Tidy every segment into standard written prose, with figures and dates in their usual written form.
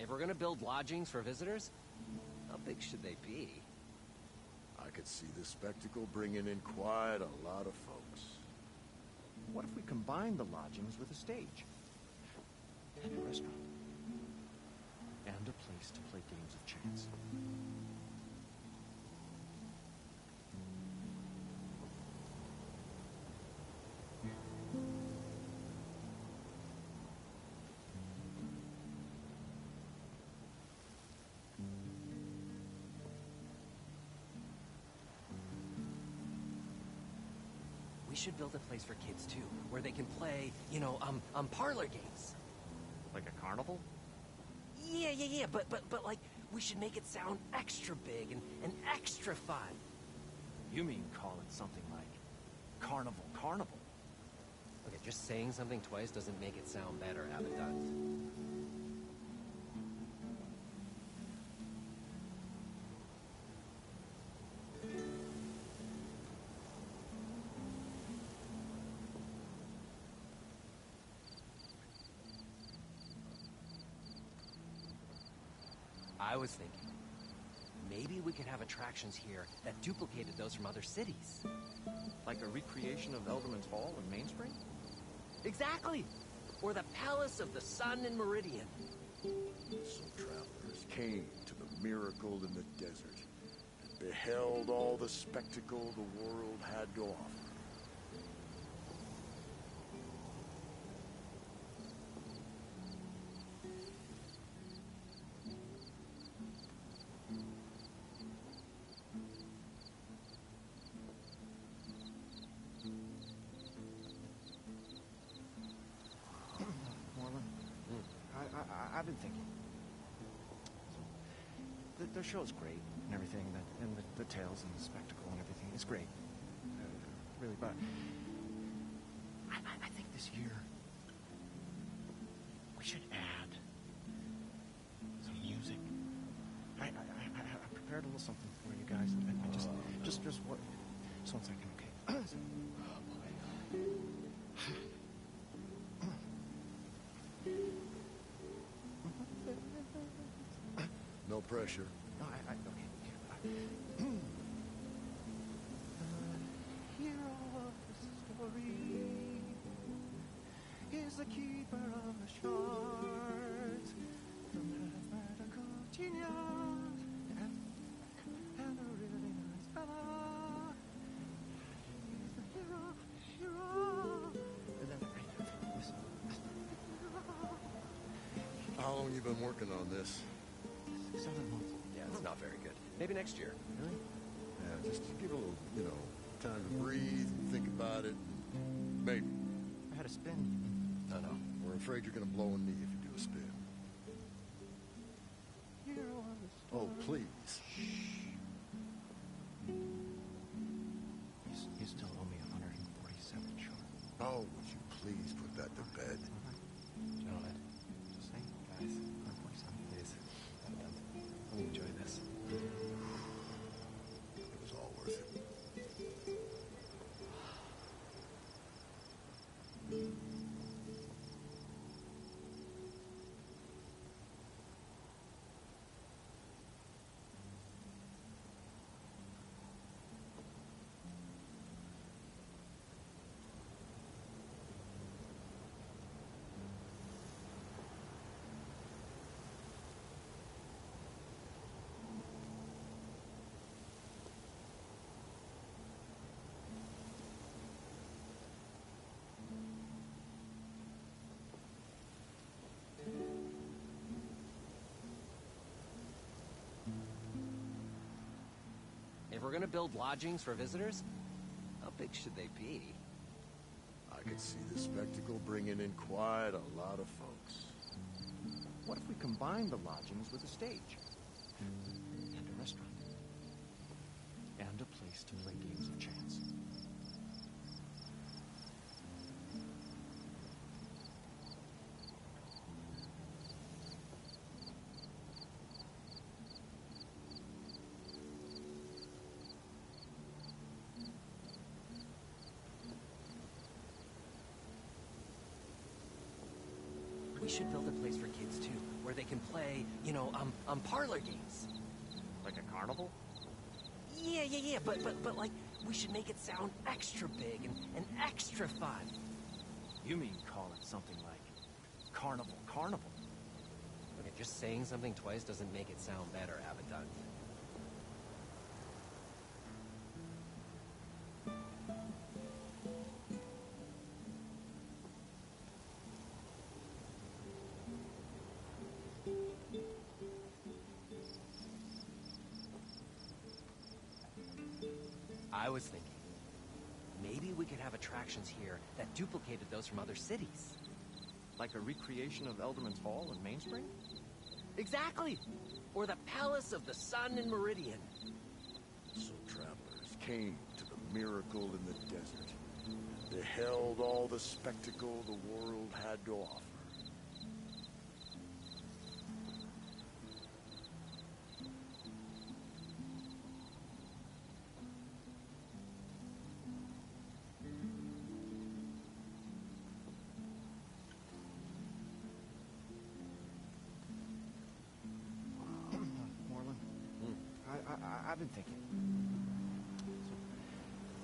If we're gonna build lodgings for visitors, how big should they be? I could see the spectacle bringing in quite a lot of folks. What if we combine the lodgings with a stage? And a restaurant? And a place to play games of chance? We should build a place for kids too, where they can play, you know, parlor games. Like a carnival? Yeah, but like, we should make it sound extra big and extra fun. You mean call it something like Carnival Carnival? Okay, just saying something twice doesn't make it sound better, have it done. I was thinking, maybe we could have attractions here that duplicated those from other cities. Like a recreation of Elderman's Hall in Mainspring? Exactly! Or the Palace of the Sun in Meridian. So travelers came to the miracle in the desert and beheld all the spectacle the world had to offer. I've been thinking. The show's great and everything, and the tales and the spectacle and everything is great. Really, but I think this year we should add some music. I prepared a little something for you guys. Just what? Just 1 second, okay? No pressure. No, okay. The hero of the story is the keeper of the shards, the mathematical genius, and a really nice fella. He's the hero. And then listen. How long you been working on this? 7 months. Yeah, it's not very good. Maybe next year. Really? Yeah, just give a little, time to breathe and think about it. Maybe. I had a spin. No. We're afraid you're gonna blow a knee if you do a spin. Hero of the story. Oh, please. You still owe me 147 short. Oh, would you please put that to bed? Gentlemen, Just saying. guys, 147. please, let me enjoy this. It was all worth it. If we're gonna build lodgings for visitors, how big should they be? I could see the spectacle bringing in quite a lot of folks. What if we combine the lodgings with a stage? And a restaurant? And a place to play games of chance. We should build a place for kids too, where they can play, parlor games. Like a carnival? Yeah, but like, we should make it sound extra big and extra fun. You mean call it something like carnival? Okay, just saying something twice doesn't make it sound better, Abaddon. I was thinking, maybe we could have attractions here that duplicated those from other cities. Like a recreation of Elderman's Hall in Mainspring? Exactly! Or the Palace of the Sun in Meridian. So travelers came to the miracle in the desert and beheld all the spectacle the world had to offer. I've been thinking.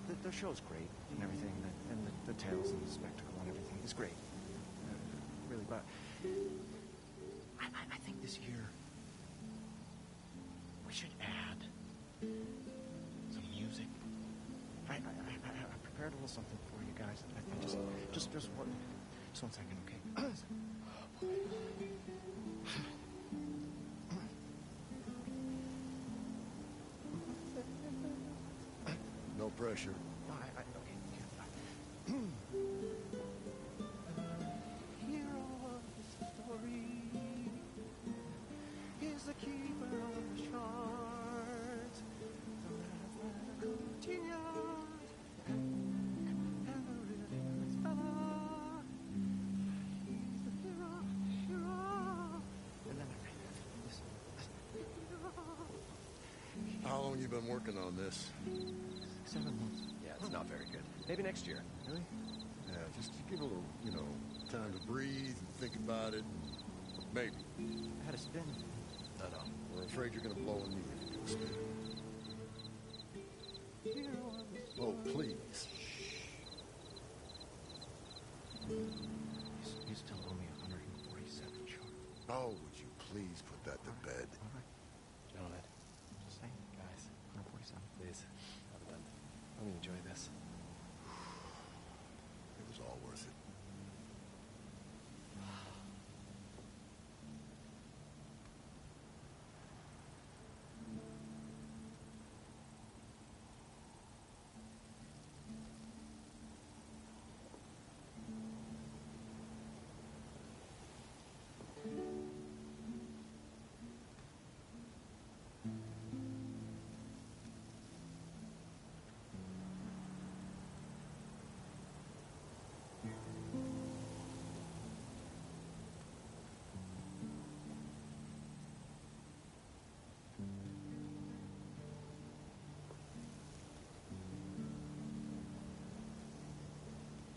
So, the show's great and everything, and the tales and the spectacle and everything is great. Really, but I think this year we should add some music. I prepared a little something for you guys. Just one second, okay? No pressure. No, okay. The hero of the story is the keeper of the shards. The mathematical genius and the ridiculous fella. He's the hero. And then How long you been working on this? 7 months. Yeah, it's not very good. Maybe next year. Really? Yeah, just give it a little, time to breathe and think about it. Maybe. I had a spin. No. We're afraid you're gonna blow a knee if you do a spin. Oh, please. You still owe me 147, sure. Oh, would you please put that to bed? All right. Gentlemen, Just saying. guys, 147. please, Abaddon, let me enjoy this. It was all worth it.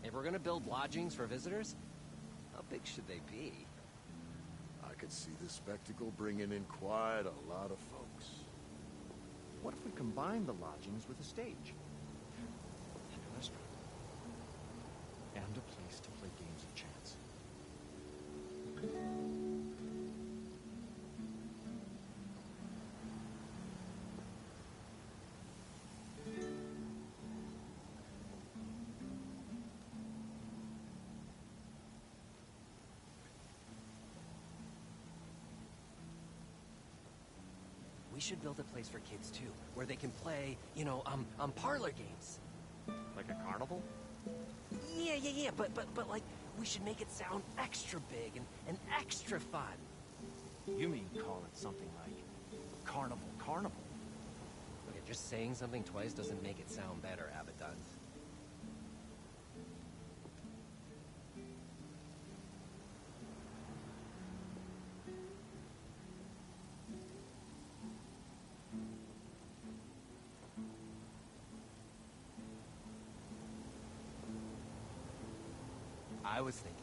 If we're gonna build lodgings for visitors, how big should they be? I could see the spectacle bringing in quite a lot of folks. What if we combine the lodgings with a stage? And a restaurant? And a place to play games of chance. We should build a place for kids too, where they can play, parlor games. Like a carnival? Yeah, but like, we should make it sound extra big and extra fun. You mean call it something like carnival? Okay, Just saying something twice doesn't make it sound better, Abaddon. I was thinking,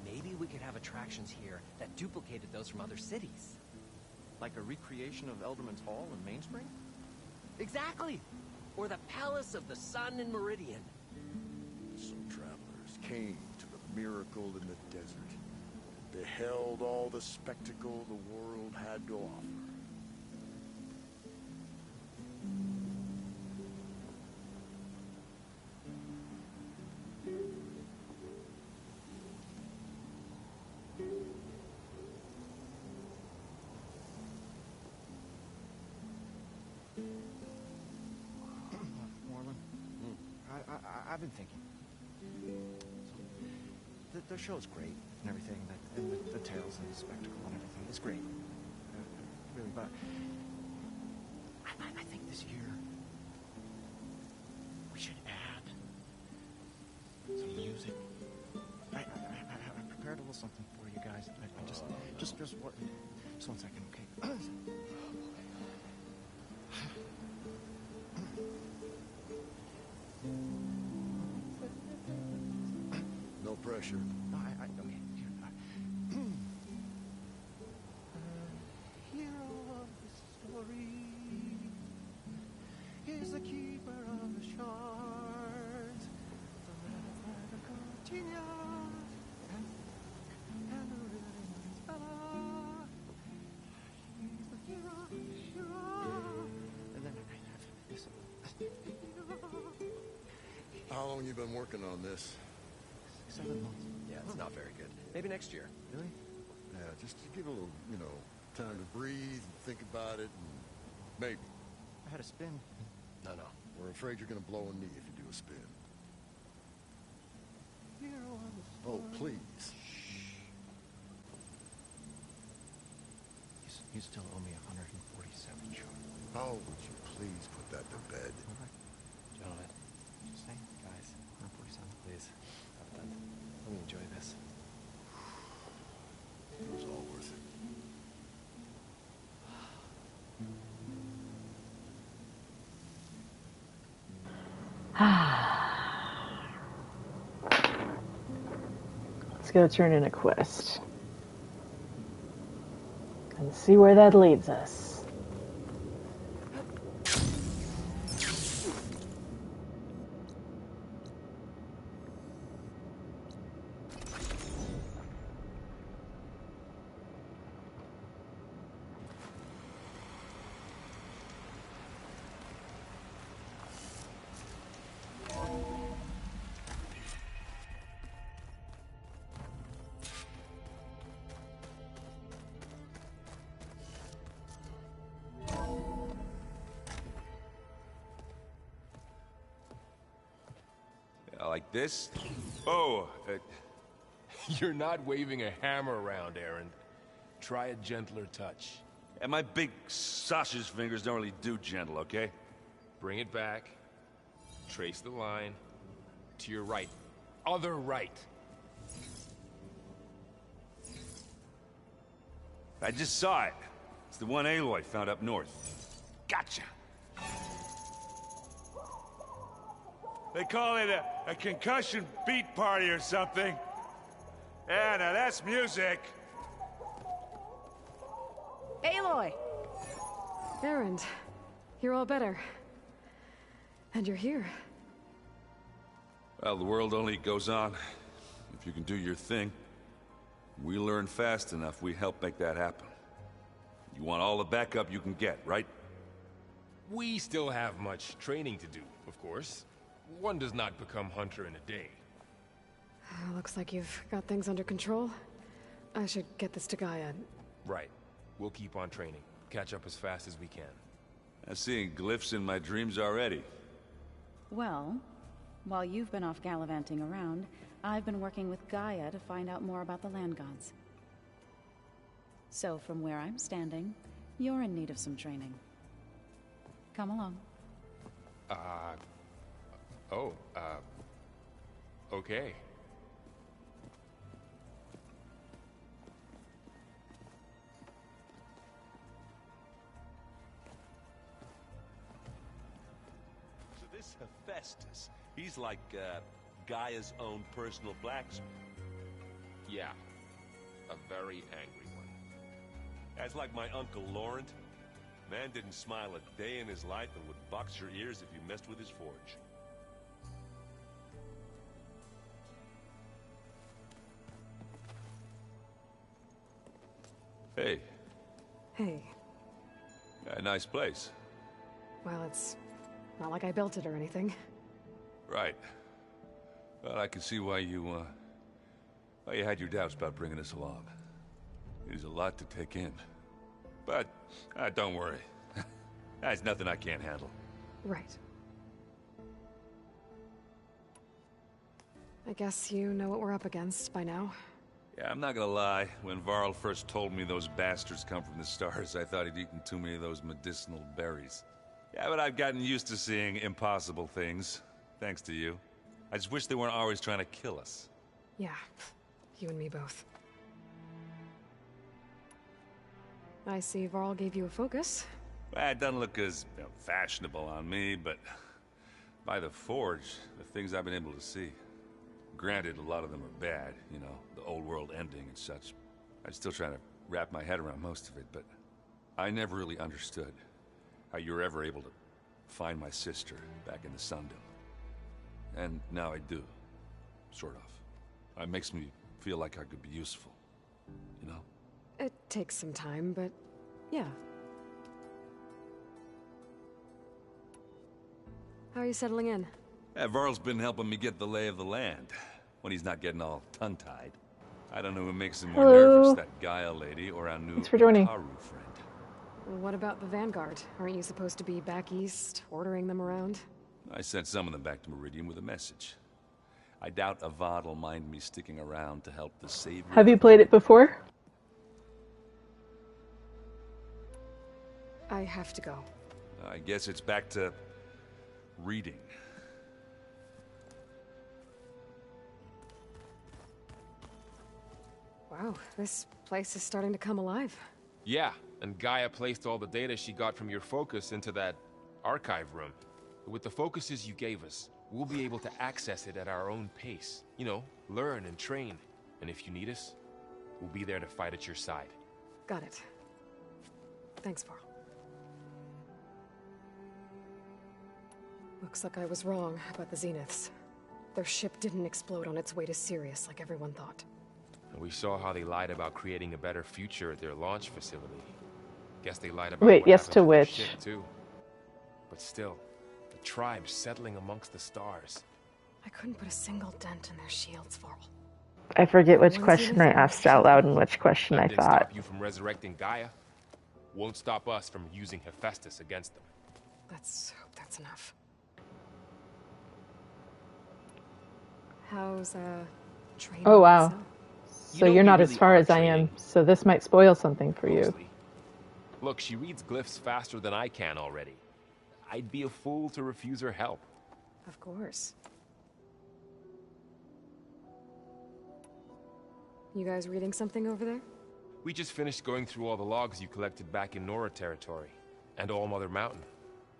maybe we could have attractions here that duplicated those from other cities. Like a recreation of Elderman's Hall in Mainspring? Exactly! Or the Palace of the Sun in Meridian. So travelers came to the miracle in the desert, and beheld all the spectacle the world had to offer. I've been thinking. The show's great and everything, and the tales and the spectacle and everything. It's great. Really, but I think this year we should add some music. I prepared a little something for you guys. Just what? Just 1 second, okay? No pressure. No, okay. Here, hero of the story is the keeper of the shards, the metaphorical genius, and the really fella. He's the hero. And then I have this. How long you been working on this? 7 months. Yeah, it's not very good. Maybe next year. Really? Yeah, just to give a little, time to breathe and think about it, and maybe. I had a spin. No. We're afraid you're gonna blow a knee if you do a spin. Hero of the Oh, story. please. You still owe me 147, Sean. How would you please put that to bed? All right. Gentlemen, Just saying. guys, 147. please. Abaddon, let me enjoy this. It was all worth it. Let's go turn in a quest. And see where that leads us. Like this? Oh, you're not waving a hammer around, Aaron. Try a gentler touch. And my big sausage fingers don't really do gentle, okay? Bring it back. Trace the line. To your right. Other right. I just saw it. It's the one Aloy found up north. Gotcha! They call it a concussion beat party or something. Yeah, now that's music. Aloy! Aaron, you're all better. And you're here. Well, the world only goes on if you can do your thing. We learn fast enough, we help make that happen. You want all the backup you can get, right? We still have much training to do, of course. One does not become hunter in a day. Looks like you've got things under control. I should get this to Gaia. Right. We'll keep on training. Catch up as fast as we can. I'm seeing glyphs in my dreams already. Well, while you've been off gallivanting around, I've been working with Gaia to find out more about the land gods. So from where I'm standing, you're in need of some training. Come along. Okay. So this Hephaestus, he's like, Gaia's own personal blacksmith. Yeah. A very angry one. That's like my Uncle Laurent. Man didn't smile a day in his life and would box your ears if you messed with his forge. Hey, Hey. a nice place. Well, it's not like I built it or anything. Right. Well, I can see why you had your doubts about bringing us along. It is a lot to take in. But, don't worry. That's nothing I can't handle. Right. I guess you know what we're up against by now. Yeah, I'm not gonna lie. When Varl first told me those bastards come from the stars, I thought he'd eaten too many of those medicinal berries. Yeah, but I've gotten used to seeing impossible things, thanks to you. I just wish they weren't always trying to kill us. Yeah, you and me both. I see Varl gave you a focus. Well, it doesn't look as fashionable on me, but by the forge, the things I've been able to see. Granted, a lot of them are bad, you know, the old world ending and such. I'm still trying to wrap my head around most of it, but I never really understood how you were ever able to find my sister back in the Sundom. And now I do, sort of. It makes me feel like I could be useful, you know? It takes some time, but yeah. How are you settling in? Yeah, Varl's been helping me get the lay of the land, when he's not getting all tongue-tied. I don't know who makes him more nervous, that Gaia lady or our new Thanks for joining. Karu friend. What about the Vanguard? Aren't you supposed to be back east, ordering them around? I sent some of them back to Meridian with a message. I doubt Avad will mind me sticking around to help the savior. Have you played it before? I have to go. I guess it's back to reading. Wow, this place is starting to come alive. Yeah, and Gaia placed all the data she got from your focus into that archive room. With the focuses you gave us, we'll be able to access it at our own pace. You know, learn and train. And if you need us, we'll be there to fight at your side. Got it. Thanks, Varl. Looks like I was wrong about the Zeniths. Their ship didn't explode on its way to Sirius like everyone thought. And we saw how they lied about creating a better future at their launch facility. Guess they lied about Wait, what yes happened to their which? ship, too. But still, the tribes settling amongst the stars. I couldn't put a single dent in their shields, Varl. I forget which question I asked out loud and which question That I didn't thought. stop you from resurrecting Gaia. Won't stop us from using Hephaestus against them. Let's hope that's enough. How's, training? Oh wow. You So know, you're we not as really far are as I am, training. so this might spoil something for you. Mostly. Look, she reads glyphs faster than I can already. I'd be a fool to refuse her help. Of course. You guys reading something over there? We just finished going through all the logs you collected back in Nora territory, and All Mother Mountain.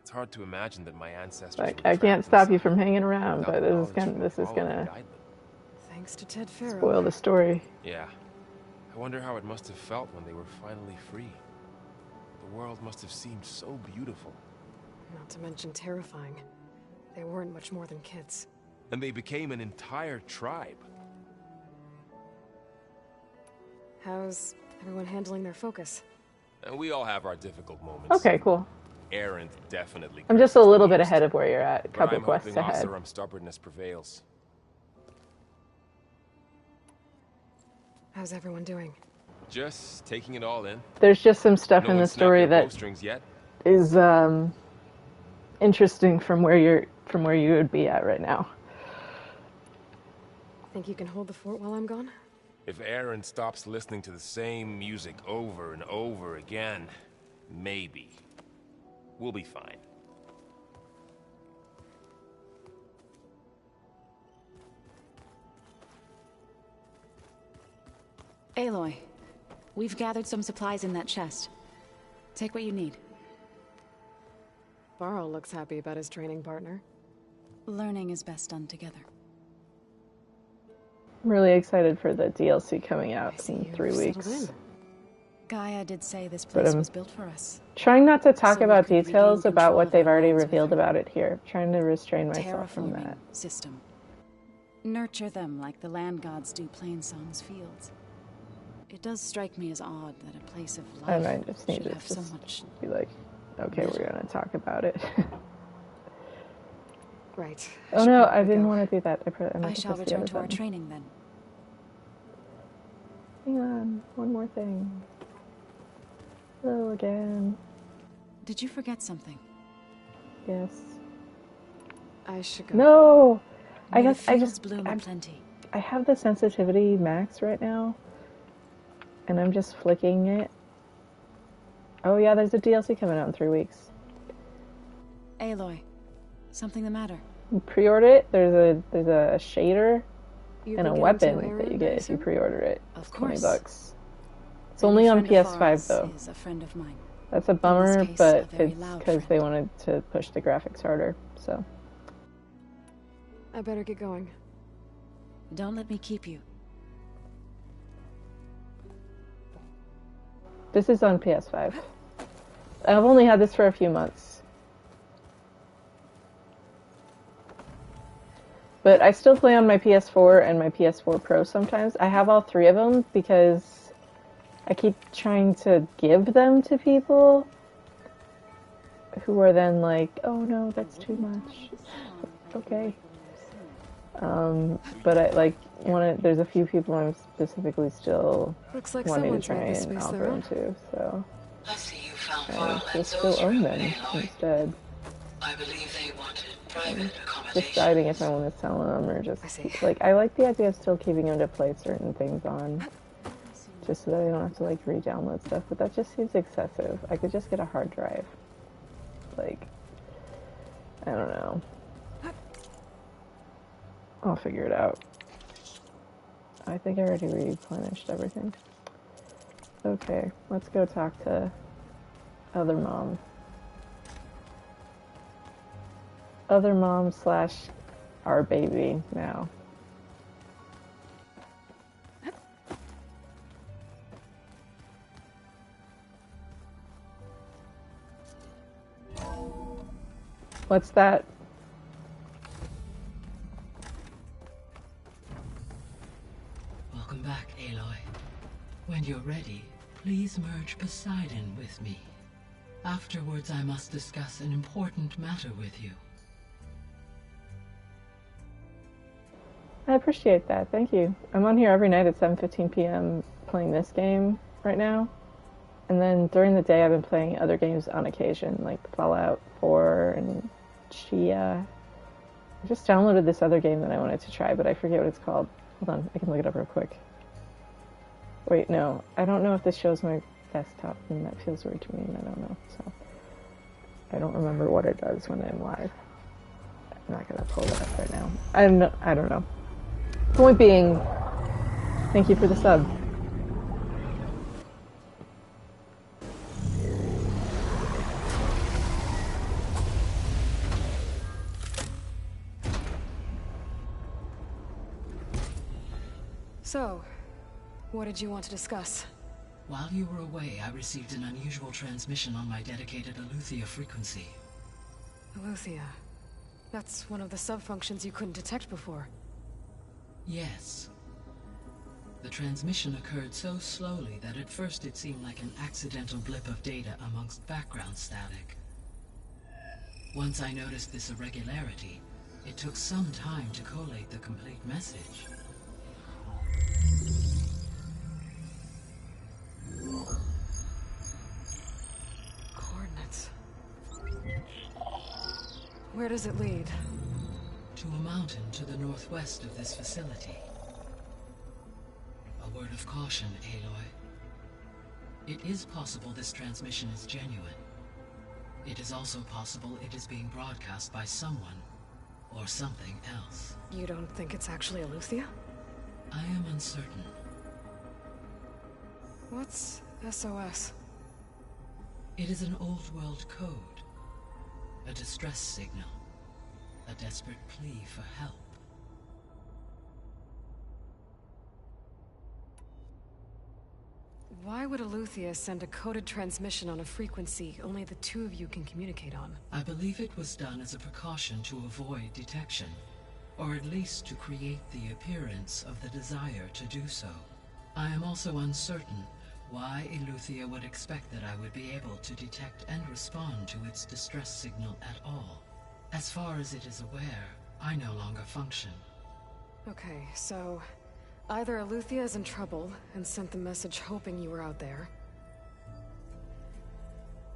It's hard to imagine that my ancestors Like, were I can't trapped stop you inside from hanging around, without but this is knowledge gonna from this is Apollo to gonna guide them. Thanks to Ted Farrow. spoil the story. Yeah. I wonder how it must have felt when they were finally free. The world must have seemed so beautiful. Not to mention terrifying. They weren't much more than kids. And they became an entire tribe. How's everyone handling their focus? And we all have our difficult moments. Okay, cool. Arendt definitely. I'm just a little bit curses ahead of where you're at. A the most, couple but quests I'm hoping ahead. Oseram's stubbornness prevails. How's everyone doing? Just taking it all in. There's just some stuff No in the one's snapped story their that bowstrings yet. is interesting from where you would be at right now. Think you can hold the fort while I'm gone? If Aaron stops listening to the same music over and over again, maybe. We'll be fine. Aloy, we've gathered some supplies in that chest. Take what you need. Varl looks happy about his training partner. Learning is best done together. I'm really excited for the DLC coming out in You've 3 settled weeks. in. Gaia did say this But, place was built for us. Trying not to talk So we about could details regain about control what of they've our already lives with revealed her. about it here. Trying to restrain myself from Terraforming that. system. Nurture them like the land gods do Plainsong's fields. It does strike me as odd that a place of I life might just need should to have so just much. be like, okay, we're gonna talk about it. Right. Oh no, I didn't want to do that. I shall return to our training then. Hang on, one more thing. Hello again. Did you forget something? Yes. I should go. No! May the fields bloom aplenty. I have the sensitivity max right now. And I'm just flicking it. Oh yeah, there's a DLC coming out in 3 weeks. Aloy, something the matter? You pre-order it, there's a shader You've and a been getting weapon to that you Aaron get if you soon? pre-order it. Of It's course. $20. It's Any only on friend of PS5 ours though. is a friend of mine. That's a bummer, case, but a very it's loud because friend. they wanted to push the graphics harder, so. I better get going. Don't let me keep you. This is on PS5. I've only had this for a few months. But I still play on my PS4 and my PS4 Pro sometimes. I have all 3 of them because I keep trying to give them to people who are then like, oh no, that's too much. Okay. But I like there's a few people I'm specifically still Looks like wanting to someone's try made this and space offer their them own. to, so I see you found I Varl will and still Zoe's own room, them Aloy. instead. I believe they wanted private Just deciding if I accommodations. want to sell them or just I see. like I like the idea of still keeping them to play certain things on, just so that I don't have to like re-download stuff. But that just seems excessive. I could just get a hard drive. Like, I don't know. I'll figure it out. I think I already replenished everything. Okay, let's go talk to other mom. Other mom / our baby now. What's that? Welcome back, Aloy. When you're ready, please merge Poseidon with me. Afterwards, I must discuss an important matter with you. I appreciate that. Thank you. I'm on here every night at 7:15 p.m. playing this game right now. And then during the day I've been playing other games on occasion, like Fallout 4 and Chia. I just downloaded this other game that I wanted to try, but I forget what it's called. Hold on, I can look it up real quick. Wait, no. I don't know if this shows my desktop, and that feels weird to me, and I don't know. So I don't remember what it does when I'm live. I'm not gonna pull it up right now. I don't know. Point being, thank you for the sub. So, what did you want to discuss? While you were away, I received an unusual transmission on my dedicated Aletheia frequency. Aletheia. That's one of the sub-functions you couldn't detect before. Yes. The transmission occurred so slowly that at first it seemed like an accidental blip of data amongst background static. Once I noticed this irregularity, it took some time to collate the complete message. Coordinates. Where does it lead? To a mountain to the northwest of this facility. A word of caution, Aloy. It is possible this transmission is genuine. It is also possible it is being broadcast by someone or something else. You don't think it's actually Aletheia? I am uncertain. What's SOS? It is an old-world code. A distress signal. A desperate plea for help. Why would Eleuthia send a coded transmission on a frequency only the two of you can communicate on? I believe it was done as a precaution to avoid detection, or at least to create the appearance of the desire to do so. I am also uncertain why Eleuthia would expect that I would be able to detect and respond to its distress signal at all. As far as it is aware, I no longer function. Okay, so either Eleuthia is in trouble and sent the message hoping you were out there,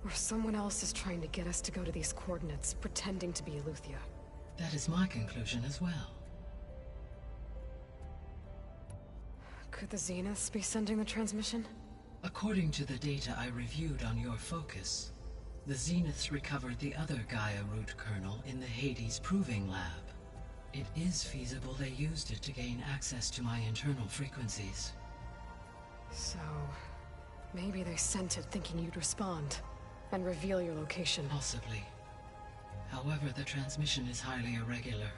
or someone else is trying to get us to go to these coordinates, pretending to be Eleuthia. That is my conclusion as well. Could the Zeniths be sending the transmission? According to the data I reviewed on your focus, the Zeniths recovered the other Gaia root kernel in the Hades Proving Lab. It is feasible they used it to gain access to my internal frequencies. So, maybe they sent it thinking you'd respond, and reveal your location. Possibly. However, the transmission is highly irregular.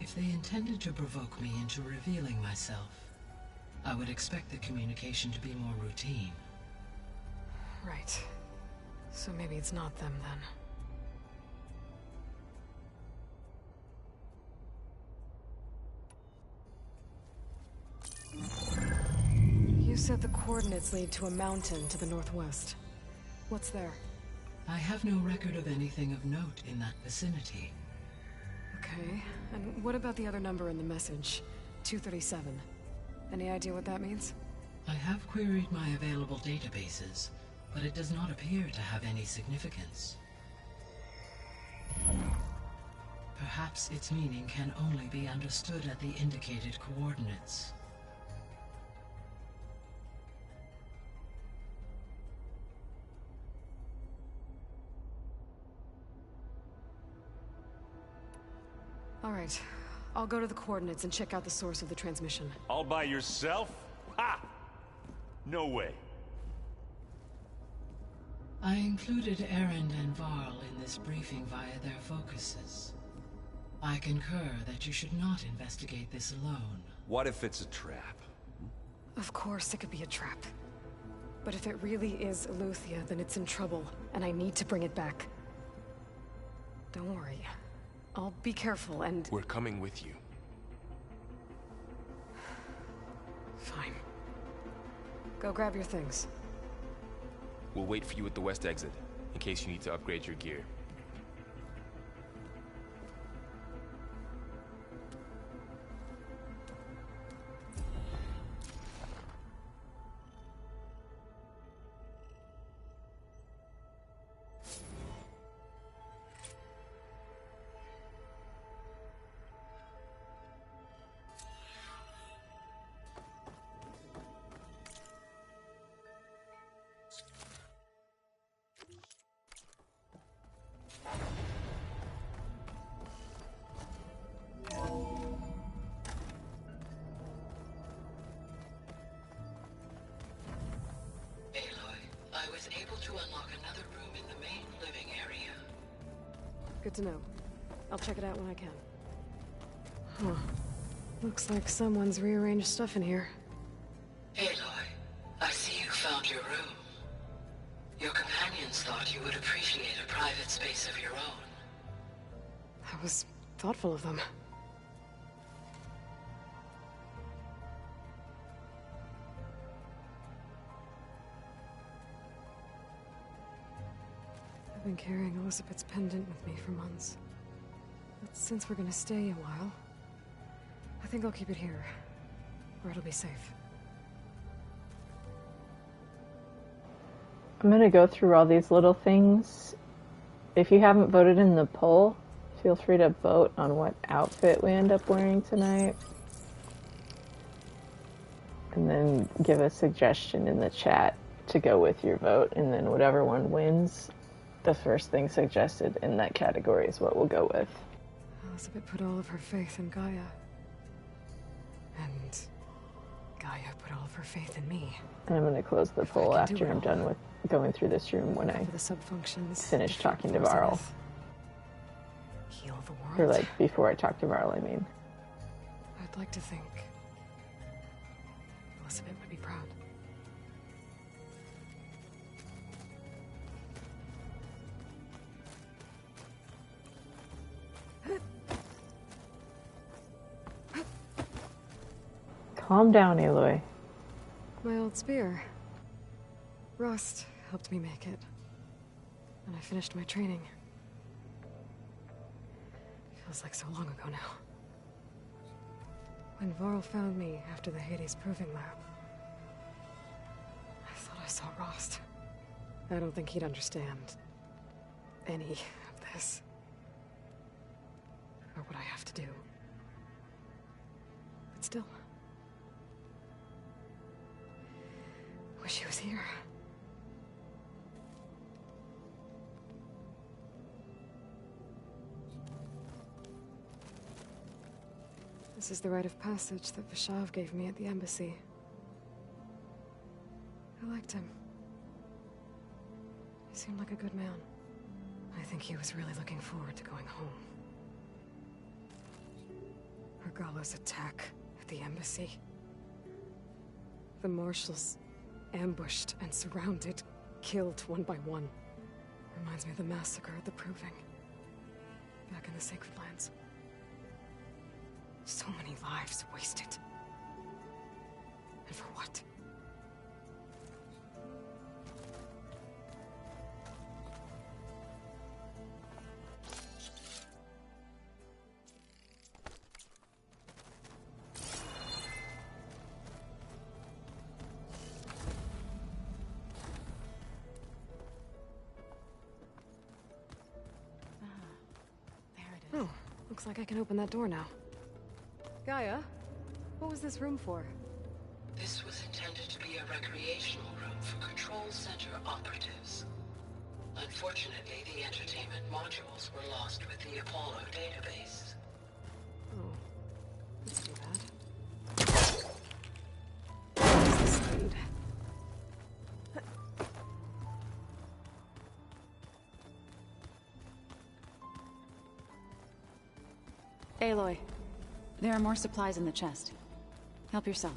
If they intended to provoke me into revealing myself, I would expect the communication to be more routine. Right. So maybe it's not them then. You said the coordinates lead to a mountain to the northwest. What's there? I have no record of anything of note in that vicinity. Okay, and what about the other number in the message? 237. Any idea what that means? I have queried my available databases, but it does not appear to have any significance. Perhaps its meaning can only be understood at the indicated coordinates. All right. I'll go to the coordinates and check out the source of the transmission. All by yourself? Ha! No way. I included Erend and Varl in this briefing via their focuses. I concur that you should not investigate this alone. What if it's a trap? Of course it could be a trap. But if it really is Eleuthia, then it's in trouble, and I need to bring it back. Don't worry. I'll be careful and... We're coming with you. Fine. Go grab your things. We'll wait for you at the west exit, in case you need to upgrade your gear. Good to know. I'll check it out when I can. Huh. Looks like someone's rearranged stuff in here. Aloy, I see you found your room. Your companions thought you would appreciate a private space of your own. That was thoughtful of them. I've been carrying Elizabeth's pendant with me for months. But since we're gonna stay a while, I think I'll keep it here, where it'll be safe. I'm gonna go through all these little things. If you haven't voted in the poll, feel free to vote on what outfit we end up wearing tonight. And then give a suggestion in the chat to go with your vote, and then whatever one wins, the first thing suggested in that category is what we'll go with. Elizabeth put all of her faith in Gaia. And Gaia put all of her faith in me. And I'm going to close the poll after I'm done with going through this room when I the subfunctions, finish talking to Varl. Heal the world. Or like before I talk to Varl, I mean. I'd like to think Elizabeth would be proud. Calm down, Aloy. My old spear. Rust helped me make it. And I finished my training. Feels like so long ago now. When Varl found me after the Hades Proving Lab, I thought I saw Rost. I don't think he'd understand any of this. Or what I have to do. But still. Wish he was here. This is the rite of passage that Vishav gave me at the embassy. I liked him. He seemed like a good man. I think he was really looking forward to going home. Regala's attack at the embassy. The marshals ambushed and surrounded, killed one by one. Reminds me of the massacre at the Proving. Back in the Sacred Lands. So many lives wasted. And for what? Oh, looks like I can open that door now. Gaia, what was this room for? This was intended to be a recreational room for Control Center operatives. Unfortunately, the entertainment modules were lost with the Apollo database. Oh, that's too bad. Where's the speed? Aloy, there are more supplies in the chest. Help yourself.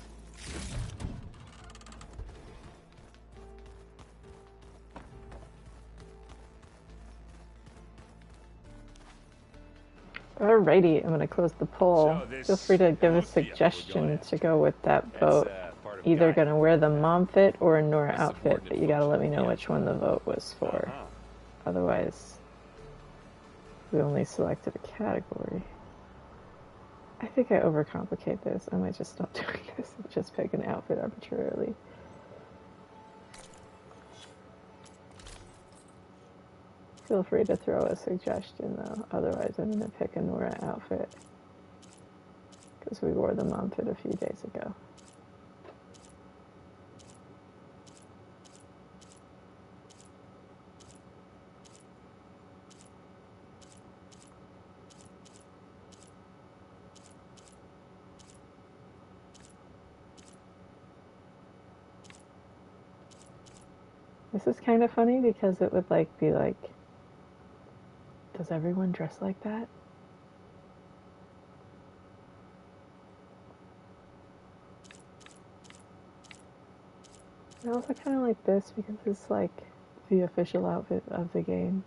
Alrighty, I'm going to close the poll. Feel free to give a suggestion to go with that vote. Either going to wear the mom fit or a Nora outfit, but you got to let me know which one the vote was for. Otherwise, we only selected a category. I think I overcomplicate this. I might just stop doing this and just pick an outfit arbitrarily. Feel free to throw a suggestion though, otherwise I'm going to pick a Nora outfit. Because we wore the mom fit a few days ago. This is kind of funny because it would like be like, does everyone dress like that? I also kind of like this because it's like the official outfit of the game.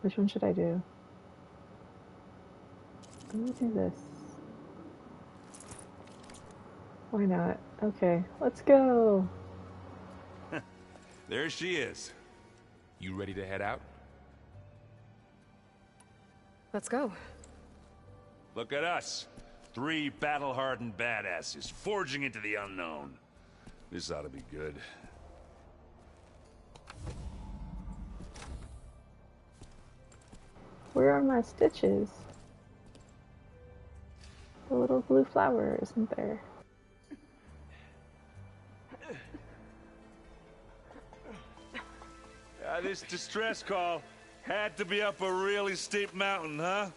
Which one should I do? I'm gonna do this. Why not? Okay, let's go! There she is. You ready to head out? Let's go. Look at us. 3 battle-hardened badasses forging into the unknown. This ought to be good. Where are my stitches? The little blue flower isn't there. This distress call had to be up a really steep mountain, huh?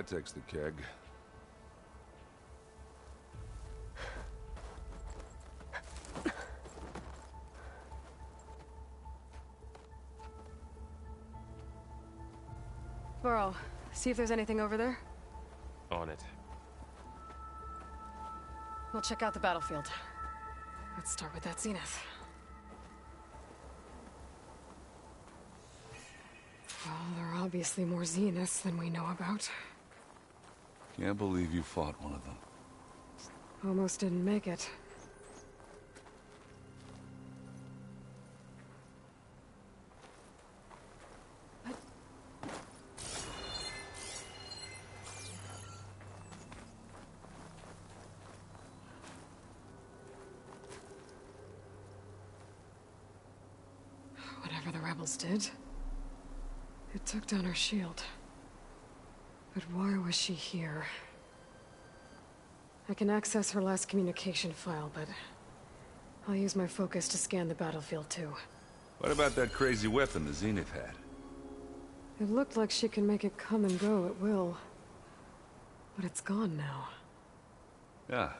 takes the keg. Burrow, see if there's anything over there. On it. We'll check out the battlefield. Let's start with that zenith. Well, there are obviously more zeniths than we know about. Can't believe you fought one of them. Almost didn't make it. Whatever the rebels did, it took down her shield. But why was she here? I can access her last communication file, but I'll use my focus to scan the battlefield too. What about that crazy weapon the Zenith had? It looked like she can make it come and go at will. But it's gone now. Yeah.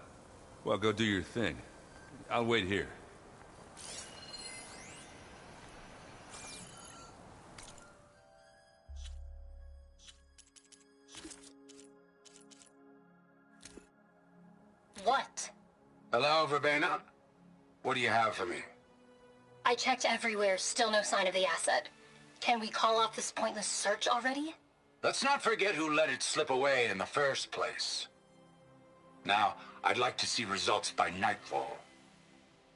Well, go do your thing. I'll wait here. What? Hello, Verbena? What do you have for me? I checked everywhere, still no sign of the asset. Can we call off this pointless search already? Let's not forget who let it slip away in the first place. Now, I'd like to see results by nightfall.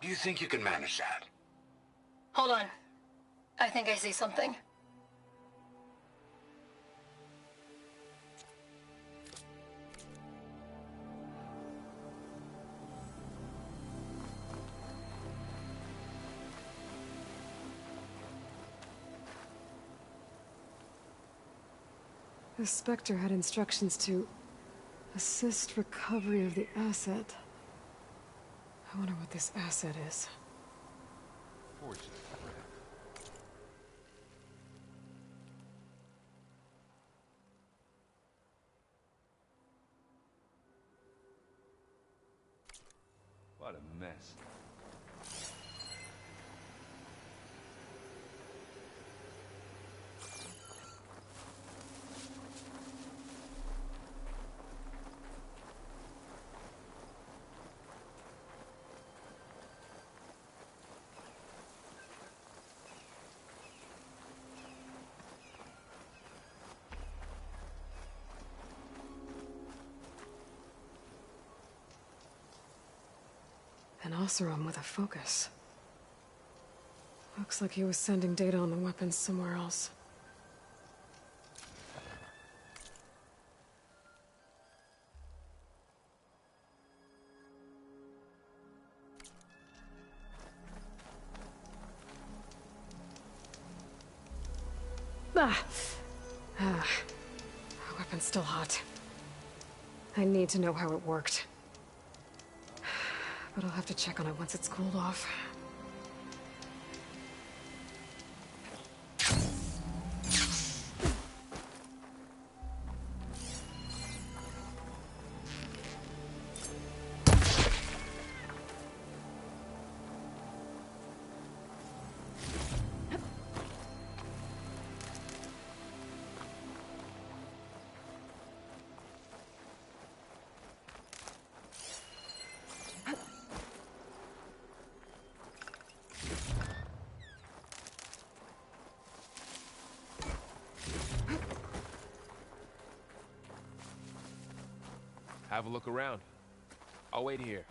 Do you think you can manage that? Hold on. I think I see something. The Spectre had instructions to assist recovery of the asset. I wonder what this asset is. Fortunate. What a mess. An Oseram with a focus. Looks like he was sending data on the weapons somewhere else. Ah, the weapon's still hot. I need to know how it worked. But I'll have to check on it once it's cooled off. Have a look around. I'll wait here.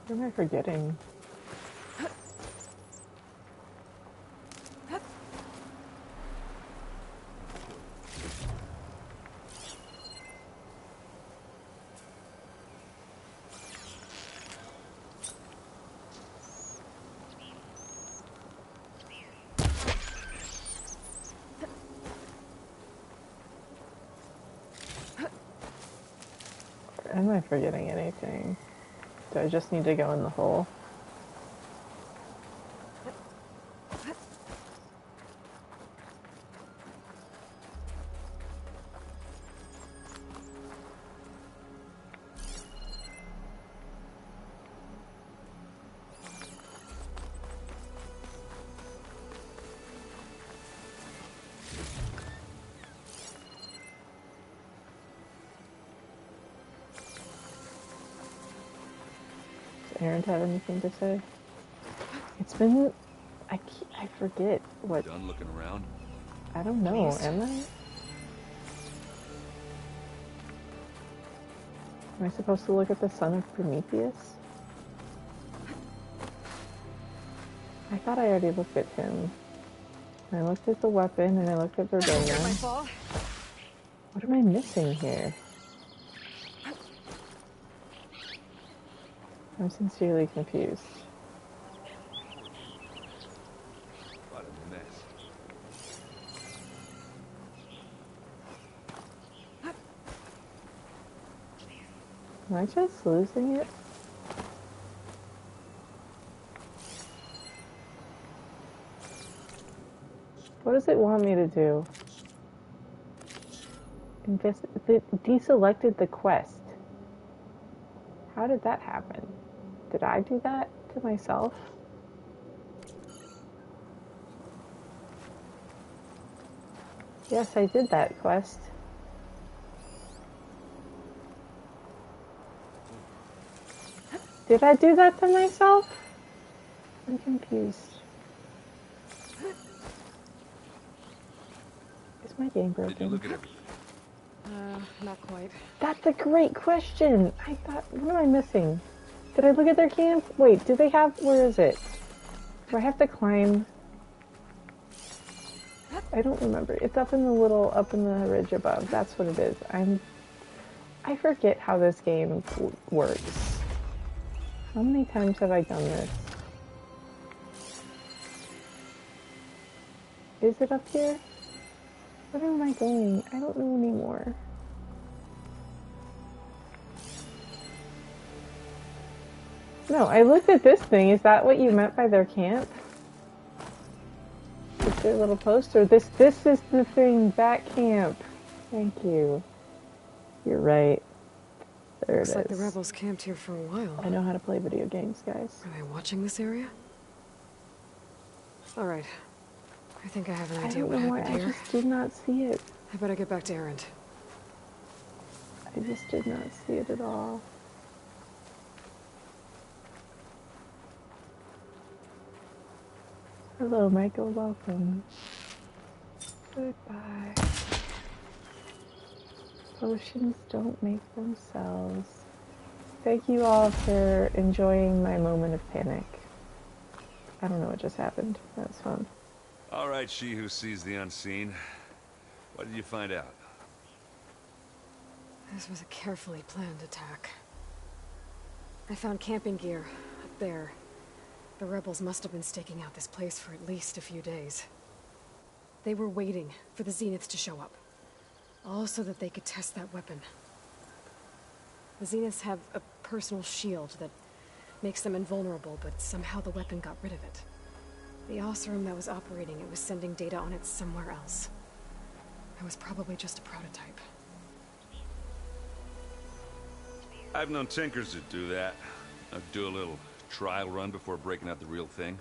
What am I forgetting? Am I forgetting anything? Do I just need to go in the hole? Aaron have anything to say? It's been... I forget what... Done looking around? I don't know, Please. am I? Am I supposed to look at the son of Prometheus? I thought I already looked at him. I looked at the weapon and I looked at Verbena. What am I missing here? I'm sincerely confused. What a mess. Am I just losing it? What does it want me to do? It deselected the quest. How did that happen? Did I do that to myself? Yes, I did that quest. Did I do that to myself? I'm confused. Is my game broken? Did you look at everything? Not quite. That's a great question. I thought, what am I missing? Did I look at their camp? Wait, do they have, where is it? Do I have to climb? I don't remember. It's up in the ridge above. That's what it is. I forget how this game works. How many times have I done this? Is it up here? Where am I going? I don't know anymore. No, I looked at this thing. Is that what you meant by their camp? It's their little poster. This is the thing. Back camp. Thank you. You're right. There it is. Looks like the rebels camped here for a while. I know how to play video games, guys. Are they watching this area? All right. I think I have an idea what happened here. I just did not see it. I better get back to Erend. I just did not see it at all. Hello, Michael. Welcome. Goodbye. Potions don't make themselves. Thank you all for enjoying my moment of panic. I don't know what just happened. That was fun. All right, she who sees the unseen. What did you find out? This was a carefully planned attack. I found camping gear up there. The rebels must have been staking out this place for at least a few days. They were waiting for the Zeniths to show up. All so that they could test that weapon. The Zeniths have a personal shield that makes them invulnerable, but somehow the weapon got rid of it. The Oseram that was operating it was sending data on it somewhere else. It was probably just a prototype. I've known tinkers that do that. I'd do a little trial run before breaking out the real thing.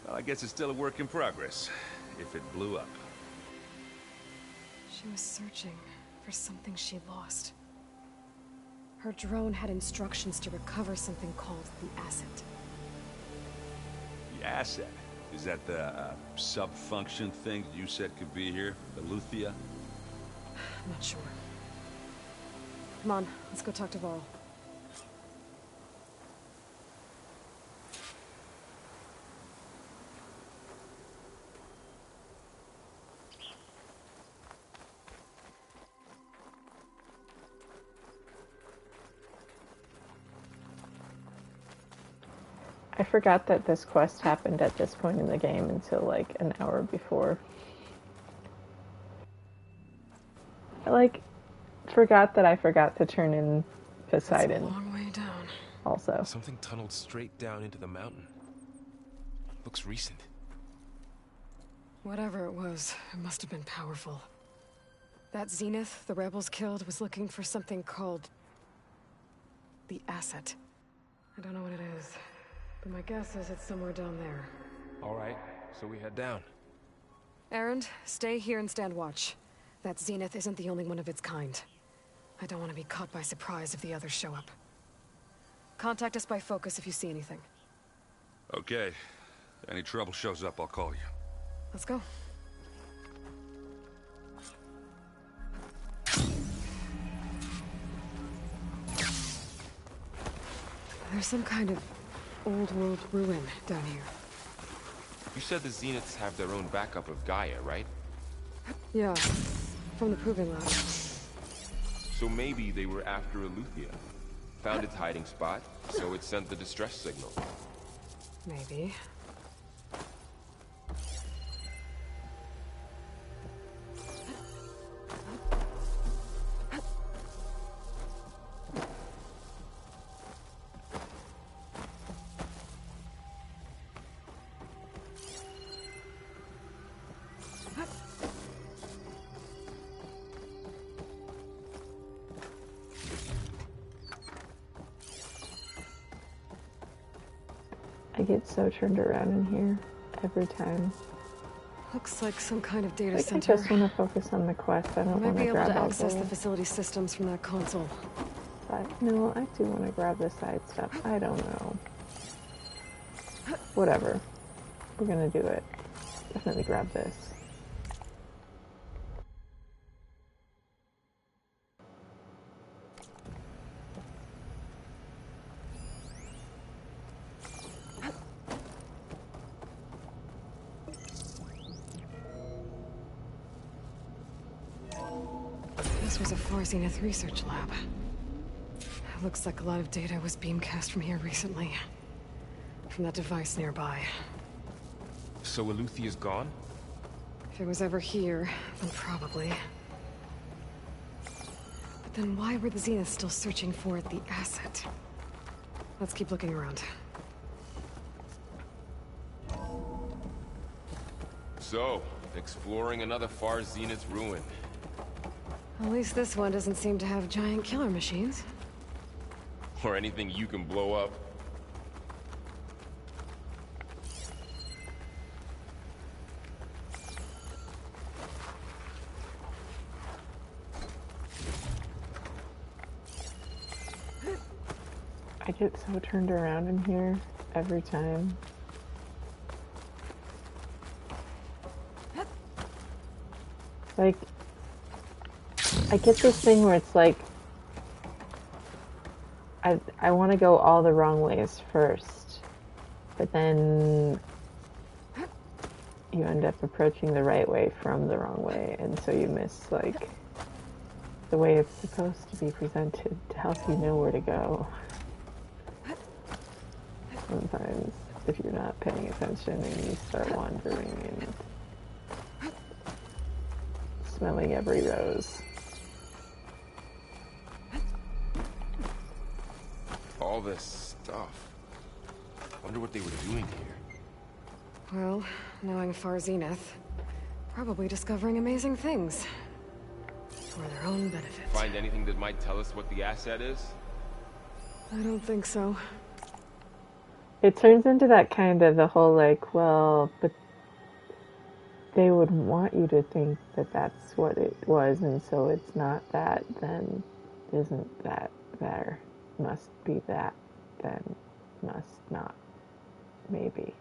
Well, I guess it's still a work in progress, if it blew up. She was searching for something she lost. Her drone had instructions to recover something called the asset. The asset? Is that the sub-function thing you said could be here? The Luthia? I'm not sure. Come on, let's go talk to Varl. I forgot that this quest happened at this point in the game until like an hour before. I forgot that I forgot to turn in Poseidon. That's a long way down. Also. Something tunneled straight down into the mountain. Looks recent. Whatever it was, it must have been powerful. That Zenith the rebels killed was looking for something called the asset. I don't know what it is, but my guess is it's somewhere down there. All right, so we head down. Erend, stay here and stand watch. That Zenith isn't the only one of its kind. I don't want to be caught by surprise if the others show up. Contact us by focus if you see anything. Okay. Any trouble shows up, I'll call you. Let's go. There's some kind of old world ruin down here. You said the Zeniths have their own backup of Gaia, right? Yeah, from the Proving Lab. So maybe they were after Eleuthia. Found its hiding spot, so it sent the distress signal. Maybe. I get so turned around in here every time. Looks like some kind of data Like center. I just want to focus on the quest. I don't want Might be to able grab to all access the the... facility systems from that console. But no, I do want to grab the side stuff. I don't know. Whatever. We're gonna do it. Definitely grab this. This was a Far Zenith research lab. Looks like a lot of data was beamcast from here recently. From that device nearby. So Eleuthia's gone? If it was ever here, then probably. But then why were the Zeniths still searching for the asset? Let's keep looking around. So, exploring another Far Zenith ruin. At least this one doesn't seem to have giant killer machines. Or anything you can blow up. I get so turned around in here every time. Like, I get this thing where it's like, I want to go all the wrong ways first, but then you end up approaching the right way from the wrong way, and so you miss, like, the way it's supposed to be presented to help you know where to go. Sometimes, if you're not paying attention and you start wandering and smelling every rose. All this stuff. Wonder what they were doing here. Well, knowing Far Zenith, probably discovering amazing things. For their own benefit. Find anything that might tell us what the asset is? I don't think so. It turns into that kind of the whole like, well, but they would want you to think that that's what it was, and so it's not that, then isn't that there? Must be that, then must not. Maybe.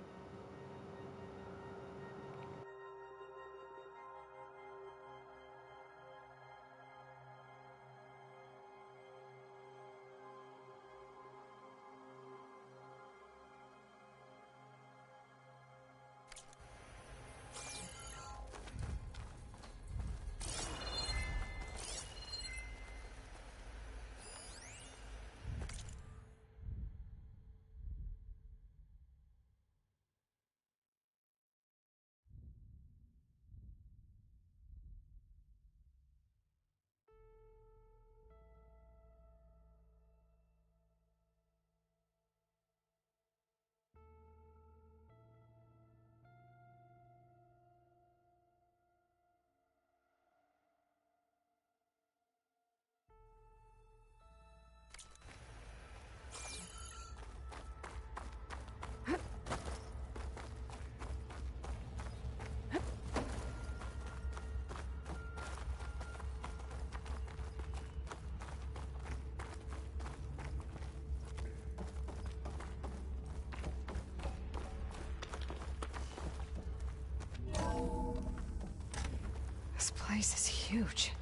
This place is huge.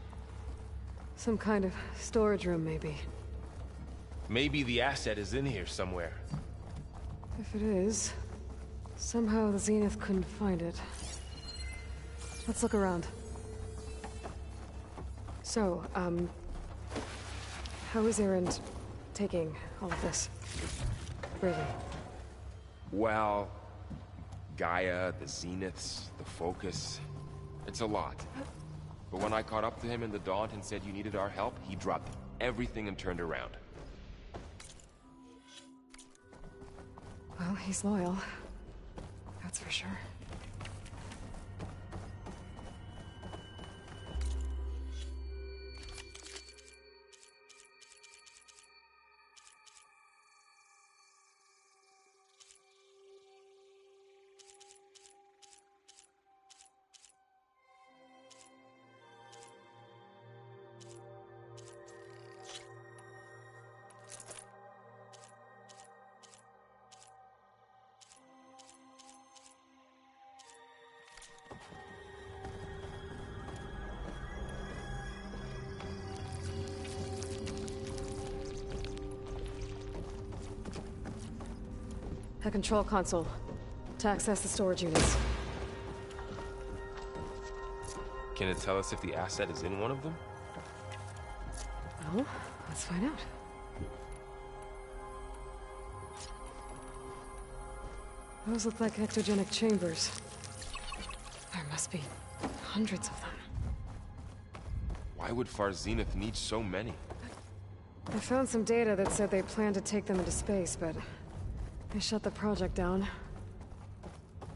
Some kind of storage room, maybe. Maybe the asset is in here somewhere. If it is, somehow the Zenith couldn't find it. Let's look around. So, how is Erend taking all of this? Really? Well, Gaia, the Zeniths, the Focus. It's a lot. But when I caught up to him in the Daunt and said you needed our help, he dropped everything and turned around. Well, he's loyal. That's for sure. A control console to access the storage units. Can it tell us if the asset is in one of them? Well, let's find out. Those look like ectogenic chambers. There must be hundreds of them. Why would Far Zenith need so many? I found some data that said they planned to take them into space, but they shut the project down.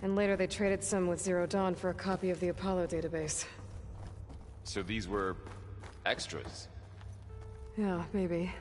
And later they traded some with Zero Dawn for a copy of the Apollo database. So these were extras? Yeah, maybe.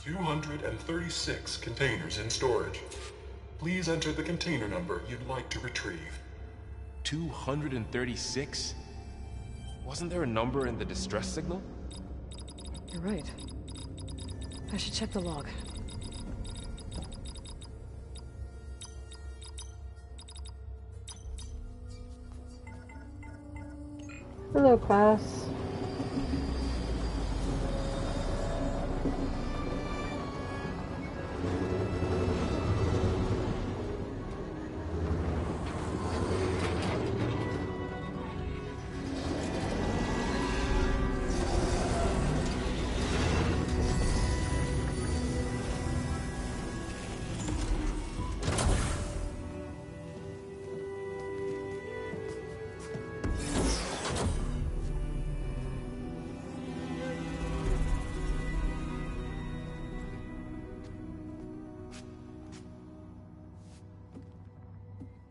$236 containers in storage. Please enter the container number you'd like to retrieve. 236? Wasn't there a number in the distress signal? You're right. I should check the log. Hello, class.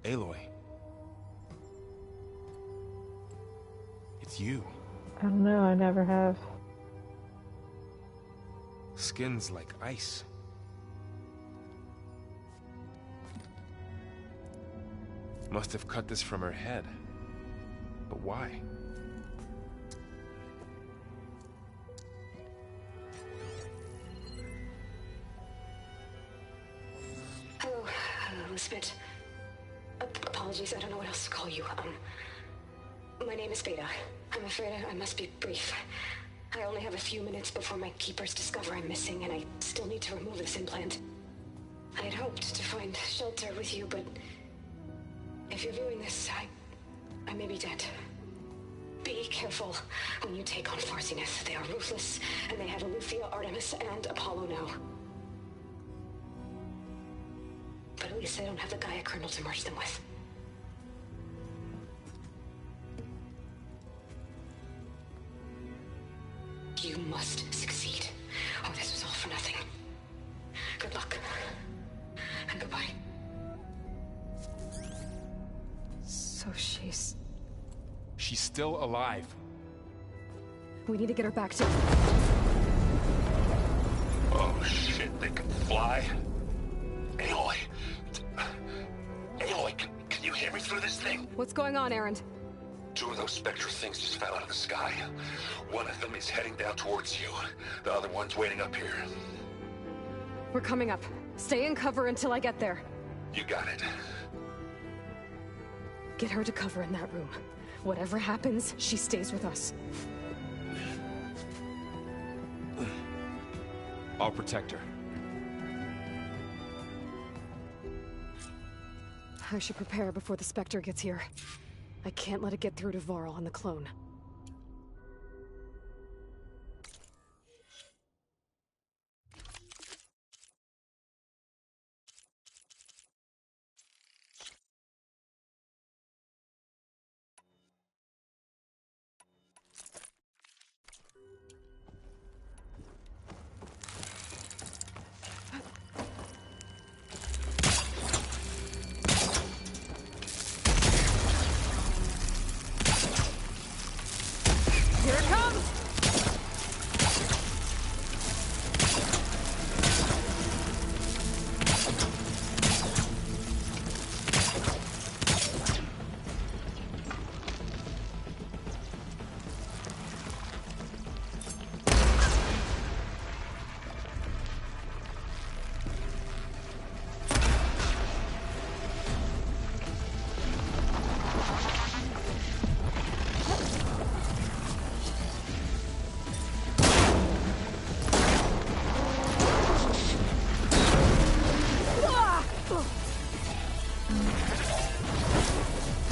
Aloy. It's you. I don't know, I never have. Skin's like ice. Must have cut this from her head. But why? Hello, Elizabeth. Apologies, I don't know what else to call you. My name is Beta. I'm afraid I must be brief. I only have a few minutes before my keepers discover I'm missing, and I still need to remove this implant. I had hoped to find shelter with you, but if you're viewing this, I may be dead. Be careful when you take on Far Zenith. They are ruthless, and they have Aletheia, Artemis, and Apollo now. But at least they don't have the Gaia kernel to merge them with. You must succeed, or this was all for nothing. Good luck. And goodbye. So she's still alive. We need to get her back to... Oh shit, they can fly? Aloy. Aloy, can you hear me through this thing? What's going on, Erend? 2 of those spectral things just fell out of the sky. One of them is heading down towards you. The other one's waiting up here. We're coming up. Stay in cover until I get there. You got it. Get her to cover in that room. Whatever happens, she stays with us. I'll protect her. I should prepare before the Spectre gets here. I can't let it get through to Varl and the clone. Here it comes!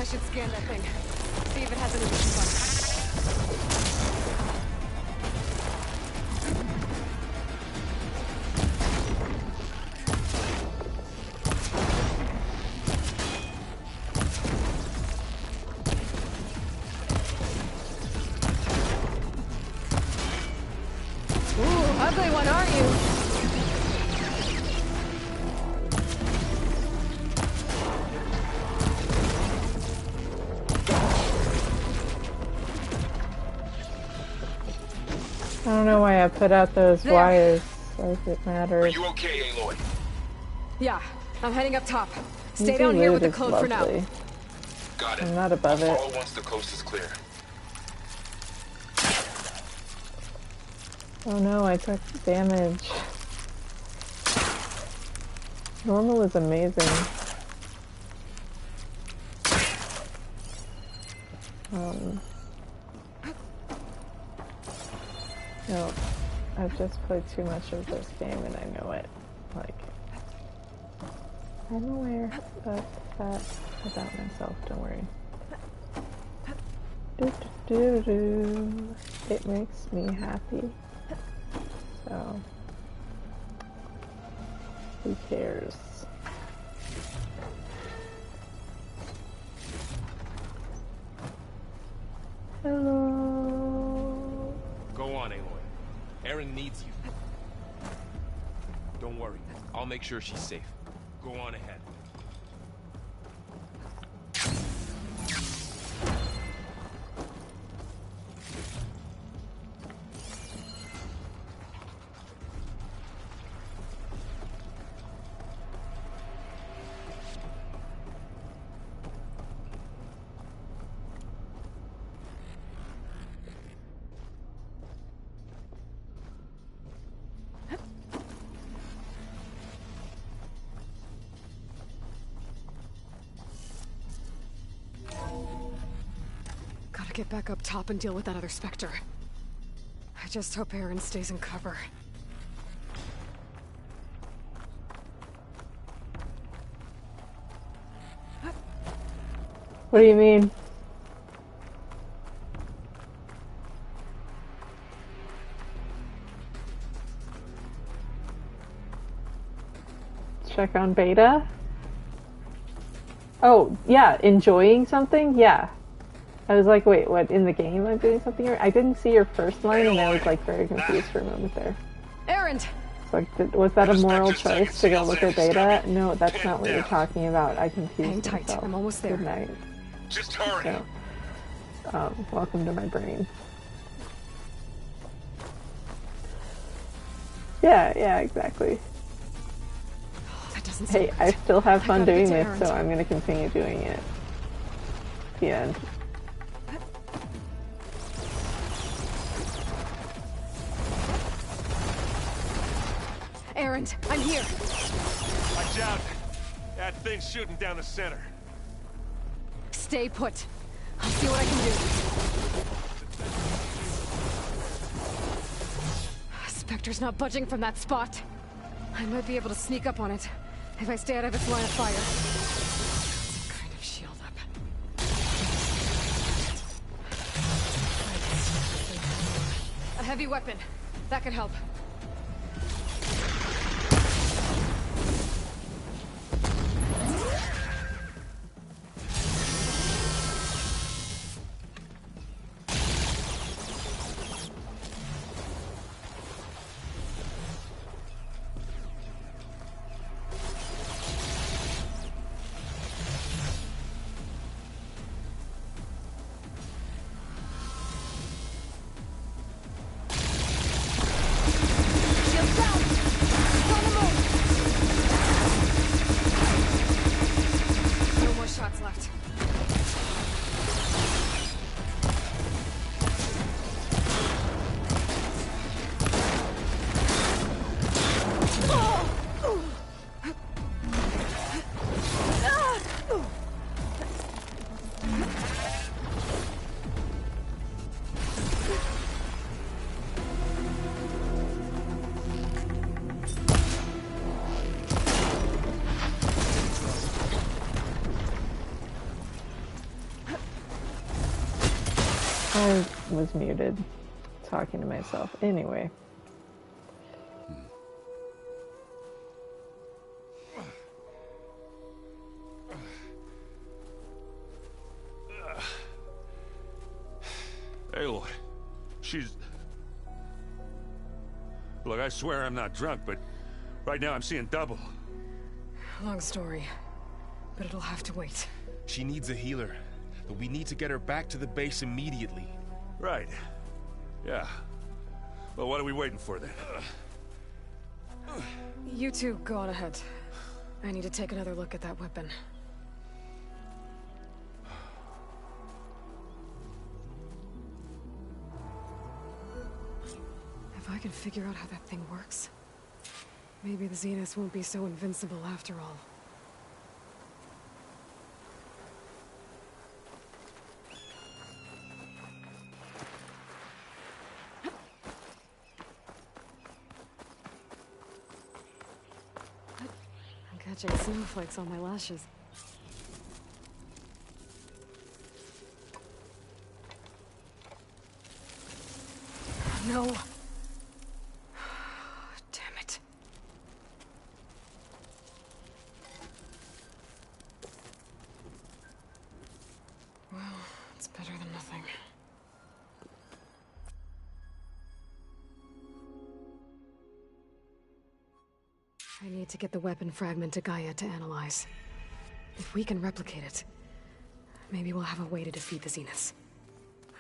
I should scan that thing. See if it has any weapons on it. Ooh, ugly one, aren't you? I don't know why I put out those wires, like it matters. Are you okay, Aloy? Yeah, I'm heading up top. Stay Easy down here loot with the is clone for now. lovely. Got it. I'm not above it. Follow once the coast is clear. Oh no, I took damage. Normal is amazing. No, I've just played too much of this game and I know it. Like, I'm aware of that about myself, don't worry. Do. It makes me happy. So, who cares? Hello. Go on, Aloy. Erin needs you. Don't worry. I'll make sure she's safe. Go on ahead. Get back up top and deal with that other Spectre. I just hope Aaron stays in cover. What do you mean? Check on beta? Oh, yeah, enjoying something? Yeah. I was like, wait, what, in the game I'm doing something right? I didn't see your first line and I was like very confused for a moment there. Erend! Like, was that a moral choice to go look at beta? No, that's not what you're talking about. I confused Hang tight, myself. I'm almost there. Good night. Just hurry! So, welcome to my brain. Yeah, exactly. That doesn't Hey, sound I good. still have fun gotta doing get to this, Aaron's. so I'm gonna continue doing it. The end. Aaron, I'm here. Watch out! That thing's shooting down the center. Stay put. I'll see what I can do. Spectre's not budging from that spot. I might be able to sneak up on it if I stay out of its line of fire. Some kind of shield up. A heavy weapon. That could help. Shots left. I was muted, talking to myself. Anyway. Aloy, she's... Look, I swear I'm not drunk, but right now I'm seeing double. Long story, but it'll have to wait. She needs a healer, but we need to get her back to the base immediately. Right. Yeah. Well, what are we waiting for then? You two go on ahead. I need to take another look at that weapon. If I can figure out how that thing works, maybe the Zeniths won't be so invincible after all. I'm catching snowflakes on my lashes. No. Damn it. Well, it's better than nothing. I need to get the weapon fragment to Gaia to analyze. If we can replicate it, maybe we'll have a way to defeat the Zeniths.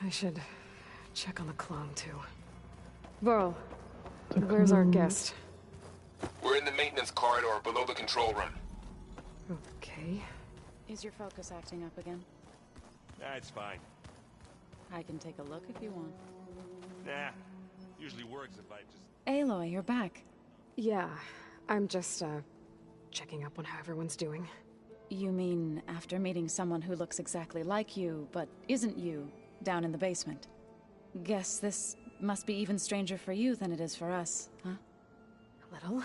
I should check on the clone, too. Varl, where's our guest? We're in the maintenance corridor below the control room. Okay. Is your focus acting up again? Nah, it's fine. I can take a look if you want. Nah, usually works if I just... Aloy, you're back. Yeah, I'm just, checking up on how everyone's doing. You mean after meeting someone who looks exactly like you, but isn't you, down in the basement? Guess this must be even stranger for you than it is for us, huh? A little.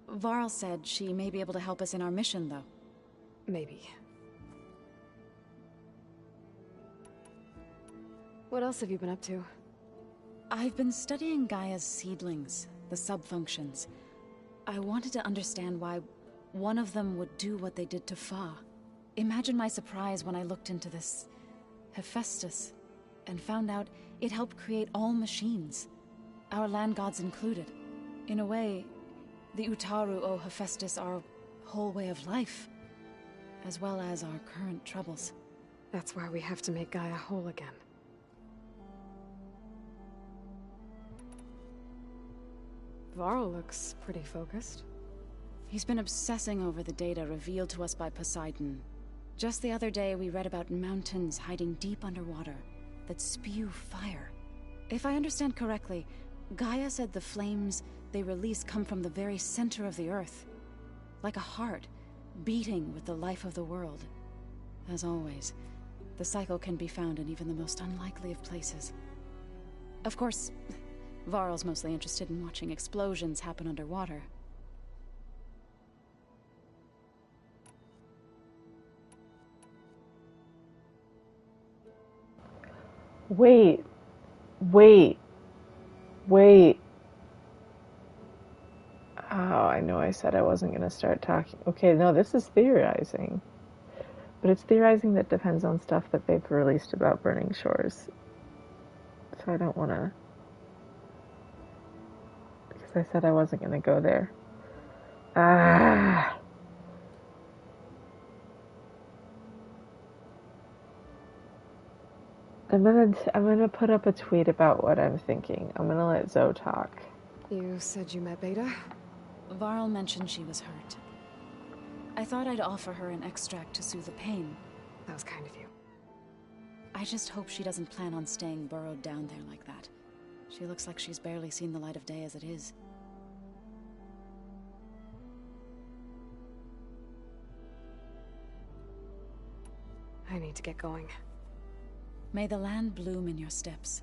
Varl said she may be able to help us in our mission, though. Maybe. What else have you been up to? I've been studying Gaia's seedlings, the subfunctions. I wanted to understand why one of them would do what they did to Fa. Imagine my surprise when I looked into this Hephaestus and found out it helped create all machines, our land gods included. In a way, the Utaru owe Hephaestus our whole way of life, as well as our current troubles. That's why we have to make Gaia whole again. Varl looks pretty focused. He's been obsessing over the data revealed to us by Poseidon. Just the other day, we read about mountains hiding deep underwater that spew fire. If I understand correctly, Gaia said the flames they release come from the very center of the Earth. Like a heart, beating with the life of the world. As always, the cycle can be found in even the most unlikely of places. Of course, Varl's mostly interested in watching explosions happen underwater. Wait. Oh, I know I said I wasn't going to start talking. Okay, no, this is theorizing. But it's theorizing that depends on stuff that they've released about Burning Shores. So I don't want to... Because I said I wasn't going to go there. Ah... I'm gonna put up a tweet about what I'm thinking. I'm gonna let Zoe talk. You said you met Beta? Varl mentioned she was hurt. I thought I'd offer her an extract to soothe the pain. That was kind of you. I just hope she doesn't plan on staying burrowed down there like that. She looks like she's barely seen the light of day as it is. I need to get going. May the land bloom in your steps.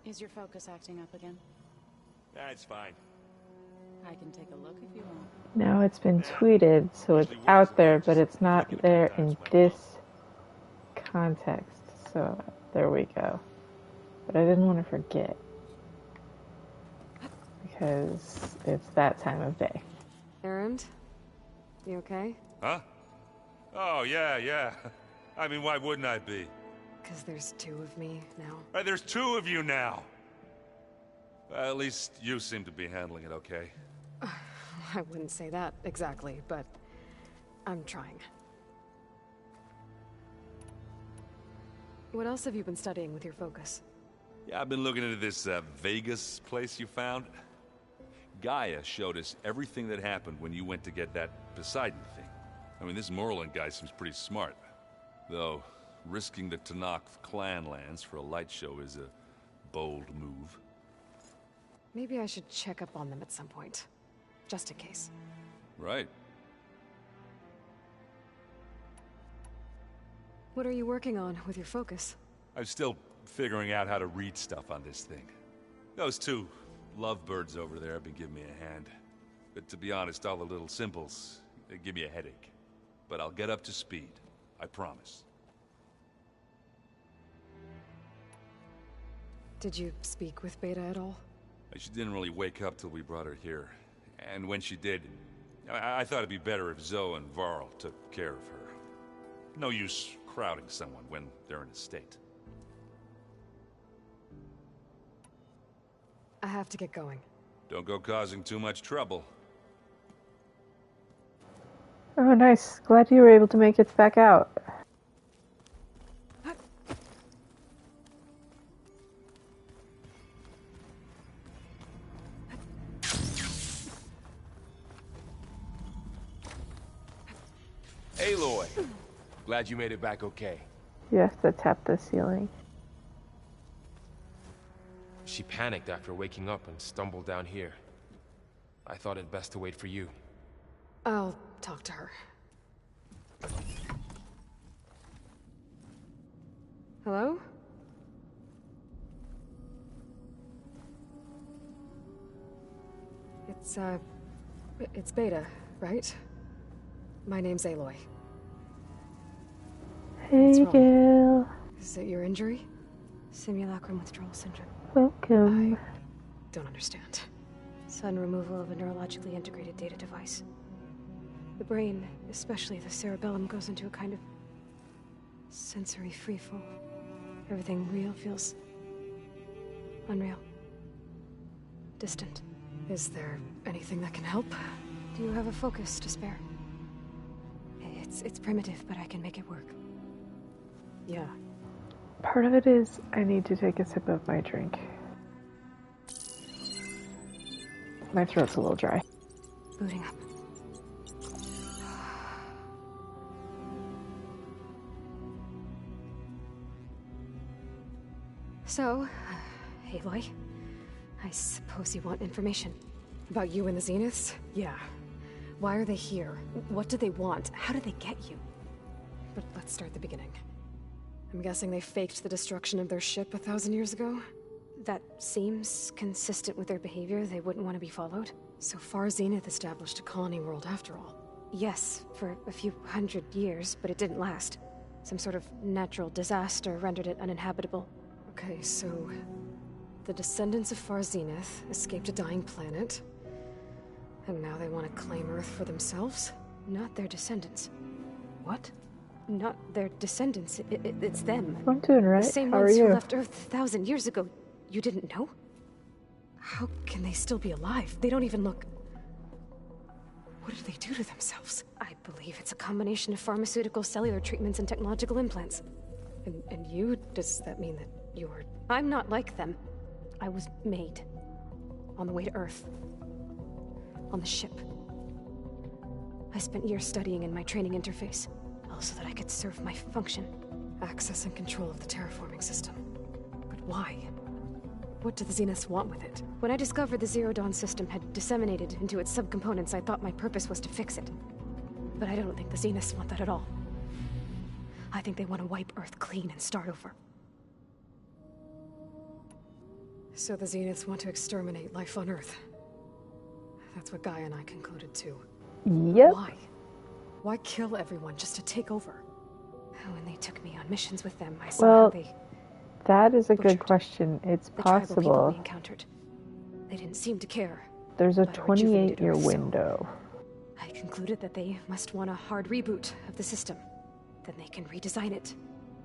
Is your focus acting up again? That's fine. I can take a look if you want. Now it's been tweeted, so it's out there, but it's not there in this context. So there we go. But I didn't want to forget. Because it's that time of day. Errand? You okay? Huh? Oh, yeah. I mean, why wouldn't I be? Because there's two of me now. There's two of you now! At least you seem to be handling it okay. I wouldn't say that exactly, but I'm trying. What else have you been studying with your focus? Yeah, I've been looking into this Vegas place you found. Gaia showed us everything that happened when you went to get that Poseidon thing. I mean, this Merlin guy seems pretty smart. Though, risking the Tanakh clan lands for a light show is a bold move. Maybe I should check up on them at some point. Just in case. Right. What are you working on with your focus? I'm still figuring out how to read stuff on this thing. Those two lovebirds over there have been giving me a hand. But to be honest, all the little symbols, they give me a headache. But I'll get up to speed. I promise. Did you speak with Beta at all? She didn't really wake up till we brought her here. And when she did, I thought it'd be better if Zoe and Varl took care of her. No use crowding someone when they're in a state. I have to get going. Don't go causing too much trouble. Oh, nice. Glad you were able to make it back out. Aloy, glad you made it back okay. You have to tap the ceiling. She panicked after waking up and stumbled down here. I thought it best to wait for you. I'll talk to her. Hello? It's Beta, right? My name's Aloy. Hey, Gail. Is it your injury? Simulacrum withdrawal syndrome. Welcome. I don't understand. Sudden removal of a neurologically integrated data device. The brain, especially the cerebellum, goes into a kind of Sensory freefall. Everything real feels unreal. Distant. Is there anything that can help? Do you have a focus to spare? It's primitive, but I can make it work. Yeah. Part of it is I need to take a sip of my drink. My throat's a little dry. Booting up. So, Aloy, I suppose you want information. About you and the Zeniths? Yeah. Why are they here? What do they want? How did they get you? But let's start at the beginning. I'm guessing they faked the destruction of their ship 1,000 years ago? That seems consistent with their behavior. They wouldn't want to be followed. So far, Zenith established a colony world after all. Yes, for a few hundred years, but it didn't last. Some sort of natural disaster rendered it uninhabitable. Okay, so the descendants of Far Zenith escaped a dying planet, and now they want to claim Earth for themselves? Not their descendants. What? Not their descendants. It's them. I'm doing right. The same How are ones who you? left Earth 1,000 years ago. You didn't know? How can they still be alive? They don't even look... What did they do to themselves? I believe it's a combination of pharmaceutical, cellular treatments, and technological implants. And you? Does that mean that you're... I'm not like them. I was made. On the way to Earth. On the ship. I spent years studying in my training interface, so that I could serve my function. Access and control of the terraforming system. But why? What do the Zeniths want with it? When I discovered the Zero Dawn system had disseminated into its subcomponents, I thought my purpose was to fix it. But I don't think the Zeniths want that at all. I think they want to wipe Earth clean and start over. So the Zeniths want to exterminate life on Earth. That's what Gaia and I concluded too. Yep. Why? Why kill everyone just to take over? When they took me on missions with them, I saw how they... That is a good question. It's the tribal people possible. we encountered. They didn't seem to care. There's a But it rejuvenated 28-year Earth, so window. I concluded that they must want a hard reboot of the system. Then they can redesign it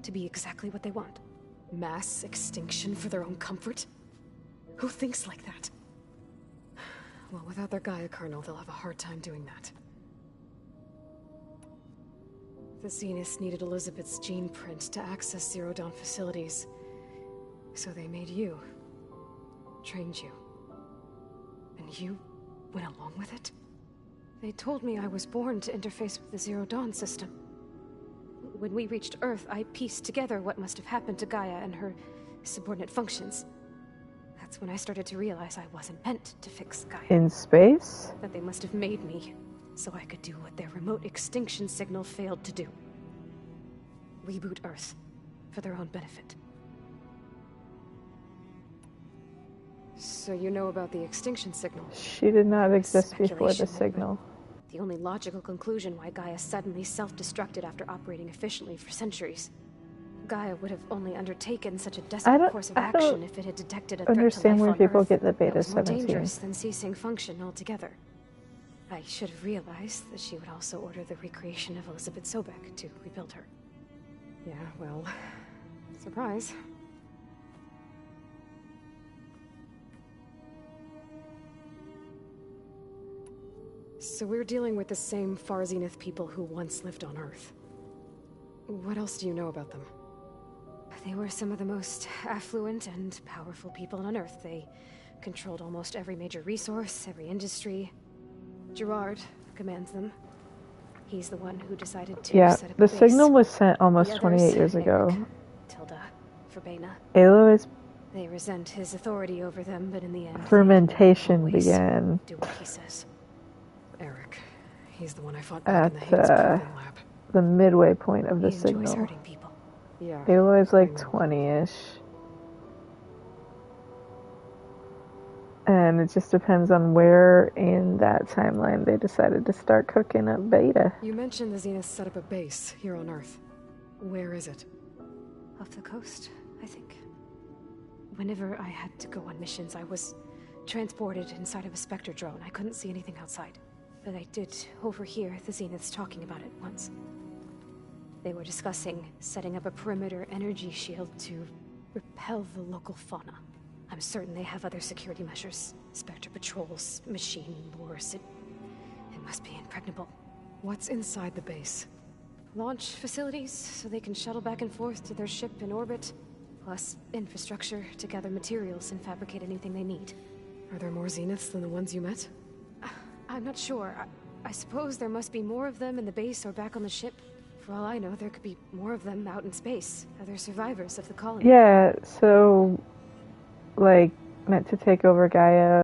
to be exactly what they want. Mass extinction for their own comfort? Who thinks like that? Well, without their Gaia kernel, they'll have a hard time doing that. The Zeniths needed Elizabeth's gene print to access Zero Dawn facilities. So they made you. Trained you. And you went along with it? They told me I was born to interface with the Zero Dawn system. When we reached Earth, I pieced together what must have happened to Gaia and her subordinate functions. That's when I started to realize I wasn't meant to fix Gaia. In space? That they must have made me so I could do what their remote extinction signal failed to do. Reboot Earth for their own benefit. So you know about the extinction signal? She did not exist before the signal. The only logical conclusion why Gaia suddenly self-destructed after operating efficiently for centuries. Gaia would have only undertaken such a desperate course of action if it had detected a threat to understand life where on people Earth get the Beta that was more 17. dangerous than ceasing function altogether. I should have realized that she would also order the recreation of Elizabeth Sobek to rebuild her. Yeah, well, surprise. So we're dealing with the same Far Zenith people who once lived on Earth. What else do you know about them? They were some of the most affluent and powerful people on Earth. They controlled almost every major resource, every industry. Gerard commands them. He's the one who decided to set up the a base. signal was sent almost The 28 others, years ago. Eric, Tilda, Verbena. Aloy's They resent his authority over them, but in the end, fermentation began do what he says. Eric, he's the one I fought back at in the Haynes Proving Lab. the midway point of the He enjoys signal. hurting people. Yeah. Aloy's like 20-ish. And it just depends on where in that timeline they decided to start cooking up Beta. You mentioned the Zeniths set up a base here on Earth. Where is it? Off the coast, I think. Whenever I had to go on missions, I was transported inside of a Spectre drone. I couldn't see anything outside. But I did overhear the Zeniths talking about it once. They were discussing setting up a perimeter energy shield to repel the local fauna. I'm certain they have other security measures. Spectre patrols, machine lures. It must be impregnable. What's inside the base? Launch facilities, so they can shuttle back and forth to their ship in orbit. Plus, infrastructure to gather materials and fabricate anything they need. Are there more Zeniths than the ones you met? I'm not sure. I suppose there must be more of them in the base or back on the ship. For all I know, there could be more of them out in space. Other survivors of the colony. Yeah, so, like, meant to take over Gaia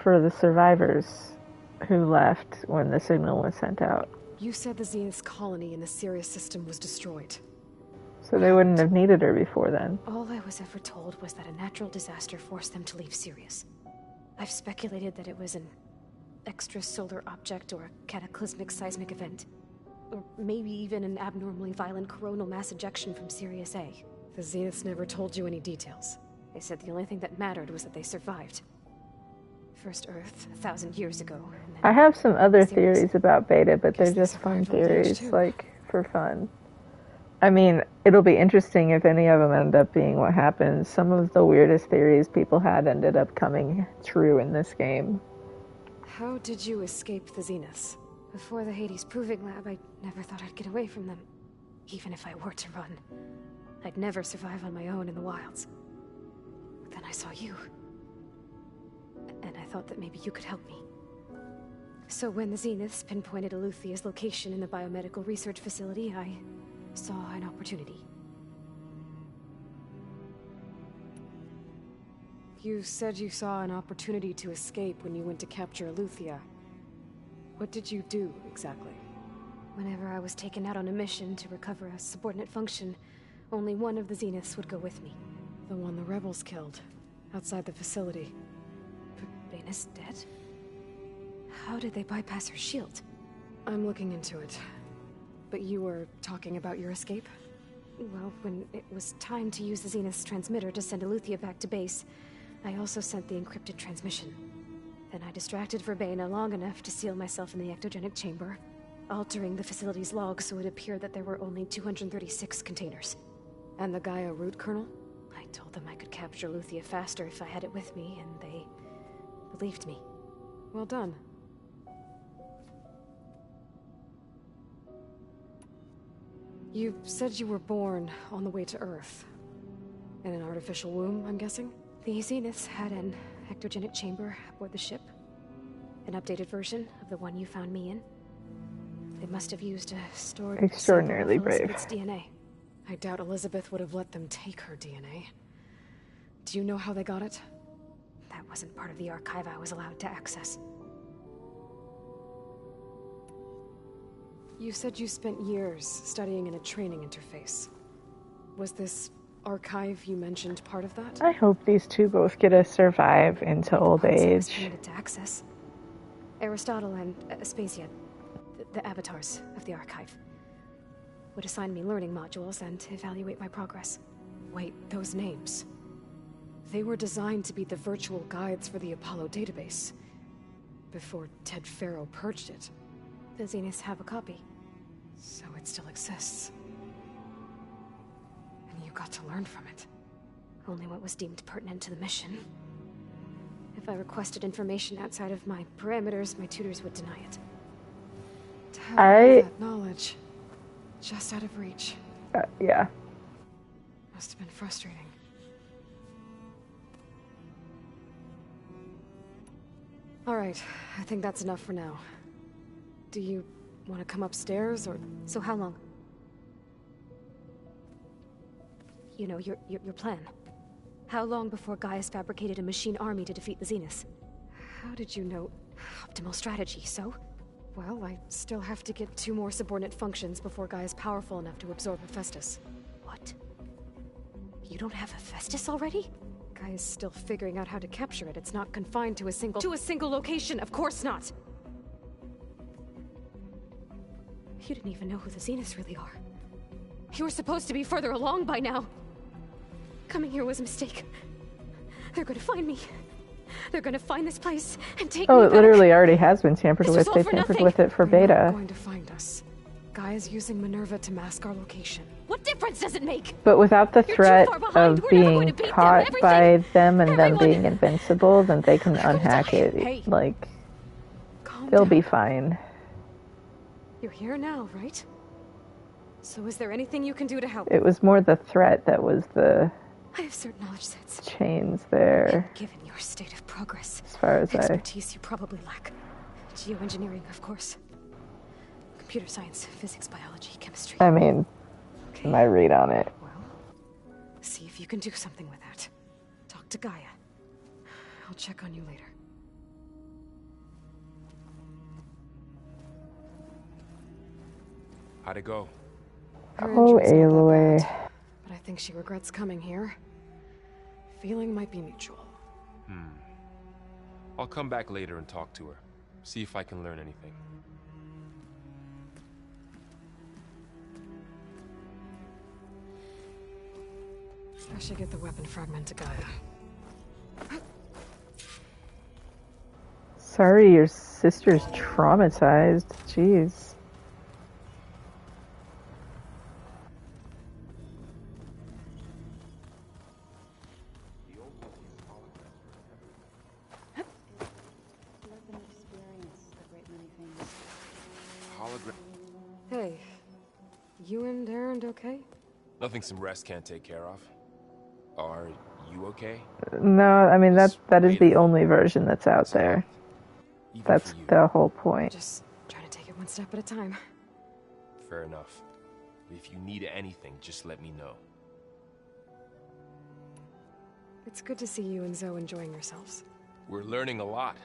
for the survivors who left when the signal was sent out. You said the Zenith's colony in the Sirius system was destroyed. So they wouldn't have needed her before then. All I was ever told was that a natural disaster forced them to leave Sirius. I've speculated that it was an extrasolar object or a cataclysmic seismic event. Or maybe even an abnormally violent coronal mass ejection from Sirius A. The Zeniths never told you any details. They said the only thing that mattered was that they survived. First Earth, 1,000 years ago. I have some other theories about Beta, but they're just fun theories, like, for fun. I mean, it'll be interesting if any of them end up being what happens. Some of the weirdest theories people had ended up coming true in this game. How did you escape the Zeniths? Before the Hades Proving Lab, I never thought I'd get away from them. Even if I were to run. I'd never survive on my own in the wilds. But then I saw you. And I thought that maybe you could help me. So when the Zeniths pinpointed Eluthia's location in the biomedical research facility, I saw an opportunity. You said you saw an opportunity to escape when you went to capture Eluthia. What did you do, exactly? Whenever I was taken out on a mission to recover a subordinate function, only one of the Zeniths would go with me. The one the rebels killed, outside the facility. But Baina's dead? How did they bypass her shield? I'm looking into it. But you were talking about your escape? Well, when it was time to use the Zenith's transmitter to send Eluthia back to base, I also sent the encrypted transmission. Then I distracted Verbena long enough to seal myself in the ectogenic chamber, altering the facility's log so it appeared that there were only 236 containers. And the Gaia root kernel? I told them I could capture Eluthia faster if I had it with me, and they believed me. Well done. You said you were born on the way to Earth. In an artificial womb, I'm guessing? The Zeniths had an ectogenic chamber aboard the ship. An updated version of the one you found me in. They must have used a stored extraordinarily sample of brave. Elizabeth's DNA. I doubt Elizabeth would have let them take her DNA. Do you know how they got it? That wasn't part of the archive I was allowed to access. You said you spent years studying in a training interface. Was this archive you mentioned part of that? I hope these two both get to survive into old age. To access. Aristotle and Aspasia, the avatars of the archive, would assign me learning modules and evaluate my progress. Wait, those names. They were designed to be the virtual guides for the Apollo database. Before Ted Faro purged it. The Zeniths have a copy. So it still exists. And you got to learn from it. Only what was deemed pertinent to the mission. If I requested information outside of my parameters, my tutors would deny it. To have all that knowledge just out of reach. Yeah. Must have been frustrating. All right, I think that's enough for now. Do you want to come upstairs, or... So how long? You know, your plan. How long before Gaius fabricated a machine army to defeat the Zeniths? How did you know? Optimal strategy, so? Well, I still have to get 2 more subordinate functions before Gaia's powerful enough to absorb Hephaestus. What? You don't have Hephaestus already? Gaia's still figuring out how to capture it. It's not confined to a single location, of course not! You didn't even know who the Zeniths really are. You were supposed to be further along by now. Coming here was a mistake. They're gonna find me. They're gonna find this place and take me back. Oh, it literally already has been tampered with. all They for tampered nothing. with it for They're beta. not going to find us. Gaia's using Minerva to mask our location. What difference does it make? But without the You're threat too far behind. of We're never going being to beat them. caught by Everything. them and them Everyone. being invincible, then they can unhack it. Hey. Like, Calm they'll down. be fine. You're here now, right? So is there anything you can do to help? It was more the threat that was the I have certain knowledge sets. chains there. Given your state of progress, As far as expertise you probably lack. Geoengineering, of course. Computer science, physics, biology, chemistry. I mean, my read on it. See if you can do something with that. Talk to Gaia. I'll check on you later. How'd it go? Her Oh, injury's not that Aloy. bad, but I think she regrets coming here. Feeling might be mutual. I'll come back later and talk to her. See if I can learn anything. I should get the weapon fragment to Gaia. Sorry, your sister's traumatized. Jeez. Hey, you and Aaron okay? Nothing some rest can't take care of. Are you okay? No, I mean that is the only version that's out there. That's the whole point. Just trying to take it one step at a time. Fair enough. If you need anything, just let me know. It's good to see you and Zoe enjoying yourselves. We're learning a lot.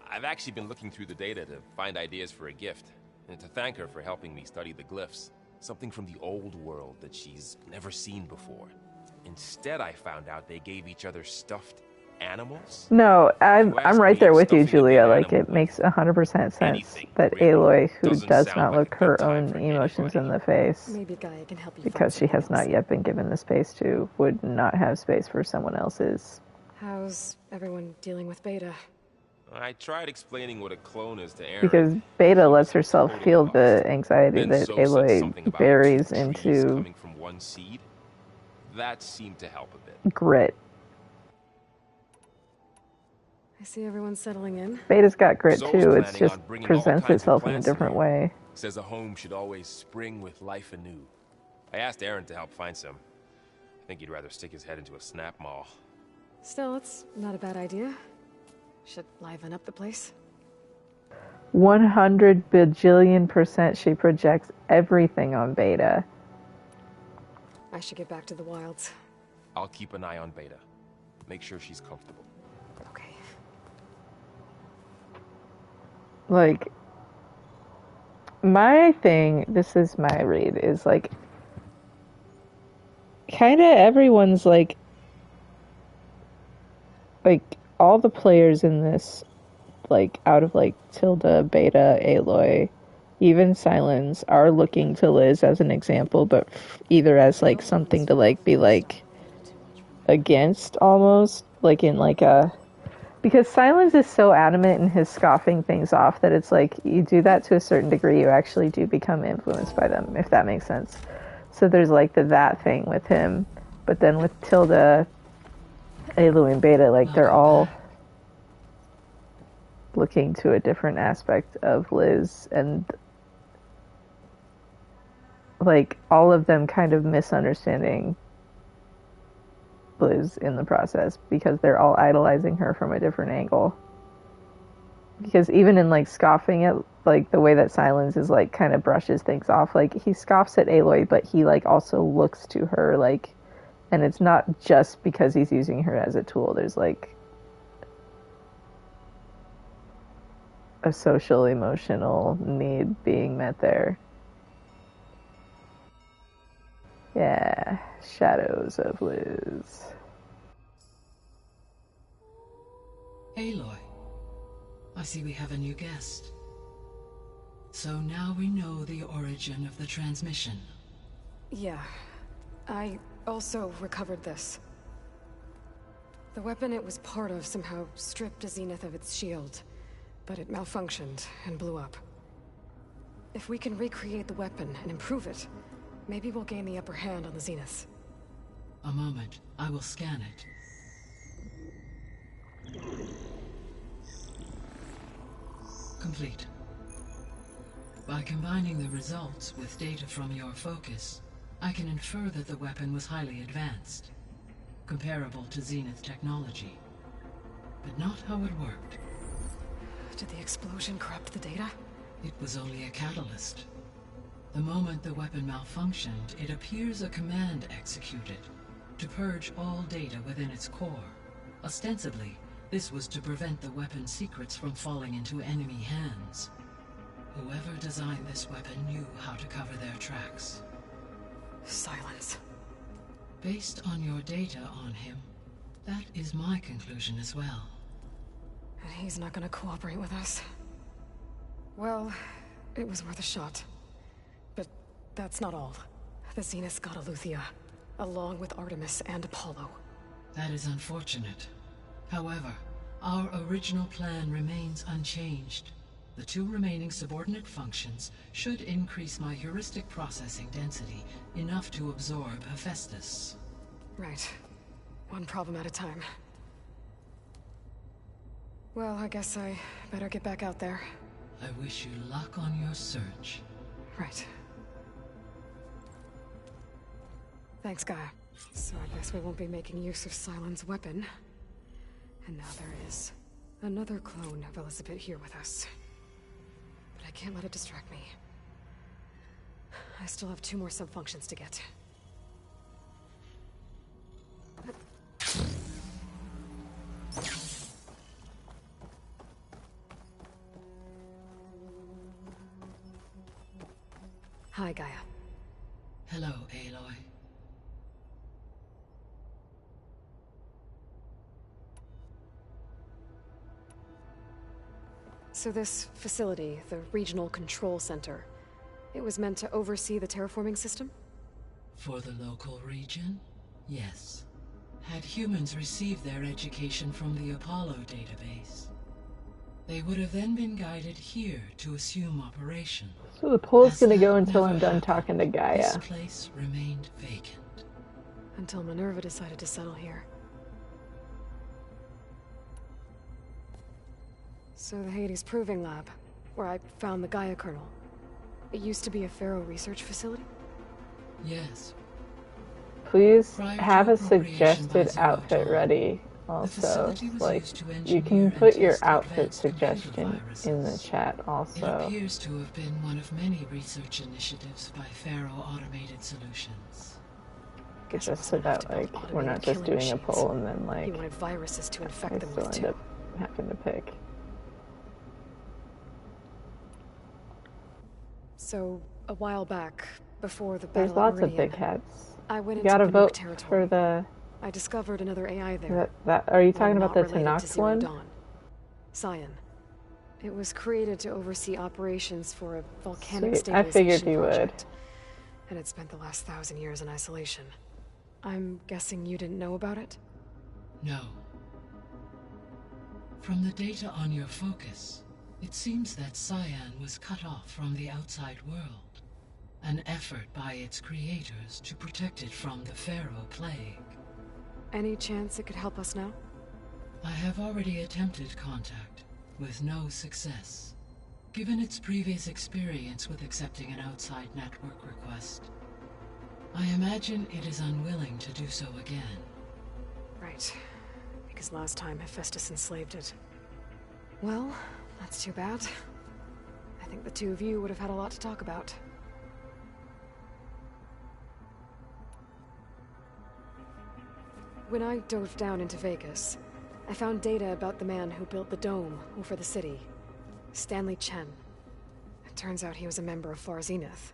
I've actually been looking through the data to find ideas for a gift, and to thank her for helping me study the glyphs. Something from the old world that she's never seen before. Instead, I found out they gave each other stuffed animals. No, I'm right there with you, Julia. Like, it makes 100% sense that Aloy, who does not look her own emotions in the face, Maybe Gaia can help you because she has not yet been given the space to, would not have space for someone else's. How's everyone dealing with Beta? I tried explaining what a clone is to Aaron. Because Beta lets herself feel the anxiety that Aloy buries into coming from one seed. That seemed to help a bit. grit. I see everyone settling in. Beta's got grit Zoe's too, it's planning just on bringing all presents kinds of itself in a plants in different here. way. Says a home should always spring with life anew. I asked Aaron to help find some. I think he'd rather stick his head into a snap mall. Still, it's not a bad idea. Should liven up the place. 100 bajillion% she projects everything on Beta. I should get back to the wilds. I'll keep an eye on Beta. Make sure she's comfortable. Okay. Like, my thing, this is my read, is like, kind of everyone's like, all the players in this, like, out of like Tilda, Beta, Aloy, even Silence, are looking to Liz as an example, but either as like something to like be like against almost, like in like a, because Silence is so adamant in his scoffing things off that it's like you do that to a certain degree, you actually do become influenced by them, if that makes sense. So there's like that thing with him, but then with Tilda, Aloy, and Beta, like they're all looking to a different aspect of Liz, and like all of them kind of misunderstanding Liz in the process because they're all idolizing her from a different angle. Because even in like scoffing at like the way that Silence is like kind of brushes things off, like he scoffs at Aloy, but he like also looks to her, like, and it's not just because he's using her as a tool. There's like a social emotional need being met there. Yeah, Shadows of Liz. Aloy, I see we have a new guest. So now we know the origin of the transmission. Yeah. I also recovered this. The weapon it was part of somehow stripped Zenith of its shield, but it malfunctioned and blew up. If we can recreate the weapon and improve it, maybe we'll gain the upper hand on the Zenith. A moment. I will scan it. Complete. By combining the results with data from your focus, I can infer that the weapon was highly advanced, comparable to Zenith technology. But not how it worked. Did the explosion corrupt the data? It was only a catalyst. The moment the weapon malfunctioned, it appears a command executed to purge all data within its core. Ostensibly, this was to prevent the weapon's secrets from falling into enemy hands. Whoever designed this weapon knew how to cover their tracks. Silence. Based on your data on him, that is my conclusion as well. And he's not gonna cooperate with us. Well, it was worth a shot. But that's not all. The Zenith got Aletheia, along with Artemis and Apollo. That is unfortunate. However, our original plan remains unchanged. The two remaining subordinate functions should increase my heuristic processing density enough to absorb Hephaestus. Right. One problem at a time. Well, I guess I better get back out there. I wish you luck on your search. Right. Thanks, Gaia. So I guess we won't be making use of Cylon's weapon. And now there is another clone of Elizabeth here with us. But I can't let it distract me. I still have 2 more sub-functions to get. Hi, Gaia. Hello, Aloy. So this facility, the Regional Control Center, it was meant to oversee the terraforming system? For the local region? Yes. Had humans received their education from the Apollo database, they would have then been guided here to assume operation. So the poll's gonna go until I'm done talking to Gaia. This place remained vacant. Until Minerva decided to settle here. So the Hades Proving Lab, where I found the Gaia kernel. It used to be a Pharaoh research facility? Yes. Please have a suggested outfit ready also. Like, you can put your outfit suggestion in the chat also. It appears to have been one of many research initiatives by Pharaoh Automated Solutions. Just so that, like, we're not just doing a poll and then, like, He wanted viruses to infect I them still with end too. up having to pick. So, a while back, before the There's Battle at lots of Meridian, big hats. I went You into gotta Banuk vote territory. for the... I discovered another AI there. Are you talking One about the not related to Tanox Zero one? Dawn. Scion. It was created to oversee operations for a volcanic Sweet. I stabilization figured you would. project. And it spent the last 1,000 years in isolation. I'm guessing you didn't know about it? No. From the data on your focus, it seems that Cyan was cut off from the outside world. An effort by its creators to protect it from the Pharaoh plague. Any chance it could help us now? I have already attempted contact, with no success. Given its previous experience with accepting an outside network request, I imagine it is unwilling to do so again. Right. Because last time Hephaestus enslaved it. Well, that's too bad. I think the two of you would have had a lot to talk about. When I dove down into Vegas, I found data about the man who built the dome over the city. Stanley Chen. It turns out he was a member of Far Zenith.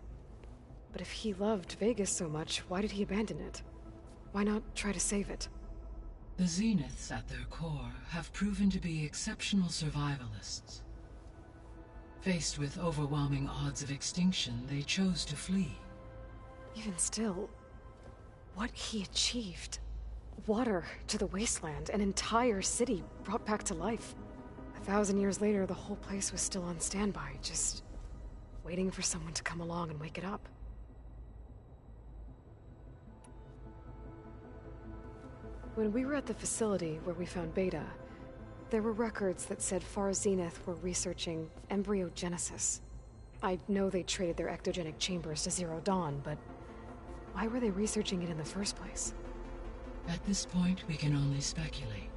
But if he loved Vegas so much, why did he abandon it? Why not try to save it? The Zeniths at their core have proven to be exceptional survivalists. Faced with overwhelming odds of extinction, they chose to flee. Even still, what he achieved. Water to the wasteland, an entire city brought back to life. 1,000 years later, the whole place was still on standby, just waiting for someone to come along and wake it up. When we were at the facility where we found Beta, there were records that said Far Zenith were researching embryogenesis. I know they traded their ectogenic chambers to Zero Dawn, but why were they researching it in the first place? At this point, we can only speculate.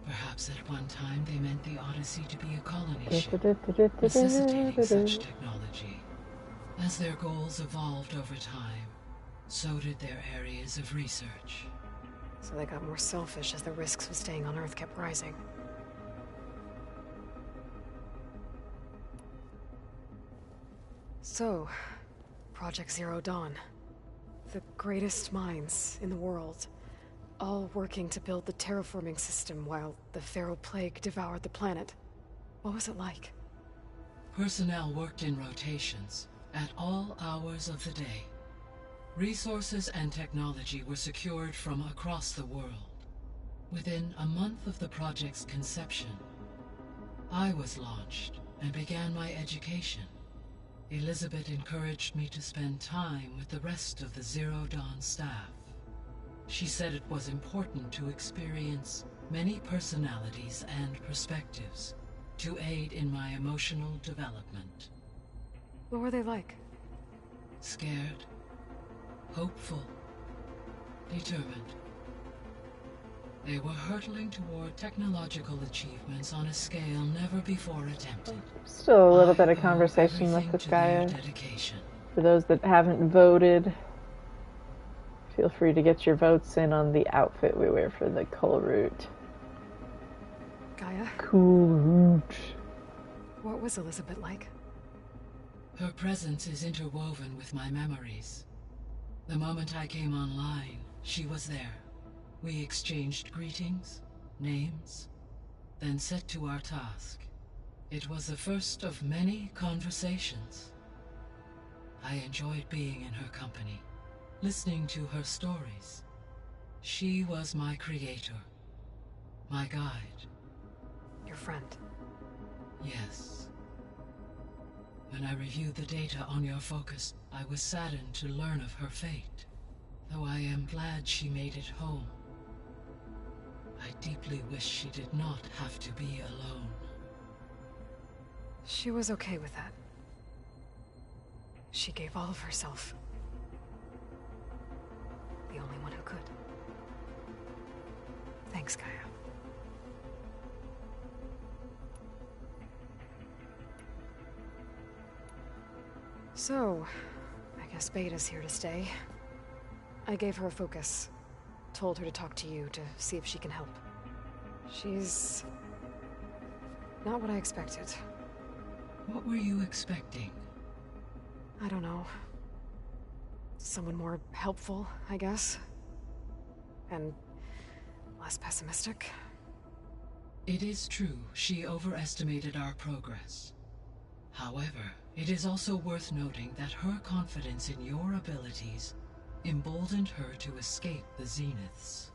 Perhaps at one time they meant the Odyssey to be a colony ship, necessitating such technology. As their goals evolved over time, so did their areas of research. So they got more selfish as the risks of staying on Earth kept rising. So, Project Zero Dawn. The greatest minds in the world, all working to build the terraforming system while the Pharaoh Plague devoured the planet. What was it like? Personnel worked in rotations, at all hours of the day. Resources and technology were secured from across the world. Within a month of the project's conception, I was launched and began my education. Elizabeth encouraged me to spend time with the rest of the Zero Dawn staff. She said it was important to experience many personalities and perspectives to aid in my emotional development. What were they like? Scared, hopeful, determined. They were hurtling toward technological achievements on a scale never before attempted. Still a little bit of conversation left with Gaia. For those that haven't voted, feel free to get your votes in on the outfit we wear for the Cool Route. Gaia? Cool Route. What was Elizabeth like? Her presence is interwoven with my memories. The moment I came online, she was there. We exchanged greetings, names, then set to our task. It was the first of many conversations. I enjoyed being in her company, listening to her stories. She was my creator, my guide. Your friend? Yes. When I reviewed the data on your focus, I was saddened to learn of her fate, though I am glad she made it home. I deeply wish she did not have to be alone. She was okay with that. She gave all of herself. The only one who could. Thanks, Gaia. So, I guess Beta's here to stay. I gave her a focus. Told her to talk to you to see if she can help. She's not what I expected. What were you expecting? I don't know. Someone more helpful, I guess. And less pessimistic. It is true, she overestimated our progress. However, it is also worth noting that her confidence in your abilities emboldened her to escape the Zeniths.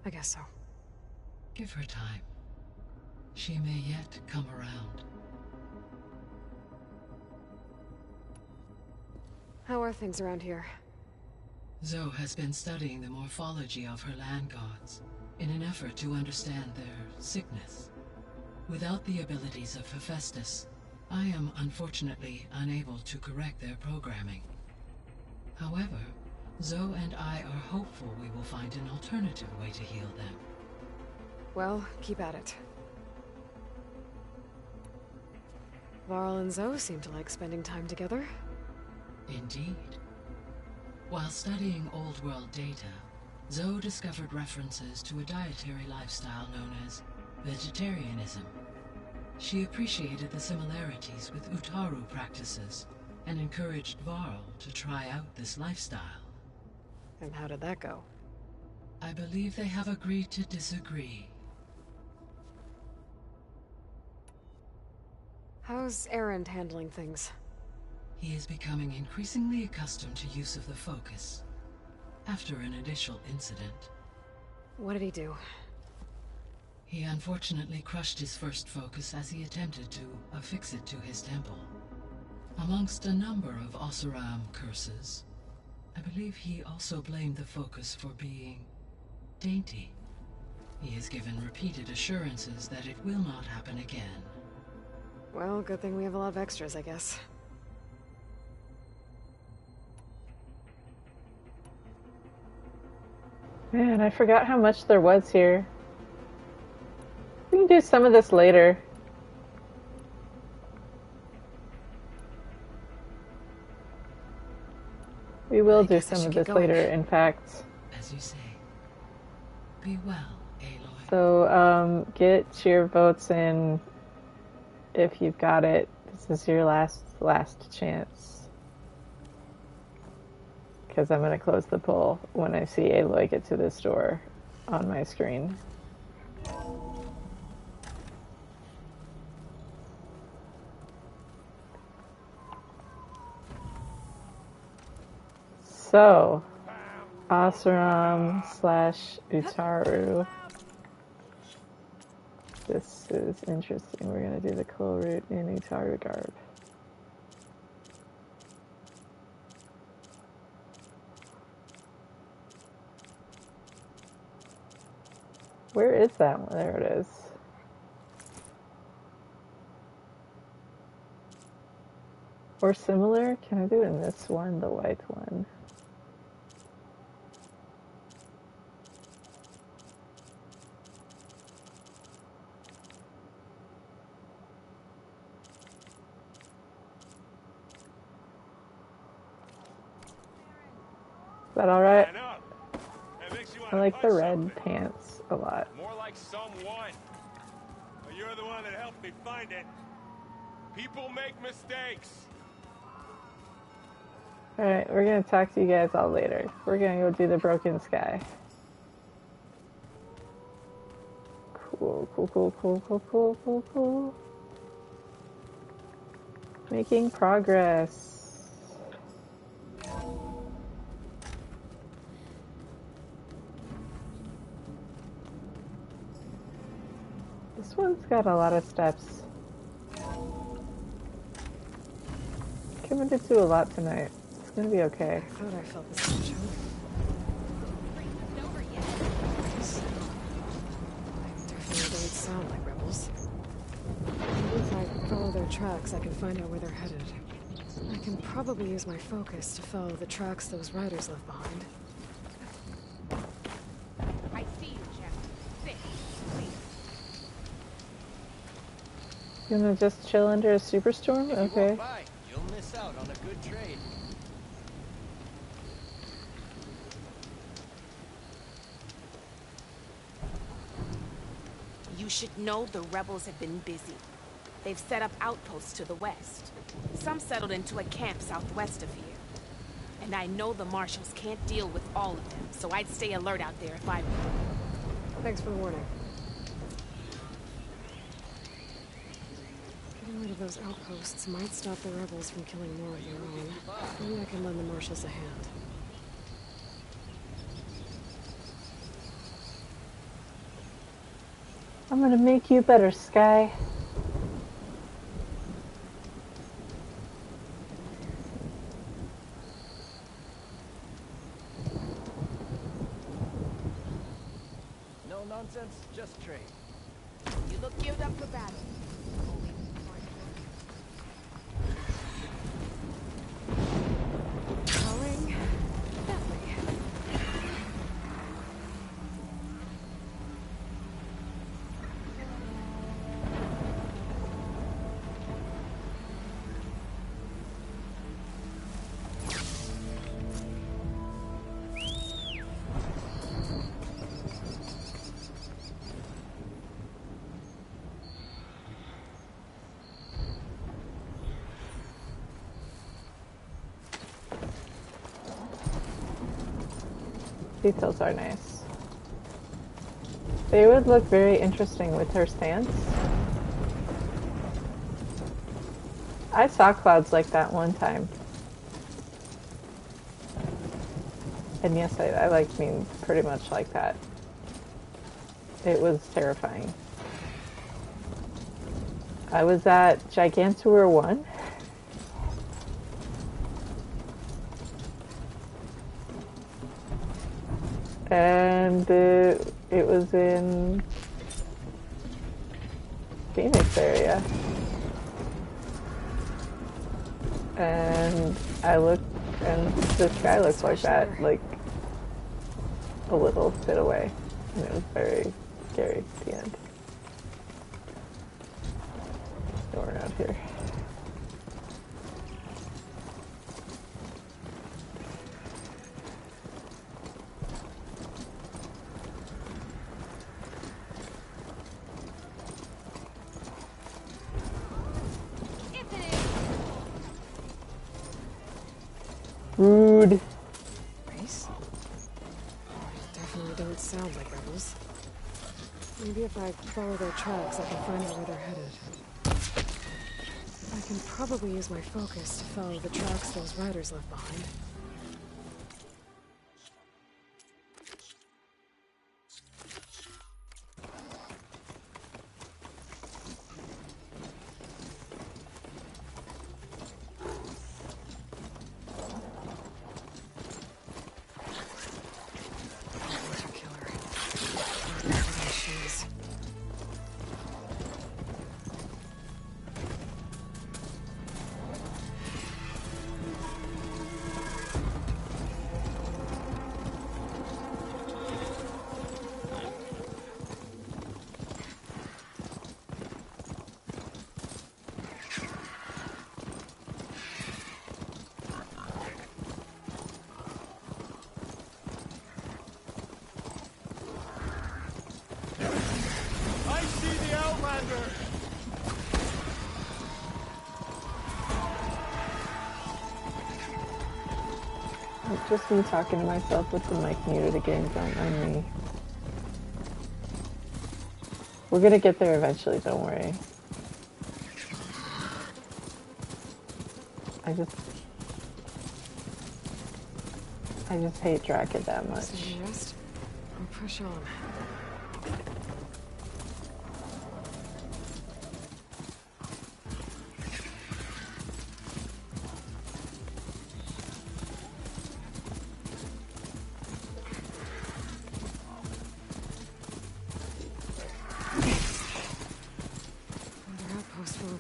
I guess so. Give her time. She may yet come around. How are things around here? Zoe has been studying the morphology of her land gods in an effort to understand their sickness. Without the abilities of Hephaestus, I am unfortunately unable to correct their programming. However, Zoe and I are hopeful we will find an alternative way to heal them. Well, keep at it. Varl and Zoe seem to like spending time together. Indeed. While studying Old World data, Zoe discovered references to a dietary lifestyle known as vegetarianism. She appreciated the similarities with Utaru practices and encouraged Varl to try out this lifestyle. And how did that go? I believe they have agreed to disagree. How's Erend handling things? He is becoming increasingly accustomed to use of the focus, after an initial incident. What did he do? He unfortunately crushed his first focus as he attempted to affix it to his temple. Amongst a number of Oseram curses, I believe he also blamed the focus for being dainty. He has given repeated assurances that it will not happen again. Well, good thing we have a lot of extras, I guess. Man, I forgot how much there was here. We can do some of this later. We will do some of this later, in fact. As you say. Be well, Aloy. So, get your votes in if you've got it. This is your last chance. Because I'm going to close the poll when I see Aloy get to this door on my screen. So, Oseram / Utaru. This is interesting. We're going to do the cool route in Utaru garb. Where is that one? There it is. Or similar? Can I do it in this one, the white one? Is that alright? I like the red pants a lot. More like someone. But you're the one that helped me find it. People make mistakes. Alright, we're gonna talk to you guys all later. We're gonna go do the broken sky. Cool. Making progress. This one's got a lot of steps. Committed to a lot tonight. It's gonna be okay. I thought I felt this tension. Definitely don't sound like rebels. Maybe if I follow their tracks, I can find out where they're headed. I can probably use my focus to follow the tracks those riders left behind. I see you, Jeff. You wanna just chill under a superstorm? Okay. You'll miss out on a good trade. You should know the rebels have been busy. They've set up outposts to the west. Some settled into a camp southwest of here. And I know the marshals can't deal with all of them, so I'd stay alert out there if I were. Thanks for the warning. Getting rid of those outposts might stop the rebels from killing more of their own. Maybe I can lend the marshals a hand. I'm gonna make you better, Sky. No nonsense, just trade. You look geared up for battle. Going that way. Details are nice. They would look very interesting with her stance. I saw clouds like that one time. And yes, I like mean pretty much like that. It was terrifying. I was at Gigantor 1. And it was in Phoenix area. And I looked, and this guy looked like that, like a little bit away. And it was very scary at the end. So we're out here. Rude. Race? Definitely don't sound like rebels. Maybe if I follow their tracks, I can find out where they're headed. I can probably use my focus to follow the tracks those riders left behind. Just me talking to myself with the mic muted again, don't mind me. We're gonna get there eventually, don't worry. I just hate Draken that much. Rest. I'll push on.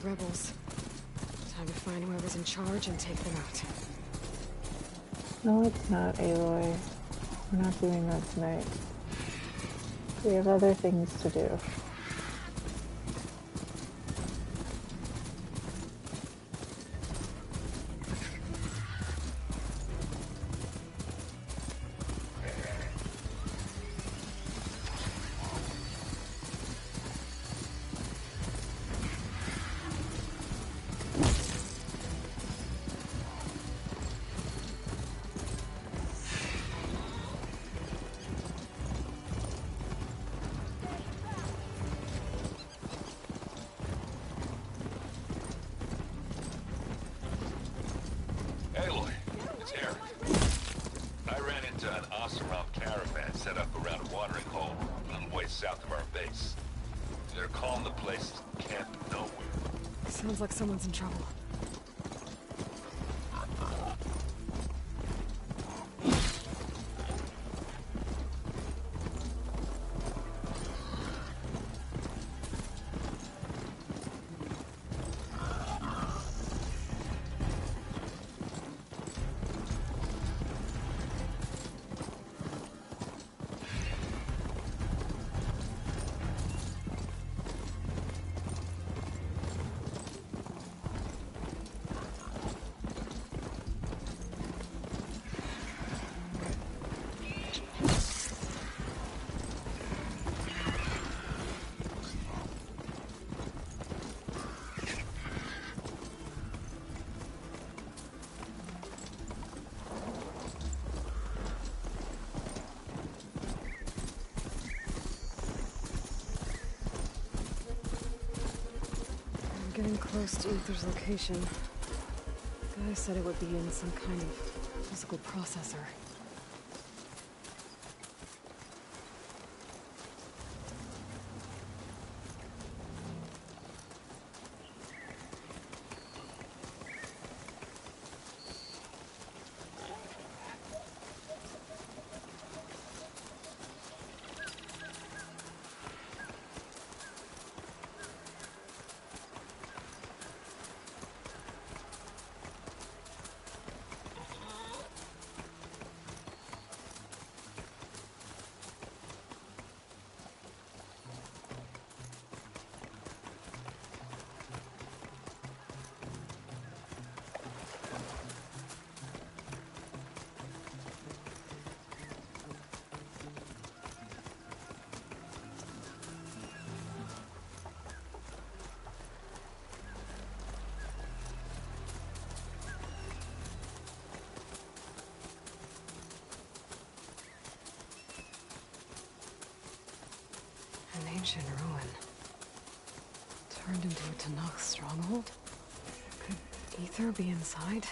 Rebels. Time to find whoever's in charge and take them out. No, it's not, Aloy. We're not doing that tonight. We have other things to do. Sounds like someone's in trouble. Getting close to Uther's location. The guy said it would be in some kind of physical processor. ancient ruin. Turned into a Tanakh stronghold? Could Ether be inside?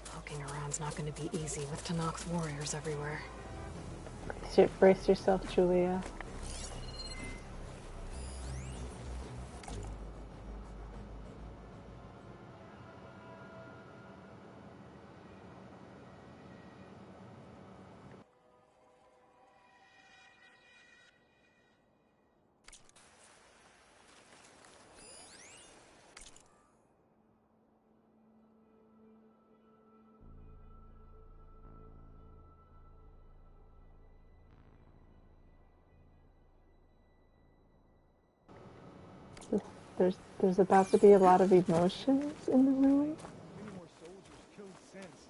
Poking around's not going to be easy with Tanakh's warriors everywhere. Brace yourself, Julia. There's about to be a lot of emotions in the ruin. Many more soldiers killed since,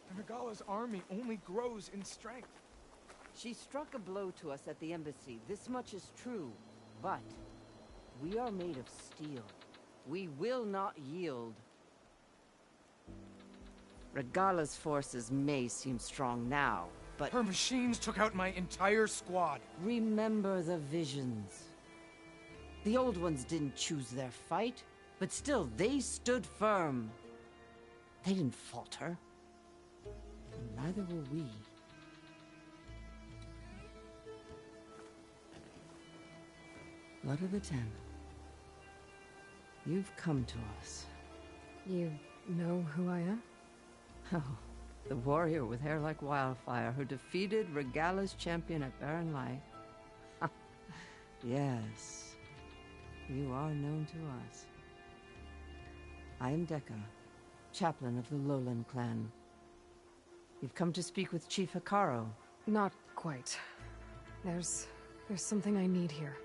and Regala's army only grows in strength. She struck a blow to us at the embassy. This much is true. But we are made of steel. We will not yield. Regala's forces may seem strong now, but... Her machines took out my entire squad. Remember the visions. The old ones didn't choose their fight, but still, they stood firm. They didn't falter. And neither will we. Blood of the Ten. You've come to us. You know who I am? Oh, the warrior with hair like wildfire who defeated Regala's champion at Barren Light. Yes. You are known to us. I am Dekka, chaplain of the Lowland clan. You've come to speak with Chief Hikaru. Not quite. There's something I need here.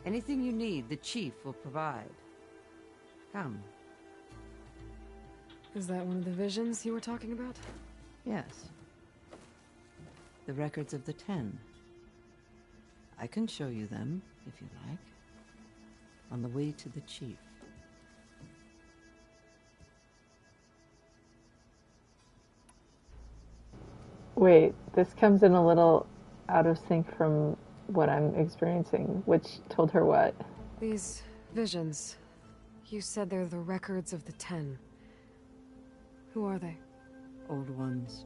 Anything you need, the chief will provide. Come. Is that one of the visions you were talking about? Yes. The records of the 10. I can show you them, if you like. On the way to the chief. Wait, this comes in a little out of sync from what I'm experiencing, which told her what? These visions. You said they're the records of the 10. Who are they? Old ones.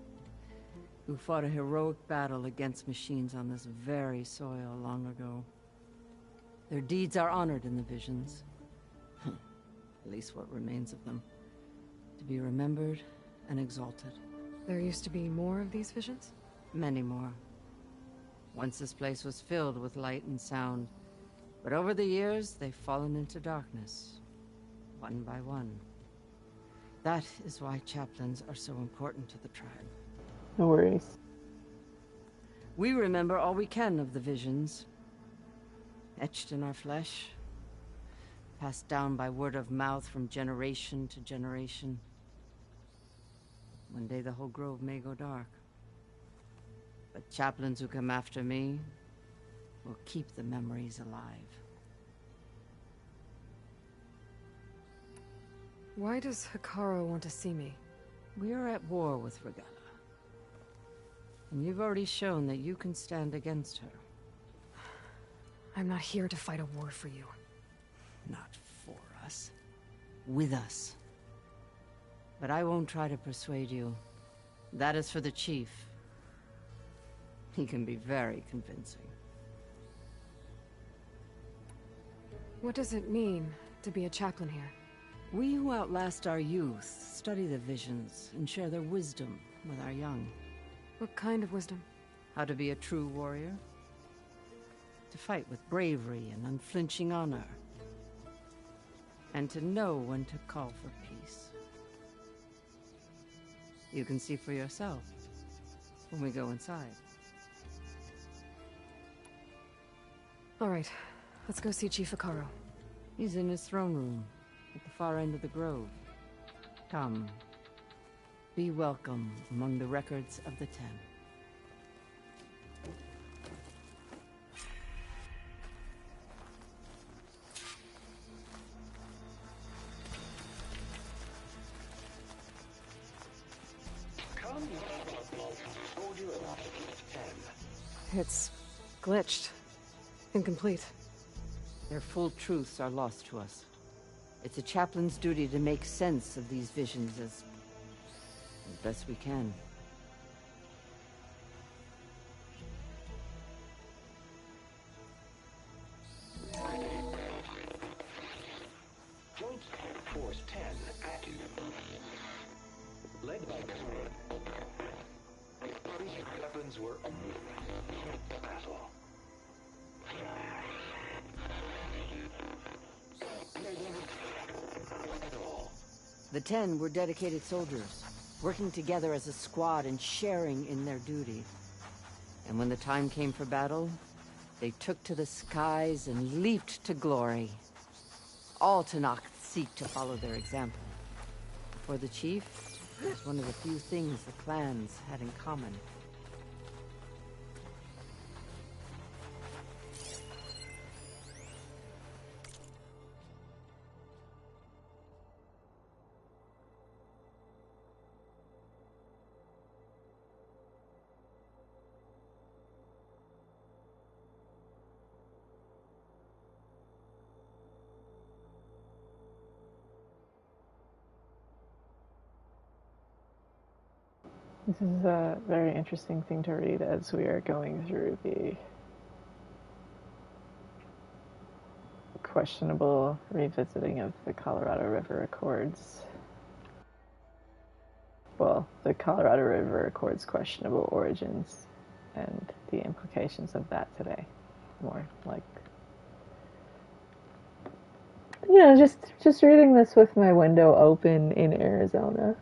Who fought a heroic battle against machines on this very soil long ago. Their deeds are honored in the visions. At least what remains of them. To be remembered and exalted. There used to be more of these visions? Many more. Once this place was filled with light and sound. But over the years, they've fallen into darkness. One by one. That is why chaplains are so important to the tribe. No worries. We remember all we can of the visions. Etched in our flesh, passed down by word of mouth from generation to generation. One day the whole grove may go dark. But chaplains who come after me will keep the memories alive. Why does Hikaru want to see me? We are at war with Regala. And you've already shown that you can stand against her. I'm not here to fight a war for you. Not for us. With us. But I won't try to persuade you. That is for the chief. He can be very convincing. What does it mean to be a chaplain here? We who outlast our youth study the visions and share their wisdom with our young. What kind of wisdom? How to be a true warrior. To fight with bravery and unflinching honor. And to know when to call for peace. You can see for yourself when we go inside. All right, let's go see Chief Hikaru. He's in his throne room at the far end of the grove. Come. Be welcome among the records of the 10. It's glitched. Incomplete. Their full truths are lost to us. It's a chaplain's duty to make sense of these visions as best we can. Joint Force 10 active. Led by weapons were battle. The 10 were dedicated soldiers, working together as a squad and sharing in their duty. And when the time came for battle, they took to the skies and leaped to glory. All Tanakh seek to follow their example. For the chief, it was one of the few things the clans had in common. This is a very interesting thing to read as we are going through the questionable revisiting of the Colorado River Accords. Well, the Colorado River Accords' questionable origins and the implications of that today. More like, you know, just reading this with my window open in Arizona.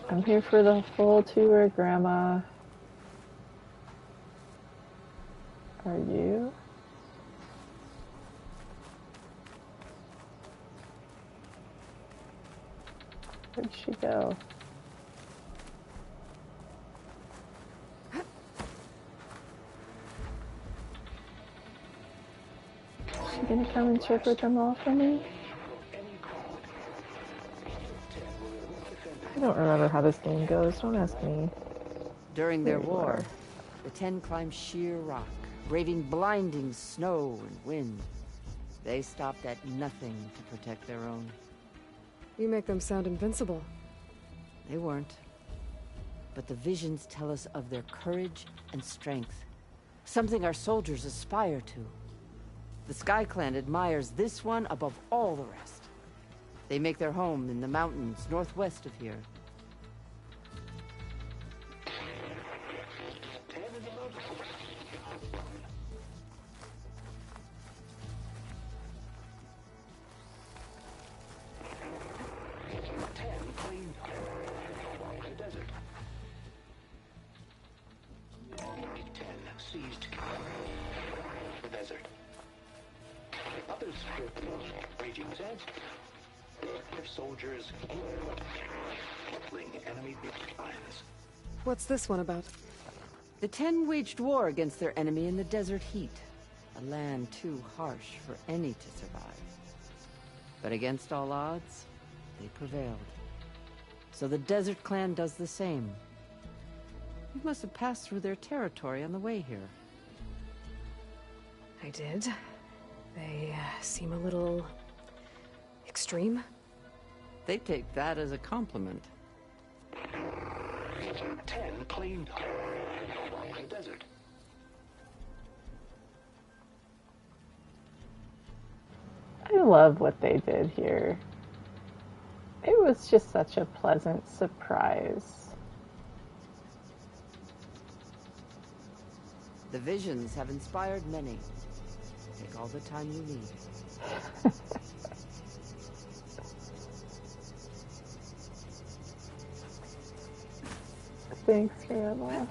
I'm here for the full tour, Grandma. Are you? Where'd she go? Is she gonna come and shepherd them all for me? I don't remember how this game goes, don't ask me. During their war, the 10 climbed sheer rock, braving blinding snow and wind. They stopped at nothing to protect their own. You make them sound invincible. They weren't. But the visions tell us of their courage and strength, something our soldiers aspire to. The Sky Clan admires this one above all the rest. They make their home in the mountains northwest of here. Seized the desert. Others raging sands. Their soldiers killing enemy lines. What's this one about? The 10 waged war against their enemy in the desert heat, a land too harsh for any to survive. But against all odds, they prevailed. So the Desert Clan does the same. You must have passed through their territory on the way here. I did. They seem a little extreme. They take that as a compliment. 10 claimed the desert. I love what they did here. It was just such a pleasant surprise. The visions have inspired many. Take all the time you need. Thanks, Grandma.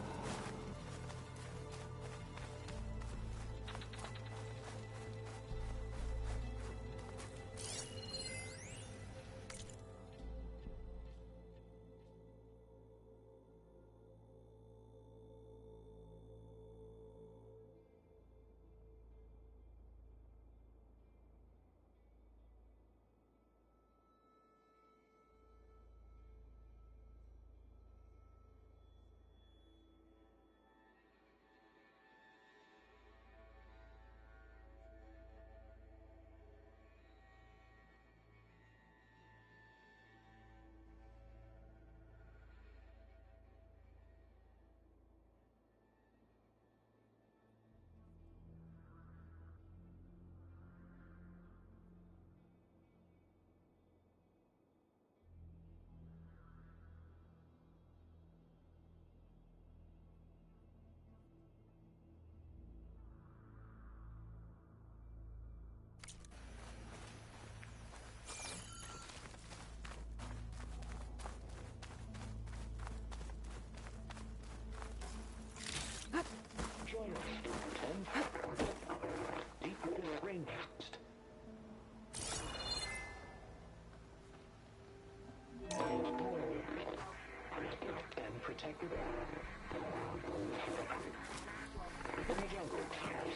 In the jungle,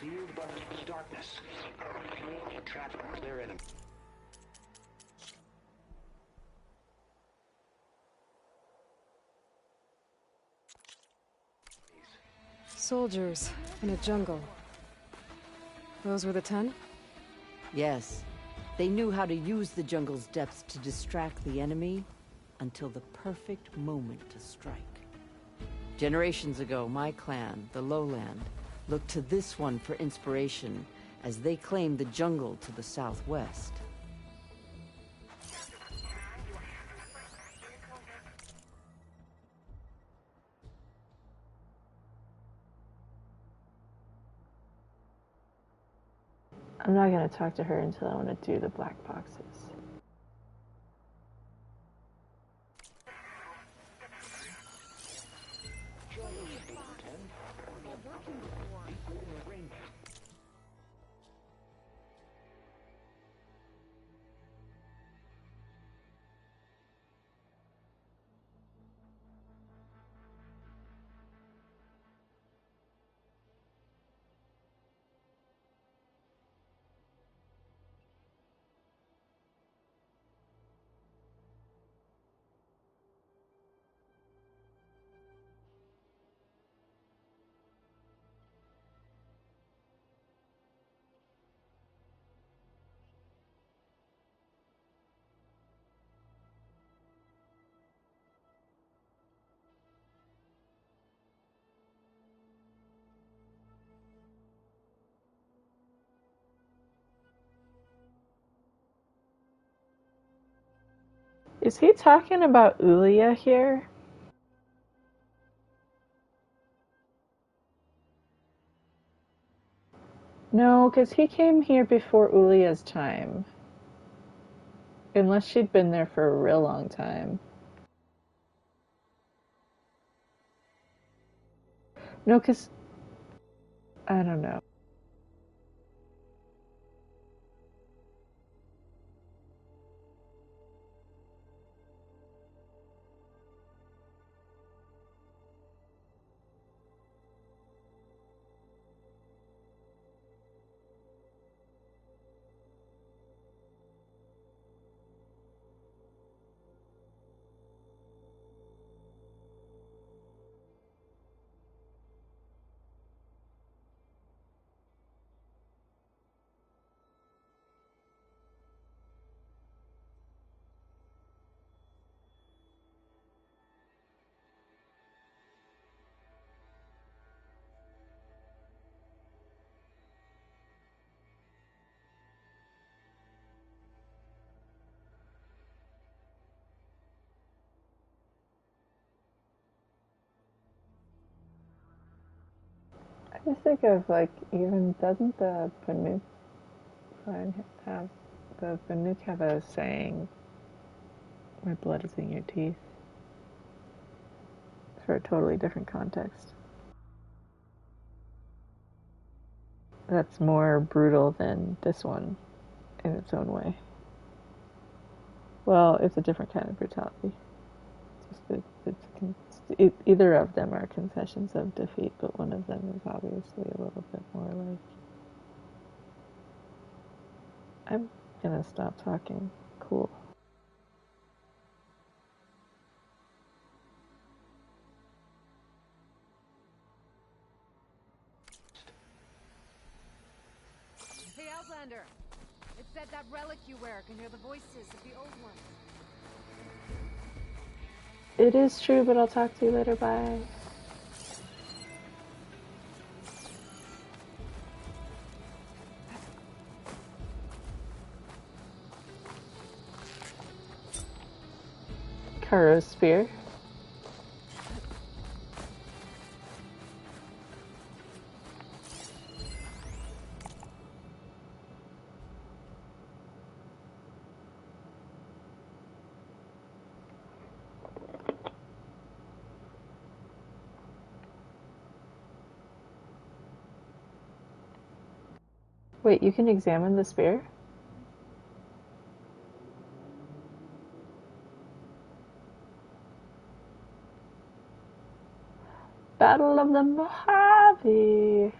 sealed but darkness. Trap their enemy. Soldiers in a jungle. Those were the 10? Yes. They knew how to use the jungle's depths to distract the enemy until the perfect moment to strike. Generations ago, my clan, the Lowland, looked to this one for inspiration as they claimed the jungle to the southwest. I'm not going to talk to her until I want to do the black boxes. Is he talking about Uriah here? No, because he came here before Uriah's time. Unless she'd been there for a real long time. No, because... I don't know. I just think of, like, even, doesn't the Banuk have a saying, my blood is in your teeth? For a totally different context. That's more brutal than this one, in its own way. Well, it's a different kind of brutality. Either of them are concessions of defeat, but one of them is obviously a little bit more like... I'm gonna stop talking. Cool. Hey, Outlander! It said that relic you wear can hear the voices of the old ones. It is true, but I'll talk to you later. Bye. Karo's spear. Wait, you can examine the spear? Battle of the Mojave.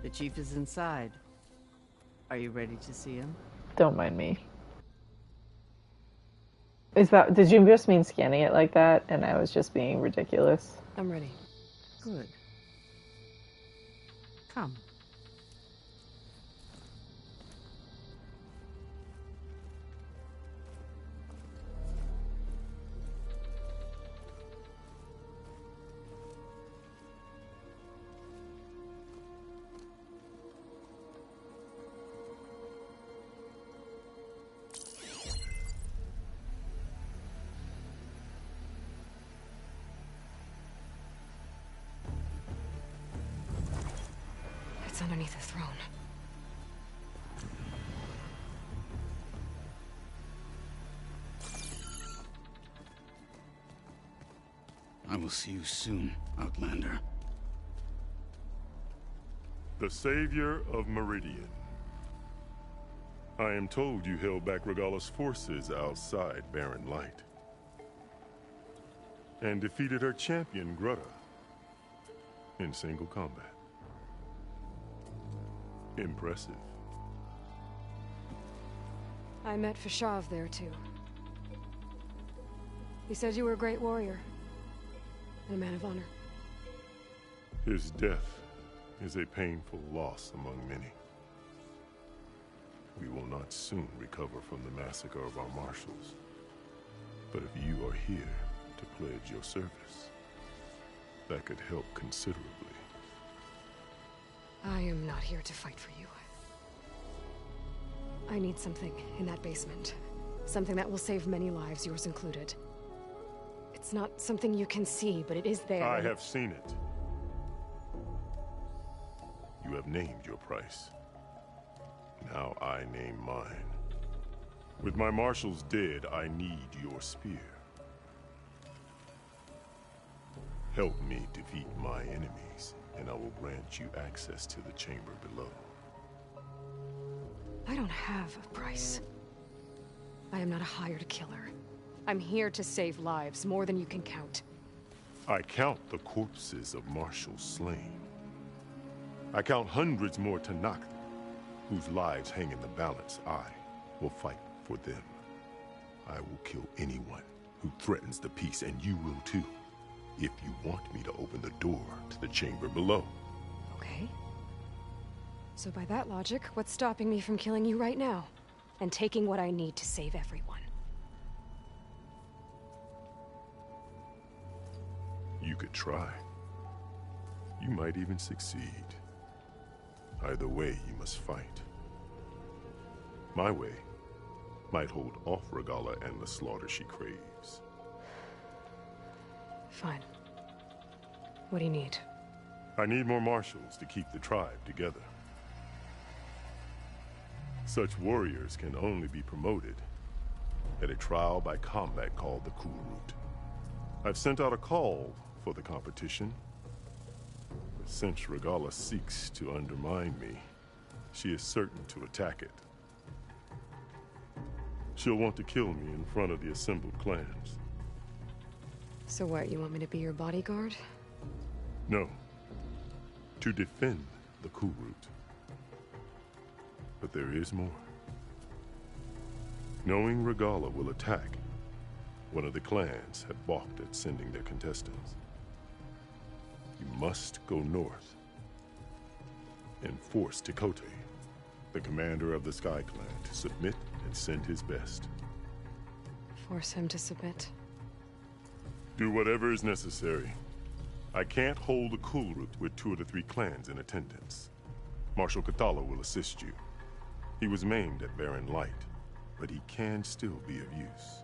The chief is inside. Are you ready to see him? Don't mind me. Did you just mean scanning it like that and I was just being ridiculous? I'm ready. Good. Come. It's underneath the throne. I will see you soon, Outlander. The savior of Meridian. I am told you held back Regala's forces outside Barren Light. And defeated her champion, Grutta, in single combat. Impressive. I met Fashav there, too. He said you were a great warrior. And a man of honor. His death is a painful loss among many. We will not soon recover from the massacre of our marshals. But if you are here to pledge your service, that could help considerably. I am not here to fight for you. I need something in that basement. Something that will save many lives, yours included. It's not something you can see, but it is there. I have seen it. You have named your price. Now I name mine. With my marshals dead, I need your spear. Help me defeat my enemies, and I will grant you access to the chamber below. I don't have a price. I am not a hired killer. I'm here to save lives, more than you can count. I count the corpses of marshals slain. I count hundreds more Tanakh, whose lives hang in the balance. I will fight for them. I will kill anyone who threatens the peace, and you will too, if you want me to open the door to the chamber below. Okay. So by that logic, what's stopping me from killing you right now? And taking what I need to save everyone? You could try. You might even succeed. Either way, you must fight. My way might hold off Regala and the slaughter she craves. Fine. What do you need? I need more marshals to keep the tribe together. Such warriors can only be promoted at a trial by combat called the Kulrut. I've sent out a call for the competition. But since Regala seeks to undermine me, she is certain to attack it. She'll want to kill me in front of the assembled clans. So what, you want me to be your bodyguard? No. To defend the Kulrut. But there is more. Knowing Regala will attack, one of the clans had balked at sending their contestants. You must go north and force Tekote, the commander of the Sky Clan, to submit and send his best. Force him to submit? Do whatever is necessary. I can't hold a Kulrut with 2 of the 3 clans in attendance. Marshal Kathala will assist you. He was maimed at Barren Light, but he can still be of use.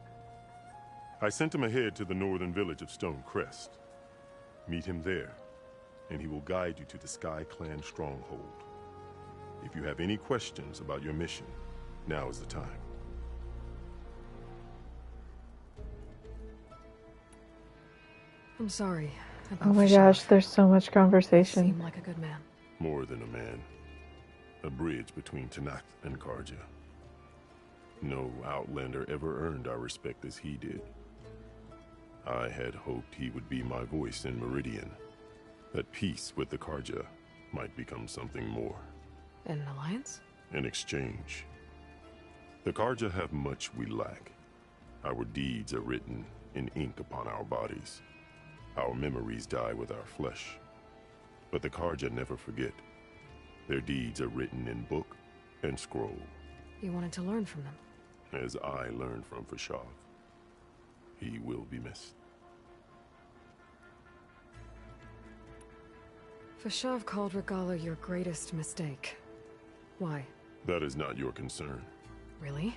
I sent him ahead to the northern village of Stone Crest. Meet him there, and he will guide you to the Sky Clan stronghold. If you have any questions about your mission, now is the time. I'm sorry about Oh my Fashad. gosh, there's so much conversation. Seemed like a good man. More than a man. A bridge between Tanakh and Karja. No Outlander ever earned our respect as he did. I had hoped he would be my voice in Meridian. That peace with the Karja might become something more. An alliance? In exchange. The Karja have much we lack. Our deeds are written in ink upon our bodies. Our memories die with our flesh. But the Karja never forget. Their deeds are written in book and scroll. You wanted to learn from them. As I learned from Fashad. He will be missed. Fashav called Regala your greatest mistake. Why? That is not your concern. Really?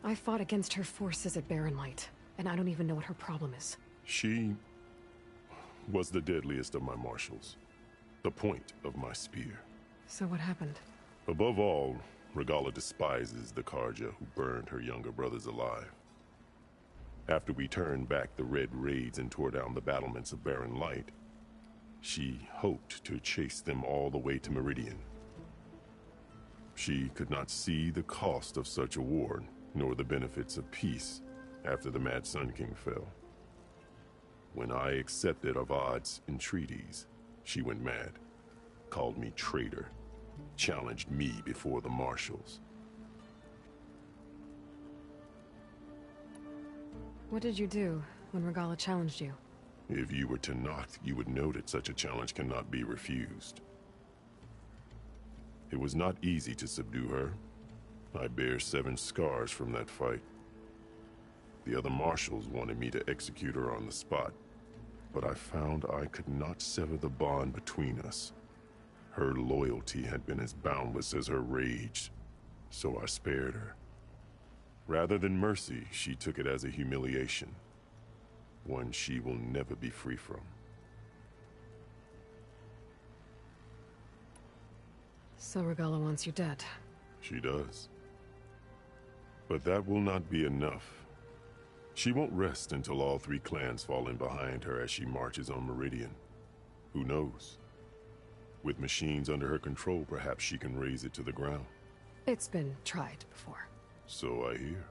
I fought against her forces at Barren Light, and I don't even know what her problem is. She was the deadliest of my marshals. The point of my spear. So what happened? Above all, Regala despises the Karja who burned her younger brothers alive. After we turned back the Red Raids and tore down the battlements of Barren Light, she hoped to chase them all the way to Meridian. She could not see the cost of such a war, nor the benefits of peace after the Mad Sun King fell. When I accepted Avad's entreaties, she went mad, called me traitor, challenged me before the marshals. What did you do when Regala challenged you? If you were Tanakh, you would know that such a challenge cannot be refused. It was not easy to subdue her. I bear 7 scars from that fight. The other marshals wanted me to execute her on the spot, but I found I could not sever the bond between us. Her loyalty had been as boundless as her rage, so I spared her. Rather than mercy, she took it as a humiliation, one she will never be free from. So Regala wants you dead. She does. But that will not be enough. She won't rest until all 3 clans fall in behind her as she marches on Meridian. Who knows? With machines under her control, perhaps she can raze it to the ground. It's been tried before. So I hear.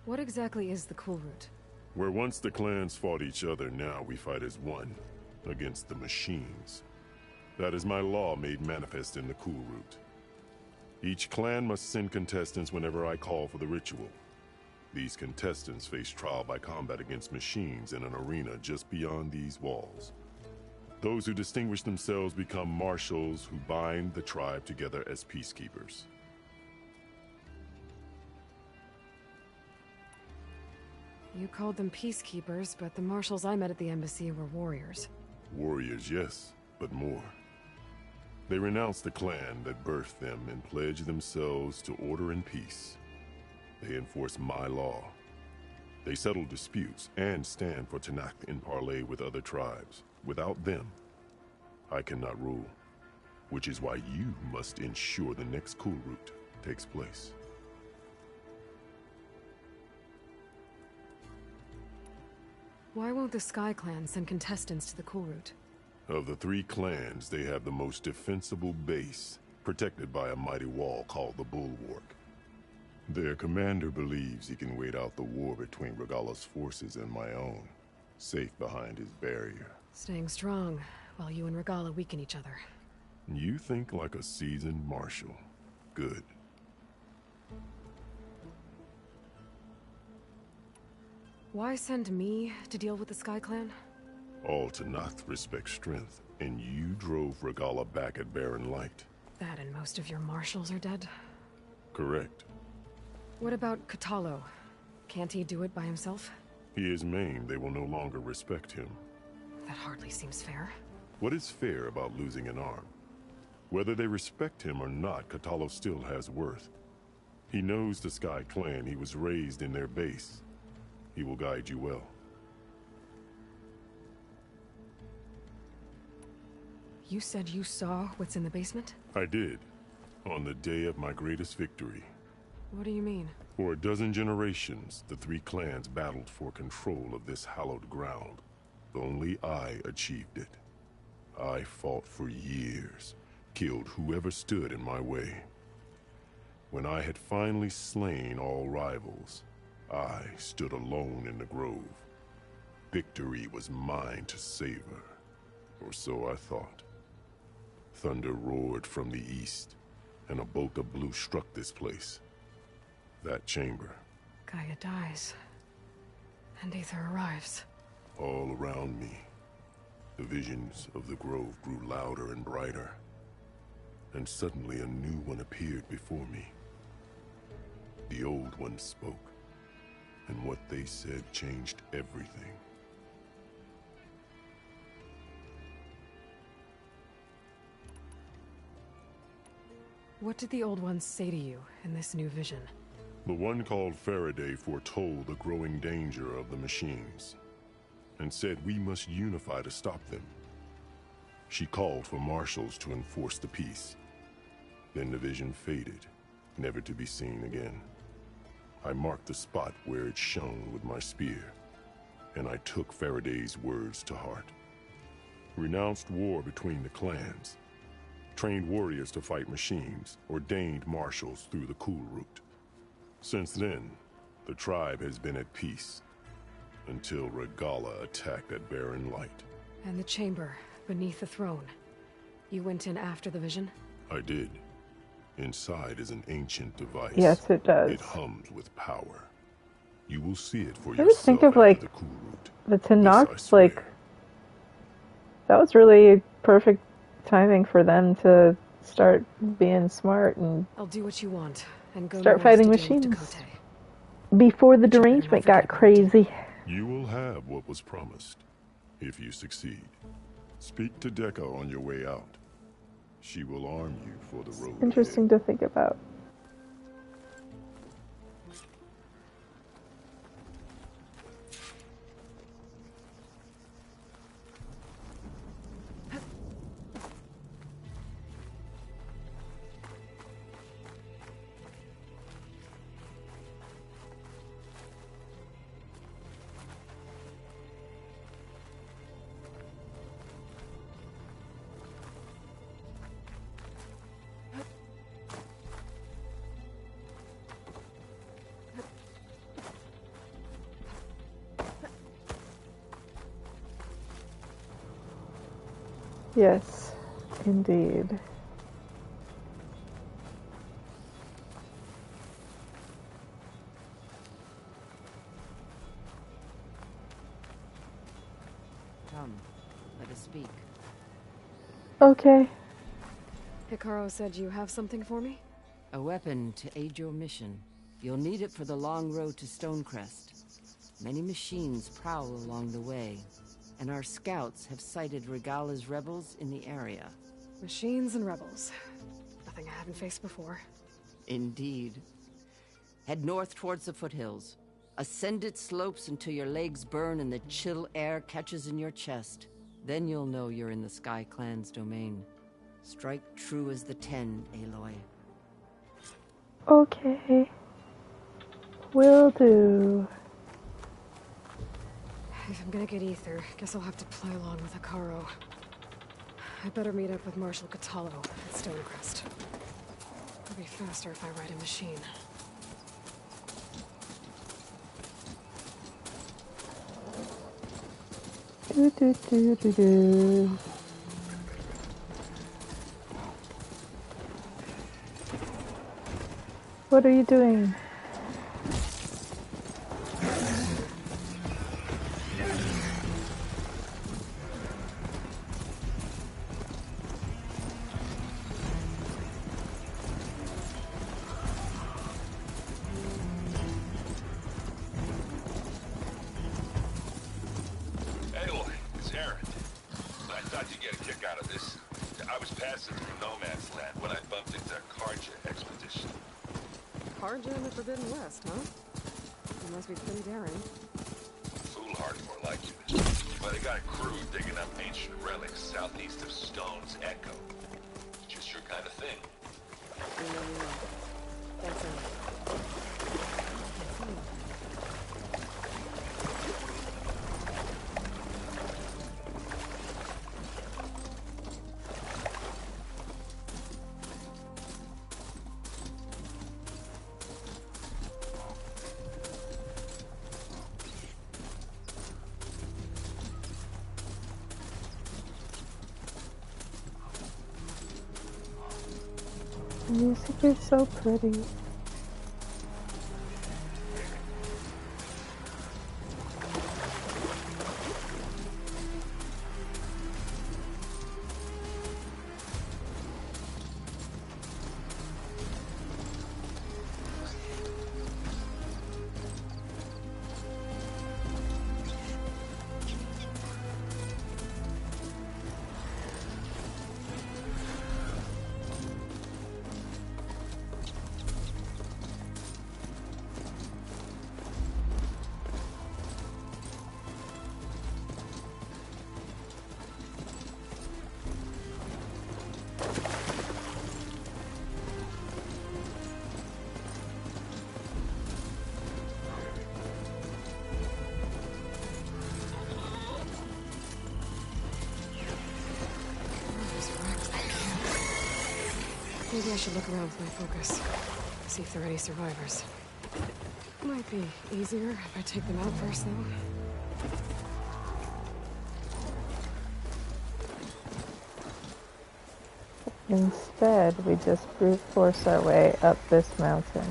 What exactly is the Kulrut? Where once the clans fought each other, now we fight as one, against the machines. That is my law made manifest in the Kulrut. Each clan must send contestants whenever I call for the ritual. These contestants face trial by combat against machines in an arena just beyond these walls. Those who distinguish themselves become marshals who bind the tribe together as peacekeepers. You called them peacekeepers, but the marshals I met at the embassy were warriors. Warriors, yes, but more. They renounce the clan that birthed them and pledge themselves to order and peace. They enforce my law. They settle disputes and stand for Tanakh in parley with other tribes. Without them, I cannot rule. Which is why you must ensure the next Kulrut takes place. Why won't the Sky Clan send contestants to the Kulrut? Of the 3 clans, they have the most defensible base, protected by a mighty wall called the Bulwark. Their commander believes he can wait out the war between Regala's forces and my own, safe behind his barrier. Staying strong, while you and Regala weaken each other. You think like a seasoned marshal. Good. Why send me to deal with the Sky Clan? All Tanakh respect strength, and you drove Regala back at Barren Light. That and most of your marshals are dead? Correct. What about Katalo? Can't he do it by himself? He is maimed. They will no longer respect him. That hardly seems fair. What is fair about losing an arm? Whether they respect him or not, Katalo still has worth. He knows the Sky Clan. He was raised in their base. He will guide you well. You said you saw what's in the basement? I did. On the day of my greatest victory. What do you mean? For a dozen generations, the three clans battled for control of this hallowed ground. Only I achieved it. I fought for years, killed whoever stood in my way. When I had finally slain all rivals, I stood alone in the grove. Victory was mine to savor, or so I thought. Thunder roared from the east, and a bolt of blue struck this place. That chamber. Gaia dies, and Aether arrives. All around me, the visions of the grove grew louder and brighter, and suddenly a new one appeared before me. The old one spoke, and what they said changed everything. What did the old ones say to you in this new vision? The one called Faraday foretold the growing danger of the machines, and said we must unify to stop them. She called for marshals to enforce the peace. Then the vision faded, never to be seen again. I marked the spot where it shone with my spear, and I took Faraday's words to heart. Renounced war between the clans, trained warriors to fight machines, ordained marshals through the cool route. Since then, the tribe has been at peace, until Regala attacked at Barren Light. And the chamber, beneath the throne. You went in after the vision? I did. Inside is an ancient device. Yes, it does. It hums with power. You will see it for I yourself. just think of, like, the cool route. the Tanakh, like, that was really perfect timing for them to start being smart and I'll do what you want and go start north fighting to deal with machines. Dakota. Before the derangement got crazy. You will have what was promised, if you succeed. Speak to Dekka on your way out. She will arm you for the road. Interesting to think about. Yes, indeed. Come, let us speak. Okay. Hikaru said you have something for me? A weapon to aid your mission. You'll need it for the long road to Stonecrest. Many machines prowl along the way, and our scouts have sighted Regala's rebels in the area. Machines and rebels. Nothing I haven't faced before. Indeed. Head north towards the foothills. Ascend its slopes until your legs burn and the chill air catches in your chest. Then you'll know you're in the Sky Clan's domain. Strike true as the 10, Aloy. Okay. Will do. If I'm gonna get Aether, guess I'll have to play along with Hikaru. I better meet up with Marshal Katalo at Stonecrest. It'll be faster if I ride a machine. Do do do do do. What are you doing? out of this. I was passing through no man's land when I bumped into a Karja expedition. Karja in the Forbidden West, huh? You must be pretty daring. Foolhardy, more like it. But they got a crew digging up ancient relics southeast of Stone's Echo. Just your kind of thing. That's it. The music is so pretty. Maybe I should look around with my focus. See if there are any survivors. Might be easier if I take them out first, though. Instead, we just brute force our way up this mountain.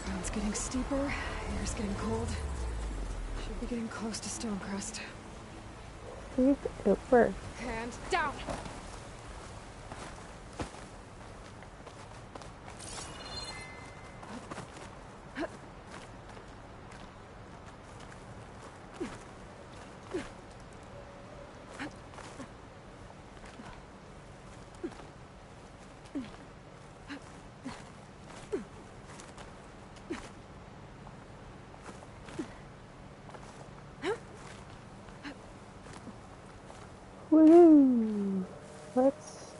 Ground's getting steeper, air's getting cold. Should be getting close to Stonecrest. See, it worked. And down! Woohoo! Let's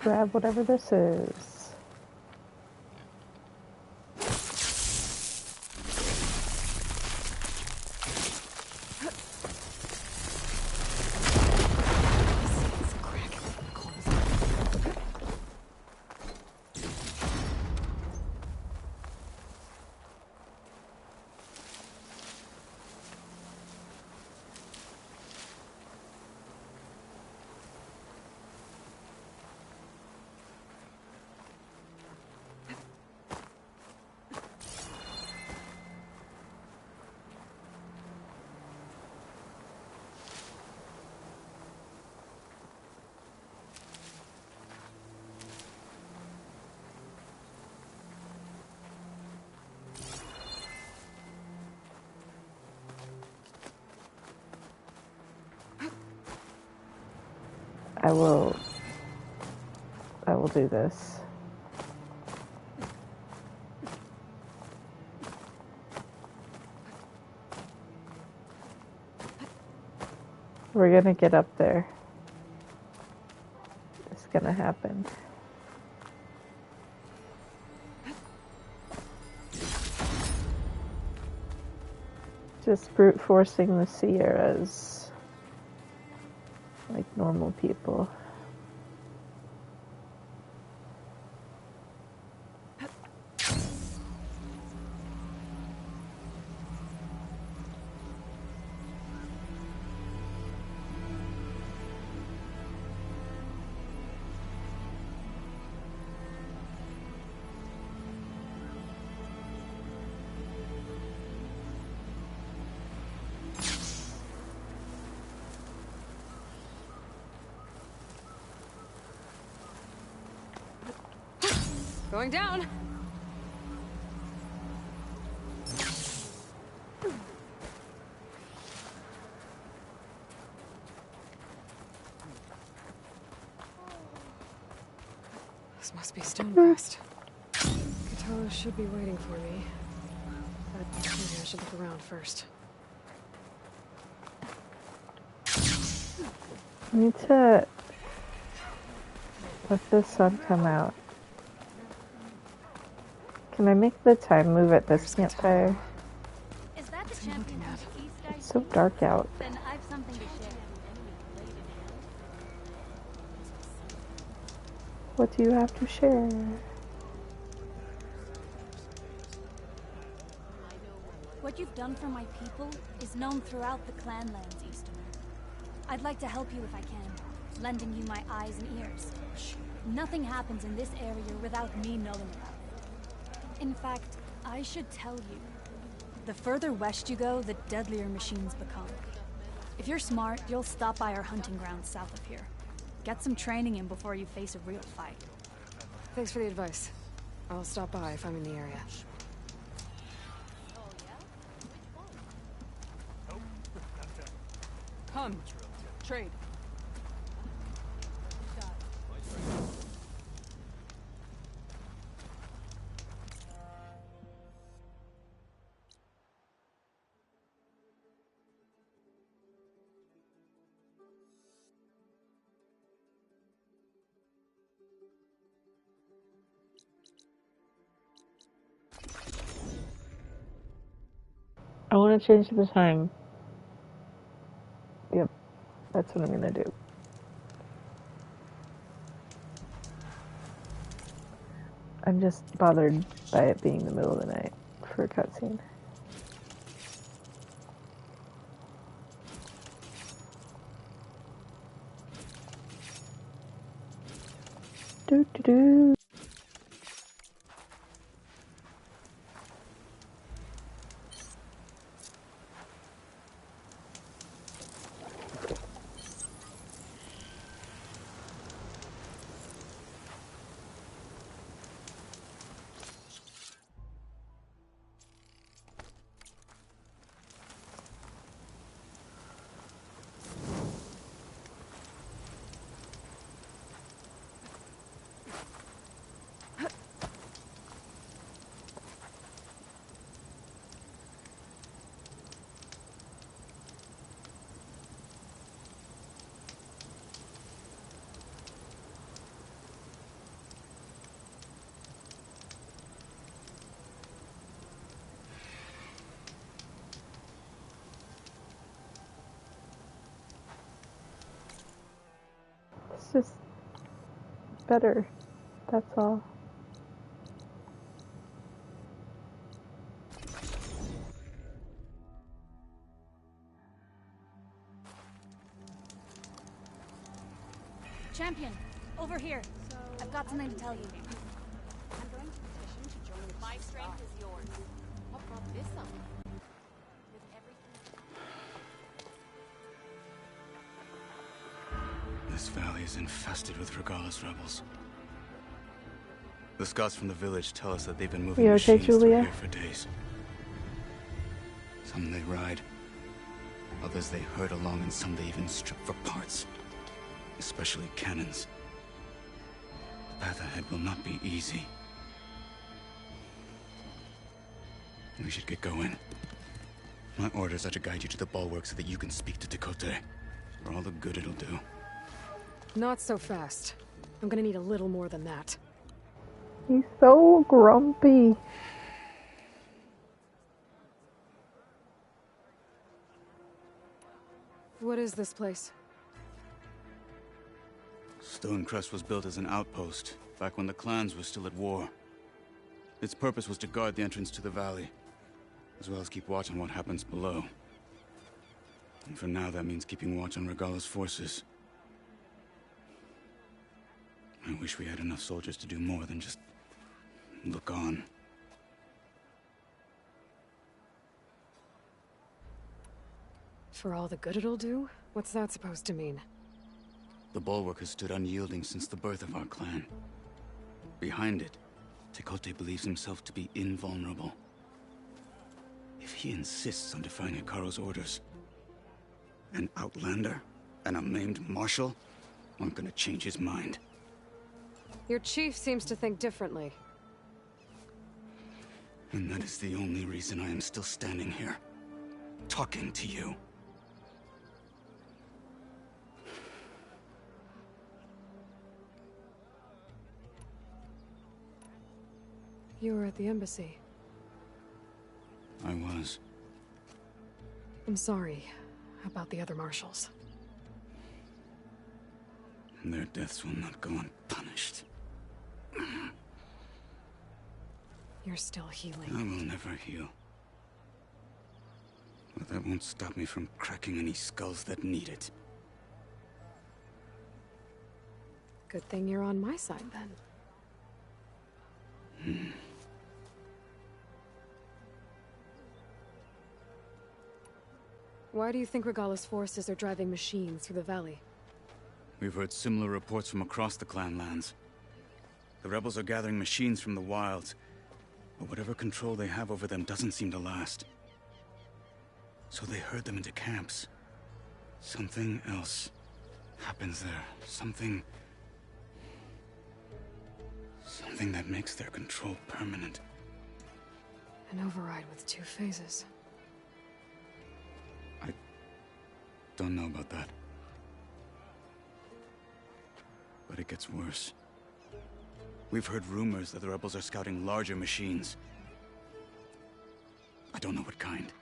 grab whatever this is. I will do this. We're gonna get up there. It's gonna happen. Just brute forcing the Sierras like normal people. Going down. This must be Stonecrest. Katara should be waiting for me. But maybe I should look around first. I need to let the sun come out. Can I make the time move at this campfire? Is that the champion of the East guy? It's so dark out. Then I've something to share. What do you have to share? What you've done for my people is known throughout the clanlands, Easterner. I'd like to help you if I can, lending you my eyes and ears. Nothing happens in this area without me knowing about it. In fact, I should tell you. The further west you go, the deadlier machines become. If you're smart, you'll stop by our hunting grounds south of here. Get some training in before you face a real fight. Thanks for the advice. I'll stop by if I'm in the area. Come. Trade. I want to change the time. Yep, that's what I'm gonna do. I'm just bothered by it being the middle of the night for a cutscene. Do do do. It's just better. That's all. Champion, over here. I've got something to tell you. I'm going to petition to join the My strength is yours. What brought this on? With everything. This valley is infested with Regala's rebels. The scouts from the village tell us that they've been moving You okay, machines through Julia? here for days. Some they ride, others they herd along, and some they even strip for parts. Especially cannons. The path ahead will not be easy. We should get going. My orders are to guide you to the bulwark so that you can speak to Tekote. For all the good it'll do. Not so fast. I'm gonna need a little more than that. He's so grumpy. What is this place? Stonecrest was built as an outpost, back when the clans were still at war. Its purpose was to guard the entrance to the valley, as well as keep watch on what happens below. And for now, that means keeping watch on Regala's forces. I wish we had enough soldiers to do more than just look on. For all the good it'll do? What's that supposed to mean? The bulwark has stood unyielding since the birth of our clan. Behind it, Tekote believes himself to be invulnerable. If he insists on defying Hikaru's orders, an outlander and a maimed marshal aren't gonna change his mind. Your chief seems to think differently. And that is the only reason I am still standing here, talking to you. You were at the embassy. I was. I'm sorry about the other marshals. Their deaths will not go unpunished. You're still healing. I will never heal. But that won't stop me from cracking any skulls that need it. Good thing you're on my side, then. Why do you think Regala's forces are driving machines through the valley? We've heard similar reports from across the clan lands. The rebels are gathering machines from the wilds, but whatever control they have over them doesn't seem to last. So they herd them into camps. Something else happens there. Something that makes their control permanent. An override with 2 phases. I don't know about that. But it gets worse. We've heard rumors that the rebels are scouting larger machines. I don't know what kind.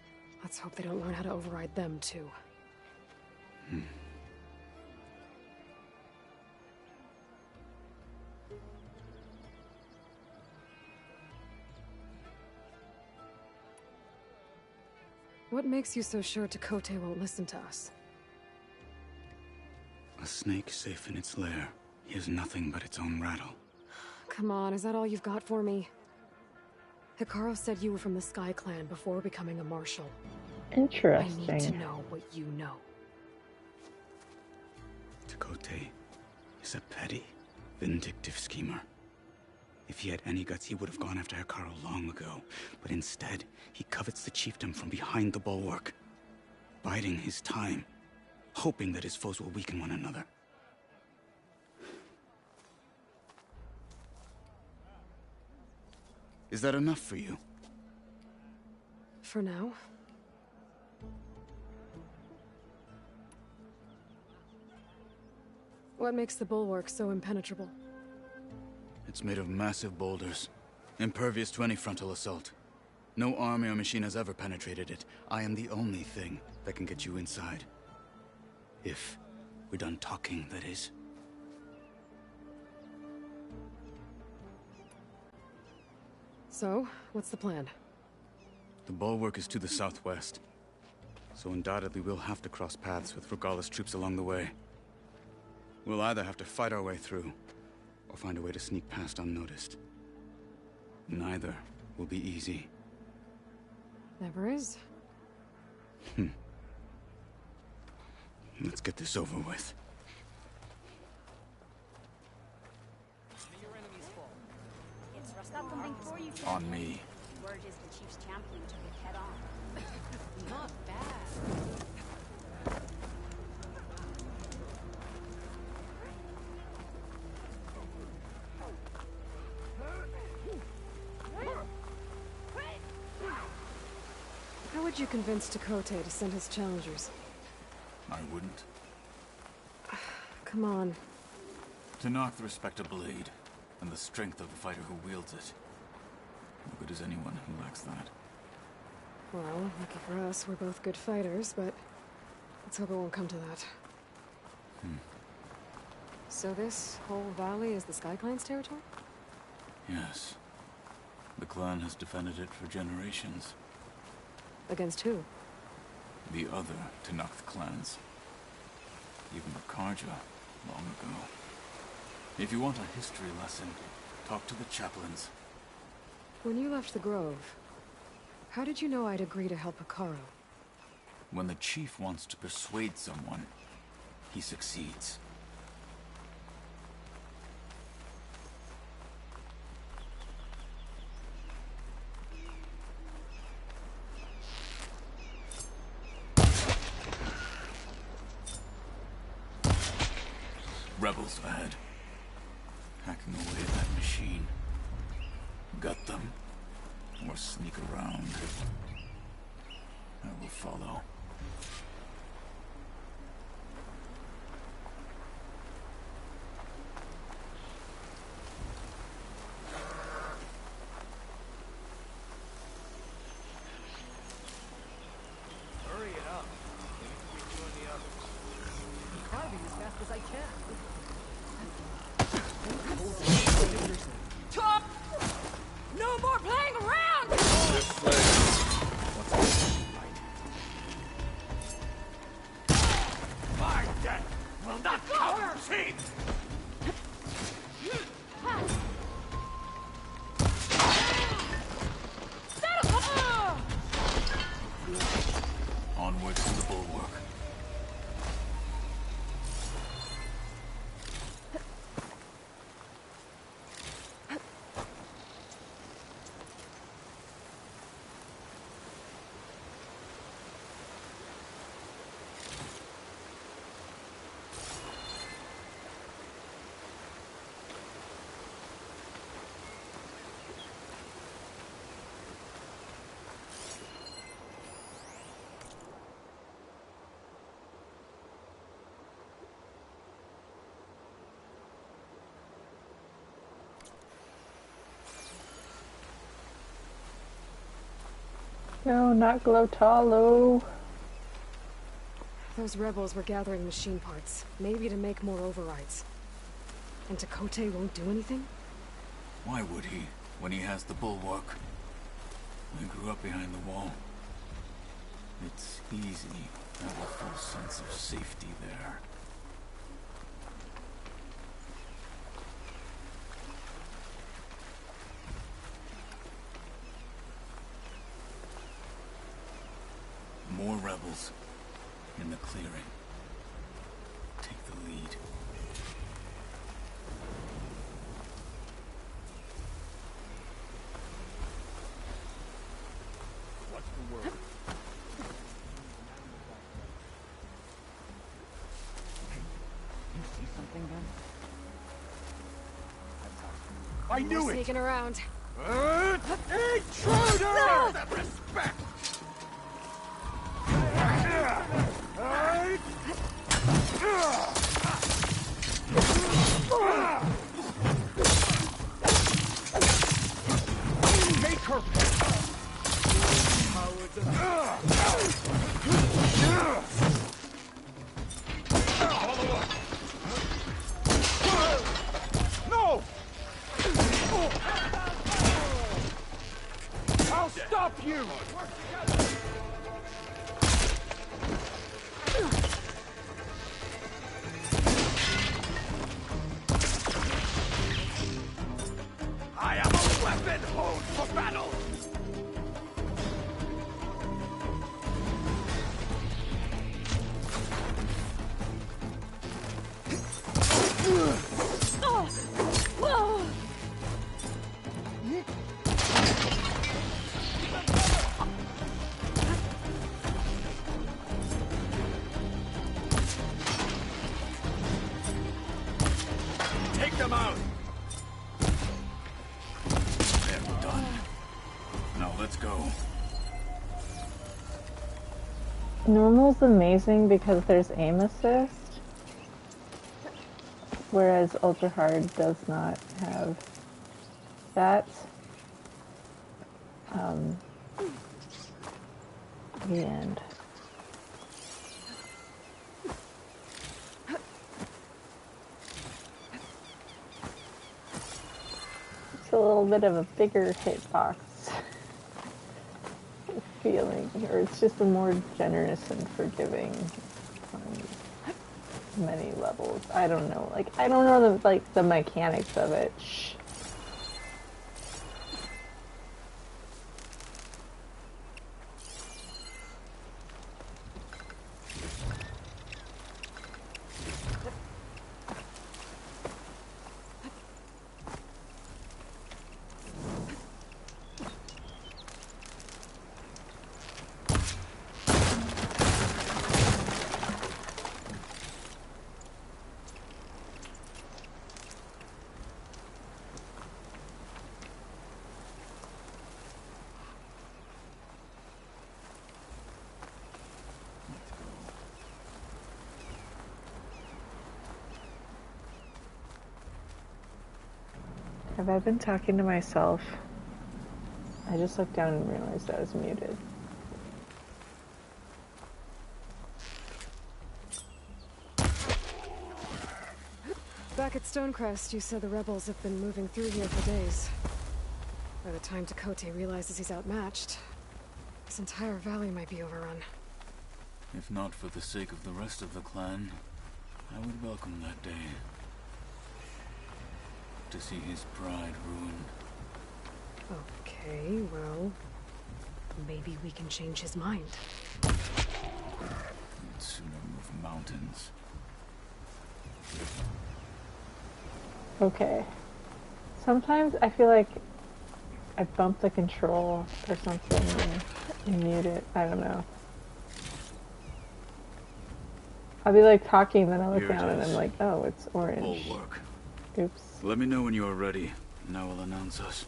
Let's hope they don't learn how to override them, too. What makes you so sure Tekote won't listen to us? A snake safe in its lair hears nothing but its own rattle. Come on, is that all you've got for me? Hikaru said you were from the Sky Clan before becoming a marshal. Interesting. I need to know what you know. Tekote is a petty, vindictive schemer. If he had any guts, he would have gone after Hikaru long ago. But instead, he covets the chiefdom from behind the bulwark, biding his time, hoping that his foes will weaken one another. Is that enough for you? For now. What makes the bulwark so impenetrable? It's made of massive boulders, impervious to any frontal assault. No army or machine has ever penetrated it. I am the only thing that can get you inside. If we're done talking, that is. So, what's the plan? The bulwark is to the southwest, so undoubtedly we'll have to cross paths with Regala's troops along the way. We'll either have to fight our way through, or find a way to sneak past unnoticed. Neither will be easy. Never is. Let's get this over with. On me. Word is the Chief's champion took it head on. Not bad. How would you convince Tekote to send his challengers? I wouldn't. Come on. To knock the respect of blade, and the strength of the fighter who wields it. No good is anyone who lacks that. Well, lucky for us, we're both good fighters, but let's hope it won't come to that. So this whole valley is the Sky Clan's territory? Yes. The clan has defended it for generations. Against who? The other Tenakth clans. Even the Karja, long ago. If you want a history lesson, talk to the chaplains. When you left the Grove, how did you know I'd agree to help Hikaru? When the chief wants to persuade someone, he succeeds. Rebels ahead. hacking away at that machine. Gut them, or sneak around. I will follow. Hurry it up. Maybe we can join the others. I'm carving as fast as I can. Top! No more playing around! This way. My death will not come cheap! Onward to the bulwark. No, not Glotalo. Those rebels were gathering machine parts, maybe to make more overrides. And Takote won't do anything? Why would he, when he has the bulwark? I grew up behind the wall. It's easy to have a full sense of safety there. More rebels in the clearing. Take the lead. What's the word? You see something, Ben? I knew it! Sneaking around. Intruder! That respect! Make her pay. No! I'll stop you! I am a weapon honed for battle! Take them out! They're done. Now let's go. Normal's amazing because there's aim assist, whereas Ultra Hard does not have that. The end. It's a little bit of a bigger hitbox feeling, or it's just a more generous and forgiving on many levels. I don't know, like, I don't know the mechanics of it. Shh. Have I been talking to myself? I just looked down and realized I was muted. Back at Stonecrest, you said the rebels have been moving through here for days. By the time Tekote realizes he's outmatched, this entire valley might be overrun. If not for the sake of the rest of the clan, I would welcome that day. To see his pride ruined. Okay, well, maybe we can change his mind. He'd sooner move mountains. Okay. Sometimes I feel like I bumped the control or something and mute it. I don't know. I'll be like talking, then I look down and I'm like, oh, it's orange. Bulwark. Oops. Let me know when you are ready, and I will announce us.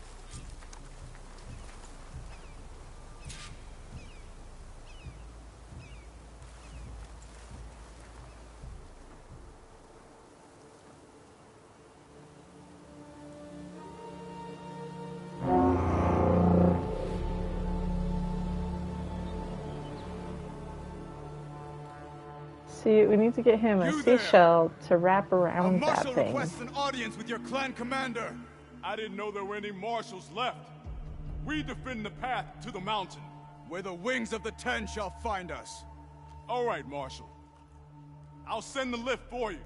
See, we need to get him a seashell to wrap A around that marshal thing. requests an audience with your clan commander. I didn't know there were any marshals left. We defend the path to the mountain, where the wings of the Ten shall find us. All right, Marshal. I'll send the lift for you.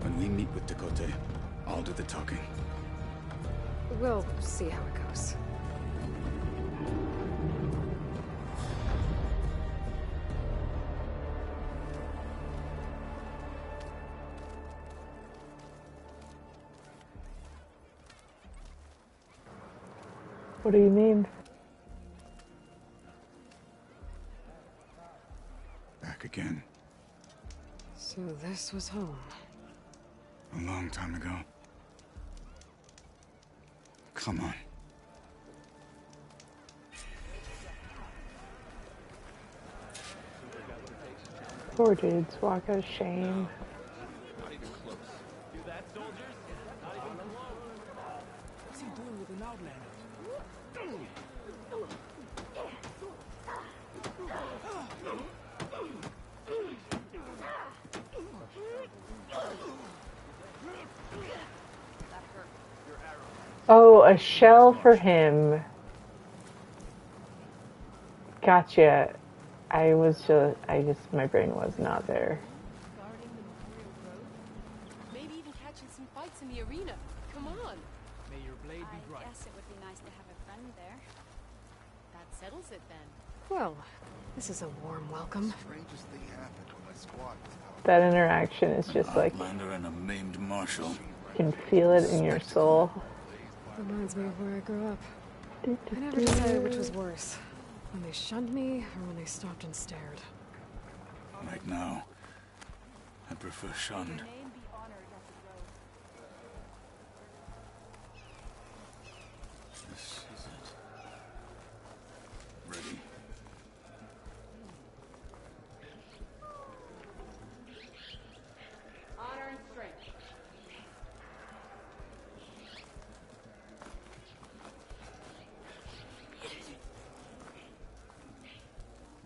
When we meet with Tekote, I'll do the talking. We'll see how it goes. What do you mean? Back again. So this was home. A long time ago. Come on. Poor dudes, walk of shame. Not even close. Do that, soldiers? Not even close. What's he doing with an outlander? Oh, a shell for him. Gotcha. My brain was not there. Maybe even catching some fights in the arena. Come on. May your blade be bright. I guess it would be nice to have a friend there. That settles it then. Well, this is a warm welcome. Strangest thing happened when my squad was out. That interaction is just like, Outlander and a maimed marshal. you can feel it in your soul. Reminds me of where I grew up. I never decided which was worse. When they shunned me, or when they stopped and stared. Right now, I prefer shunned. This is it. Ready. Honor and strength.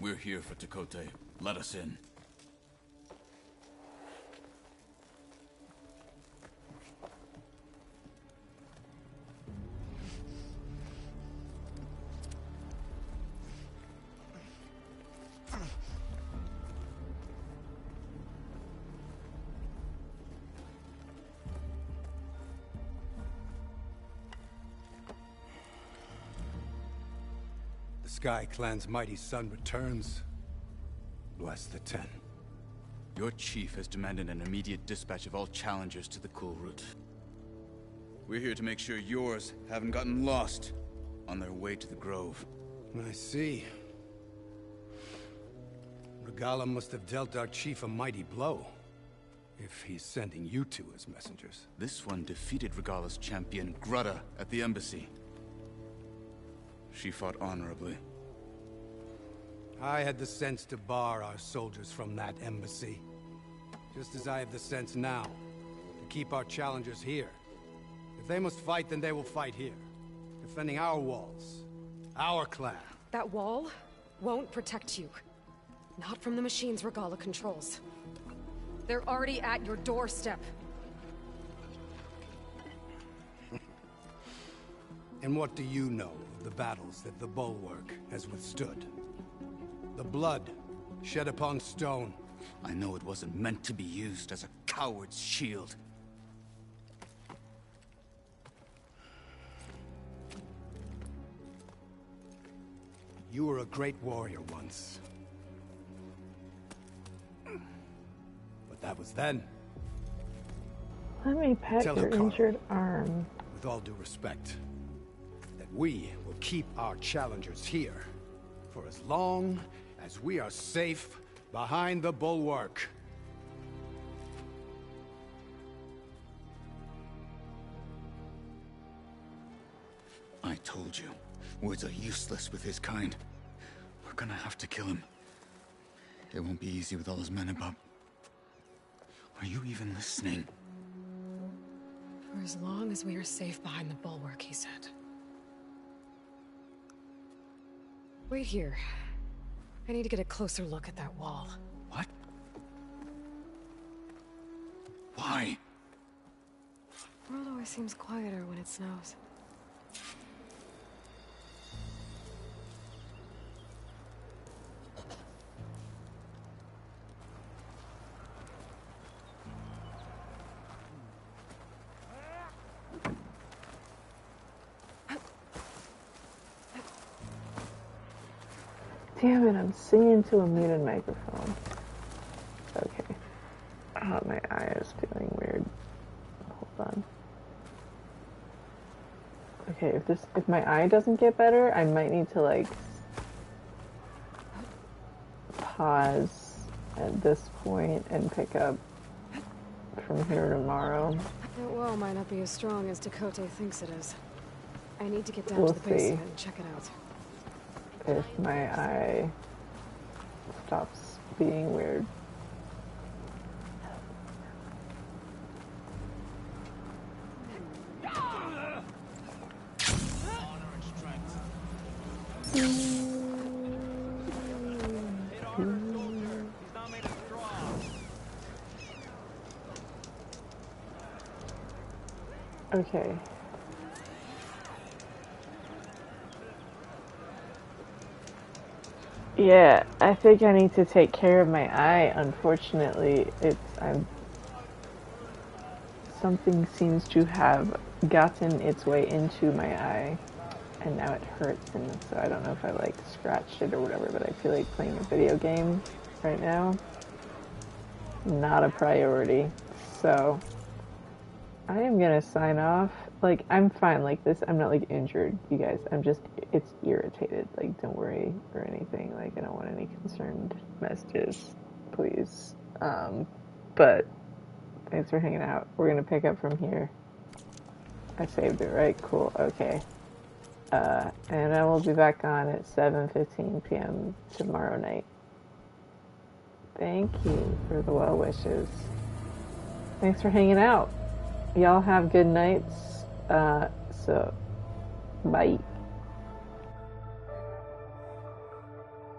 We're here for Tekote. Let us in. The Sky Clan's mighty son returns. Bless the Ten. Your chief has demanded an immediate dispatch of all challengers to the cool route. We're here to make sure yours haven't gotten lost on their way to the grove. I see. Regala must have dealt our chief a mighty blow, if he's sending you two as messengers. This one defeated Regala's champion, Grudda, at the embassy. She fought honorably. I had the sense to bar our soldiers from that embassy. Just as I have the sense now, to keep our challengers here. If they must fight, then they will fight here. Defending our walls. Our clan. That wall won't protect you. Not from the machines Regala controls. They're already at your doorstep. And what do you know of the battles that the Bulwark has withstood? The blood shed upon stone. I know it wasn't meant to be used as a coward's shield. You were a great warrior once. But that was then. Let me pet Tell your Hikaru, injured arm. with all due respect, that we will keep our challengers here for as long as we are safe behind the Bulwark. I told you, words are useless with his kind. We're gonna have to kill him. It won't be easy with all his men above. Are you even listening? For as long as we are safe behind the Bulwark, he said. Wait here. I need to get a closer look at that wall. What? Why? The world always seems quieter when it snows. Damn it, I'm singing to a muted microphone. Okay. Oh, my eye is feeling weird. Hold on. Okay, if my eye doesn't get better, I might need to like pause at this point and pick up from here tomorrow. That wall might not be as strong as Dakota thinks it is. I need to get down We'll to the basement see. and check it out. If my eye stops being weird. Okay. Yeah, I think I need to take care of my eye. Unfortunately, something seems to have gotten its way into my eye, and now it hurts, and so I don't know if I like scratched it or whatever, but I feel like playing a video game right now. Not a priority. So, I am gonna sign off. Like, I'm fine like this. I'm not, like, injured, you guys. It's irritated. Like, don't worry or anything. Like, I don't want any concerned messages, please. But, thanks for hanging out. We're gonna pick up from here. I saved it, right? Cool, okay. And I will be back on at 7:15 p.m. tomorrow night. Thank you for the well wishes. Thanks for hanging out. Y'all have good nights. So, bye.